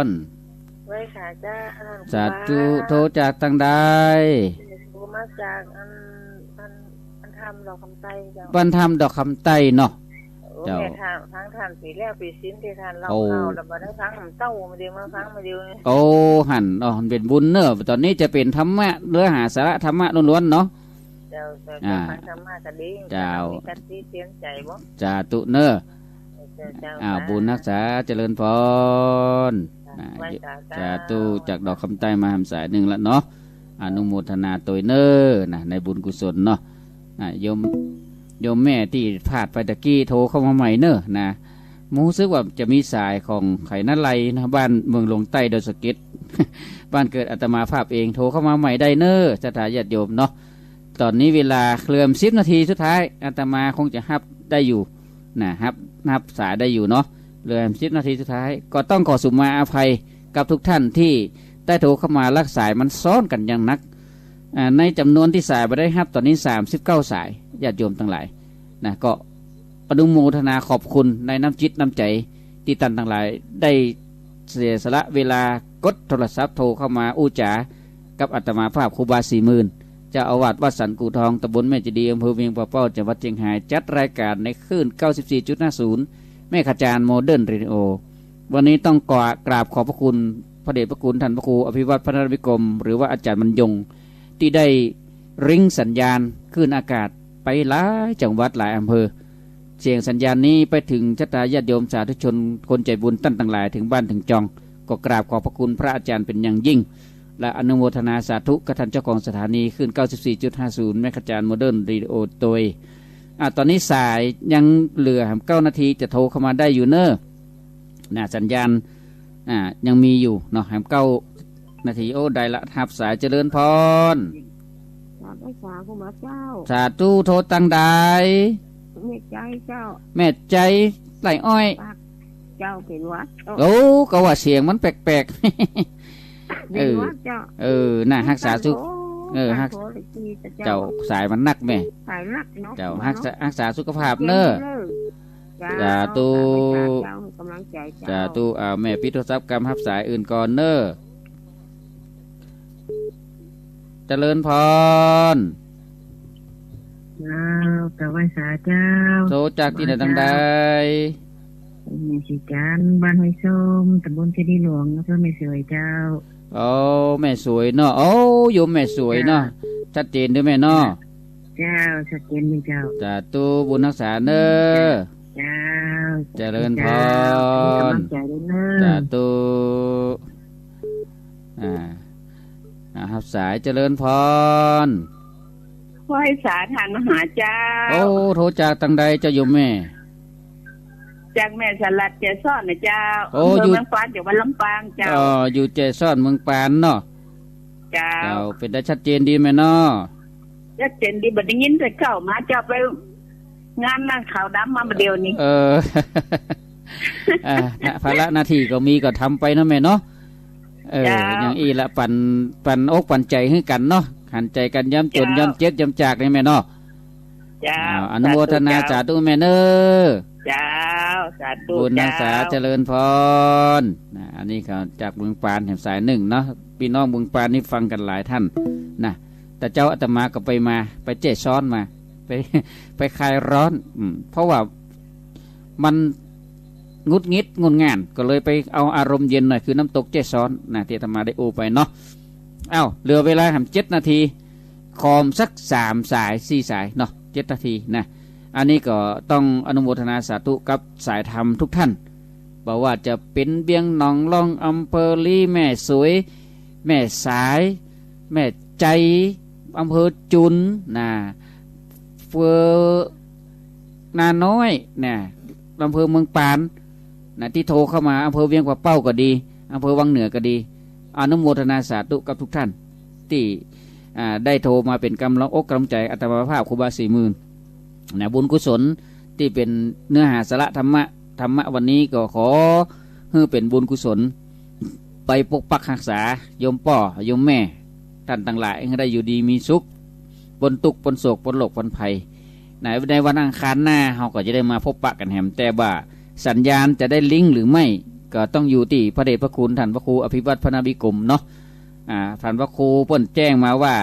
รไว้ค่ะจ้าสาธุโทรจากตั้งใดมาจากบรรทำดอกคำไต้เจ้าบรรทำดอกคำไต้เนาะเจ้าทั้งทานปีแล้วปีสิ้นที่ทานเราเข้าแล้วมาได้ฟังเต้ามาเดียวมาฟังมาเดียวโอ้หันเป็นบุญเนอะตอนนี้จะเป็นธรรมะเนื้อหาสาระธรรมะล้วนๆเนาะเจ้าฟังธรรมะกันดีเจ้ากันที่เสียงใจบ่จ้าตุเนอะบุญรักษาเจริญพรจ้าตุจากดอกคำไต้มาทำสายหนึ่งละเนาะอนุโมทนาตัวเนอนะในบุญกุศลเนาะโยมแม่ที่พลาดไปตะกี้โทรเข้ามาใหม่เนอนะมูซึกว่าจะมีสายของไข่นั่นไรนะบ้านเมืองหลวงใต้ดอยสะเก็ดบ้านเกิดอาตมาภาพเองโทรเข้ามาใหม่ได้เนอสถาญาติโยมเนาะตอนนี้เวลาเคลื่อน10 นาทีสุดท้ายอาตมาคงจะฮับได้อยู่นับสายได้อยู่เนาะเหลือ10 นาทีสุดท้ายก็ต้องขอสุมาอภัยกับทุกท่านที่ได้โทรเข้ามาลักสายมันซ้อนกันอย่างนักในจำนวนที่สายไปได้ฮับตอนนี้39 สายญาติโยมทั้งหลายนะก็อนุโมทนาขอบคุณในน้ำจิตน้ำใจที่ท่านทั้งหลายได้เสียสละเวลากดโทรศัพท์โทรเข้ามาอู้จ๋ากับอาตมาภาพครูบา40,000เจ้าอาวาสวัดสันกูทองตำบลแม่จีดีอำเภอเวียงป่าเป้าจังหวัดเชียงรายจัดรายการในคลื่น 94.50 แม่ขจารโมเดิร์นเรดิโอวันนี้ต้องกราบขอบพระคุณพระเดชพระคุณท่านพระครูอภิวัตรพัฒนวิกรมหรือว่าอาจารย์บรรยงที่ได้ริงสัญญาณคลื่นอากาศไปหลายจังหวัดหลายอำเภอเสียงสัญญาณนี้ไปถึงชะตาญาติโยมสาธุชนคนใจบุญตั้งหลายถึงบ้านถึงจองก็กราบขอบพระคุณพระอาจารย์เป็นอย่างยิ่งและอนุโมทนาสาธุกับท่านเจ้าของสถานีขึ้น 94.50 แม่ขจารโมเดิร์นเรดิโอโดยตอนนี้สายยังเหลือ9 นาทีจะโทรเข้ามาได้อยู่เนอะสัญญาณยังมีอยู่เนาะ9 นาทีโอ้ได้ละทับสายเจริญพรสาธุโทรตั้งใดแม่ใจเจ้าแม่ใจไหลอ้อยเจ้าเป็นวัดโอ้ก็ว่าเสียงมันแปลกๆน่าฮักษาสุฮักเจ้าสายมันนักแม่เจ้าฮักษาสุขภาพเนอะสาธุแม่พิโทรศัพท์กรรมฮับสายอื่นก่อนเนอะเจริญพร กะวันสาเจ้าโทรจากที่ไหนตั้งใดแม่สิการบ้านห้วยส้มตำบลเจดีย์หลวงอำเภอแม่สวยเจ้าโอ้แม่สวยเนาะโอ้โยมแม่สวยเนาะชัดเจนด้วยแม่เนาะเจ้าชัดเจนเลยเจ้าจ้าตูบุญรักษาเน้อเจ้าเจริญพรจ้าตูครับสายเจริญพรไหว้สาทานมหาเจ้าโอ้โทรจากตั้งใดเจ้าโยมแม่จากแม่สลัดเจซ่อนนะเจ้าอยู่เมืองปานจากวันลำปางเจ้าอยู่เจซ่อนเมืองปานเนาะเจ้าเป็นได้ชัดเจนดีไหมเนาะชัดเจนดีบัดได้ยินแต่เก่ามาเจ้าไปงานนั่งขาวดำมาเดียวนี้ภาระหน้าที่ก็มีก็ทำไปเนาะแม่เนาะอย่างอีละปั่นอกปั่นใจให้กันเนาะหันใจกันย้ำจนย้ำเจ็ดย้ำจากเลยแม่เนาะอนุโมทนาสาธุแม่เนอเจ้าสาธุบุญนักษาเจริญพรอันนี้เขาจากเมืองปานแห่งสายหนึ่งเนาะพี่น้องเมืองปานนี่ฟังกันหลายท่านนะแต่เจ้าอาตมาก็ไปเจ๊ซ้อนมาไปคลายร้อนเพราะว่ามันงุดงิดงุนงานก็เลยไปเอาอารมณ์เย็นหน่อยคือน้ำตกเจ๊ซ้อนนะที่อาตมาได้ไปเนาะเหลือเวลาทำ7 นาทีคอมสัก3 สาย4 สายเนาะ7 นาทีนะอันนี้ก็ต้องอนุโมทนาสาธุกับสายธรรมทุกท่านบอกว่าจะเป็นเบียงหนองล่องอำเภอลีแม่สวยแม่สายแม่ใจอำเภอจุนนะเฟือนาน้อยนะอำเภอเมืองปานนะที่โทรเข้ามาอำเภอเวียงป่าเป้าก็ดีอำเภอวังเหนือก็ดีอนุโมทนาสาธุกับทุกท่านที่ได้โทรมาเป็นกำลังอกกำลังใจอัตมาภาพครูบา40,000นะบุญกุศลที่เป็นเนื้อหาสาระธรรมะวันนี้ก็ขอให้เป็นบุญกุศลไปปกปักรักษาโยมป่อโยมแม่ท่านต่างหลายให้ได้อยู่ดีมีสุขบนตุกบนโศกบนโลกบนภัยในวันอังคารหน้าเราก็จะได้มาพบปะกันแหมแต่ว่าสัญญาณจะได้ลิงก์หรือไม่ก็ต้องอยู่ที่พระเดชพระคุณท่านพระครูอภิวัตรพนาภิกรมเนาะท่านพระครูเปิ้นแจ้งมาว่า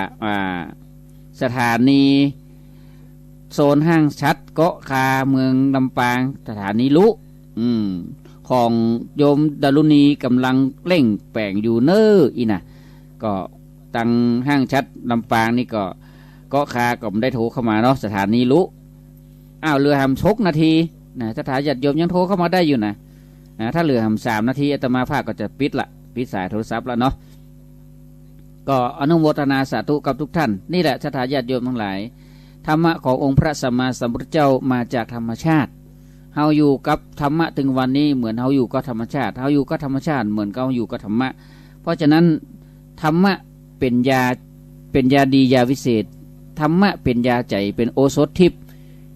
สถานีโซนห้างชัดเกาะคาเมืองลำปางสถานีลุของโยมดารุณีกำลังเร่งแปลงอยู่เน้ออีน่ะก็ตังห้างชัดลำปางนี่ก็เกาะคาก็ได้โทรเข้ามาเนาะสถานีลุเรือหำ6 นาทีนะสถานญาติโยมยังโทรเข้ามาได้อยู่นะถ้าเหลือทำ3 นาทีอาตมาภาคก็จะปิดสายโทรศัพท์แล้วเนาะก็อนุโมทนาสาธุกับทุกท่านนี่แหละสถานญาติโยมทั้งหลายธรรมะขององค์พระสัมมาสัมพุทธเจ้ามาจากธรรมชาติเฮาอยู่กับธรรมะถึงวันนี้เหมือนเฮาอยู่กับธรรมชาติเฮาอยู่กับธรรมชาติเหมือนเฮาอยู่กับธรรมะเพราะฉะนั้นธรรมะเป็นยาดียาวิเศษธรรมะเป็นยาใจเป็นโอสถทิพย์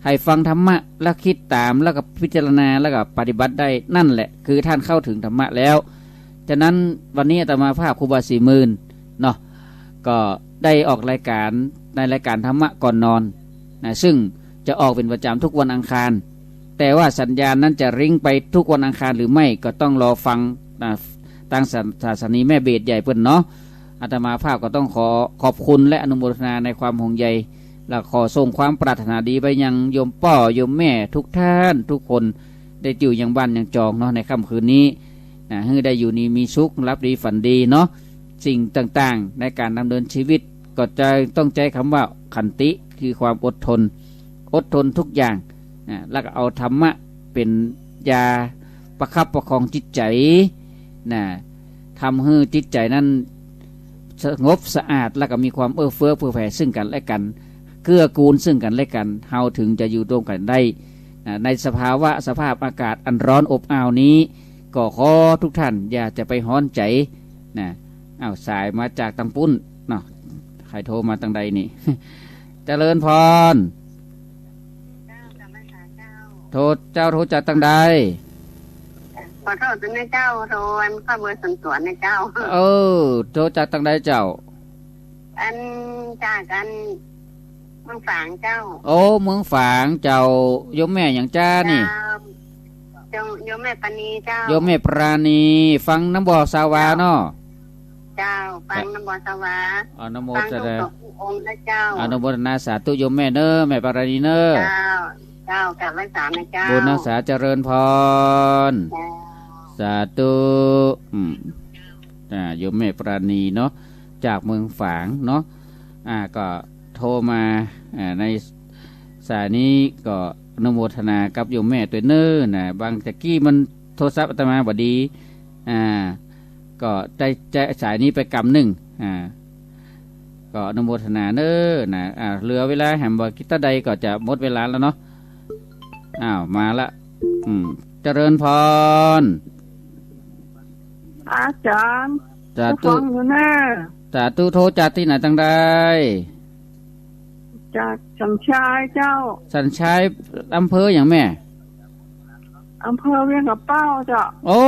ให้ฟังธรรมะแล้วคิดตามแล้วก็พิจารณาแล้วก็ปฏิบัติได้นั่นแหละคือท่านเข้าถึงธรรมะแล้วฉะนั้นวันนี้อาตมาภาพครูบา40,000เนาะก็ได้ออกรายการในรายการธรรมะก่อนนอนนะซึ่งจะออกเป็นประจำทุกวันอังคารแต่ว่าสัญญาณนั้นจะริงไปทุกวันอังคารหรือไม่ก็ต้องรอฟังทางศาสนีแม่เบสใหญ่เพิ่นเนาะอาตมาภาพก็ต้องขอบคุณและอนุโมทนาในความห่วงใยและขอส่งความปรารถนาดีไปยังโยมป่อโยมแม่ทุกท่านทุกคนได้อยู่ยังบ้านยังจองเนาะในค่ำคืนนี้ให้ได้อยู่นี้มีสุขรับดีฝันดีเนาะสิ่งต่างๆในการดำเนินชีวิตก็จะต้องใจคำว่าขันติคือความอดทนทุกอย่างแล้วก็เอาธรรมะเป็นยาประคับประคองจิตใจทำให้จิตใจนั้นสงบสะอาดแล้วก็มีความเฟื้อเผื่อแผ่ซึ่งกันและกันเกื้อกูลซึ่งกันและกันเฮาถึงจะอยู่ร่วมกันได้ในสภาพอากาศอันร้อนอบอ้าวนี้ก็ขอทุกท่านอย่าจะไปฮ้อนใจสายมาจากตังปุ้นเนาะใครโทรมาตังใดนี่ เจริญพรโทรจากตังใดขอโทษด้วยนะเจ้าโทรเข้าเบอร์ส่วนตัวนะเจ้าโทรจากตังใดเจ้าอันจากกันเมืองฝางเจ้าเมืองฝางเจ้าโยมแม่อย่างจ้านี่โยมแม่ปราณีเจ้าโยมแม่ปราณีฟังน้ำบ่อสาวาเนาะ เจ้าฟังน้ำบอสวาอนโม ฟัง ท ทุ นาก องค์นะเจ้า อนโมทนาสาธุโยมแม่เนอแม่ปารานีเนอ เจ้ากลับวันสามนะเจ้า บุญรักษาเจริญพรสาธุโยมแม่ปราณีเนาะจากเมืองฝางเนาะก็โทรมาในสายนี้ก็อนุโมทนากับโยมแม่ตัวเน้อนะบางตะกี้มันโทรศัพท์อาตมาบดีก็ได้สายนี้ไปกำหนึ่งก็อนุโมทนาเน้อนะเหลือเวลาแหมบอกกิตาใดก็จะหมดเวลาแล้วเนาะมาละเจริญพรอาจารย์ สาธุ ฟังอยู่แน่ สาธุโทรจากที่ไหนตั้งใด จากสัญชายเจ้า สัญชัยอำเภออย่างแม่ อำเภอเวียงกับเป้าเจ้า โอ้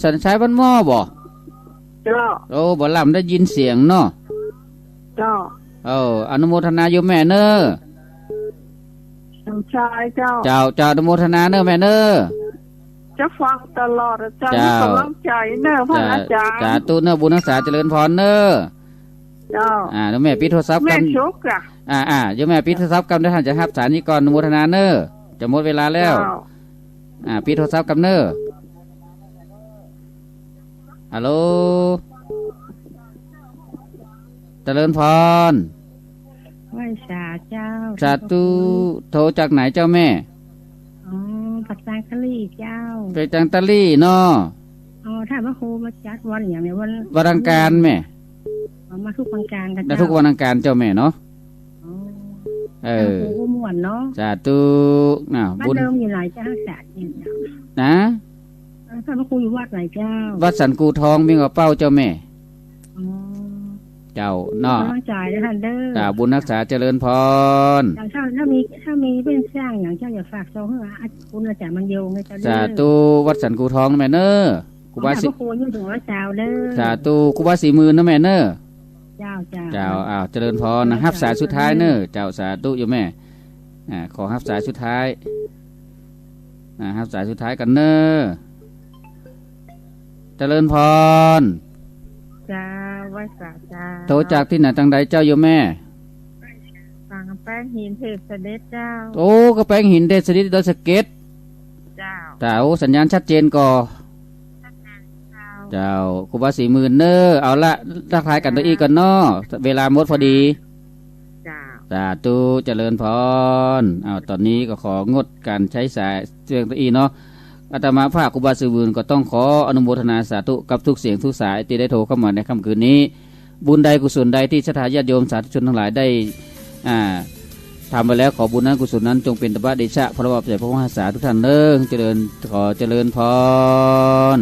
สัญชัยบ้านหม้อบ่ เจ้า โอ้บ่ลำได้ยินเสียงเนาะ เจ้า อนุโมทนาโยมแม่เนอ สัญชายเจ้า เจ้าอนุโมทนาเนอแม่เนอ จะฟังตลอดอาจารย์ เจ้า มีกำลังใจเนอะพระอาจารย์ สาธุเนอบุญรักษาเจริญพรเนอ เจ้า โยมแม่ปิดโทรศัพท์ แม่ กัน ชุกอะ โยมแม่ปิดโทรศัพท์กันได้ท่านจะรับสารนี้ก่อนอนุโมทนาเนอจะหมดเวลาแล้วปิดโทรศัพท์กันเนอฮัลโหลเจริญพร ไหว้สาเจ้า สาธุโทรจากไหนเจ้าแม่ ปัจจัยคลีเจ้า ไปจังตะลี่เนาะ ถ้าพระครูมาจัดวันอย่างนี้วัน วันอังคารแม่ มาทุกวันกลางกัน ได้ทุกวันอังคารเจ้าแม่เนาะ ครูก็ม่วนเนาะ สาธุบ้าน บุญ เดิมอยู่หลายเจ้าศาสตร์เนี่ย นะ ถ้าพระครูอยู่วัดหลายเจ้า วัดสันกูทองมีกระเป้าเจ้าแม่ เจ้าเนาะ ต้องจ่ายนะท่านเด้อ บุญรักษาเจริญพร ถ้ามีเป็นสร้างอย่างเจ้าอย่าฝากซองให้คุณอาจารย์มันโยงให้เจ้าเด้อ สาธุวัดสันกูทองนะแม่เนอกูบาสิ พระครูอยู่ถึงวัดเจ้าเด้อ สาธุกูบา40,000นะแม่เนอ เจ้า เจ้าเจริญพรนะฮับสายสุดท้ายเนอเจ้าสาธุอยู่แม่ขอฮับสายสุดท้ายฮับสายสุดท้ายกันเนอเจริญพร จ้าไหว้สาเจ้า โทรจากที่ไหนตังใดเจ้าโยมแม่ ฟังแป้งหินเทพเสด็จเจ้า โอ้ก็แป้งหินเดชดิโดยสเก็ต เจ้า แต่โอ้สัญญาณชัดเจนก่อเจ้ากูบา40,000เนอเอาละทักทายกันตัวอีกกันเนาะเวลาหมดพอดี จ้า สาธุเจริญพรตอนนี้ก็ของดการใช้สายเสียงตัวอีเนาะอาตมาภาคครูบา40,000ก็ต้องขออนุโมทนาสาธุกับทุกเสียงทุกสายที่ได้โทรเข้ามาในค่ำคืนนี้บุญใดกุศลใดที่ศรัทธาญาติโยมสาธุชนทั้งหลายได้ทำไปแล้วขอบุญนั้นกุศลนั้นจงเป็นตบะเดชะพระบาปใจพระมหาสาทุกท่านเด้อขอเจริญพร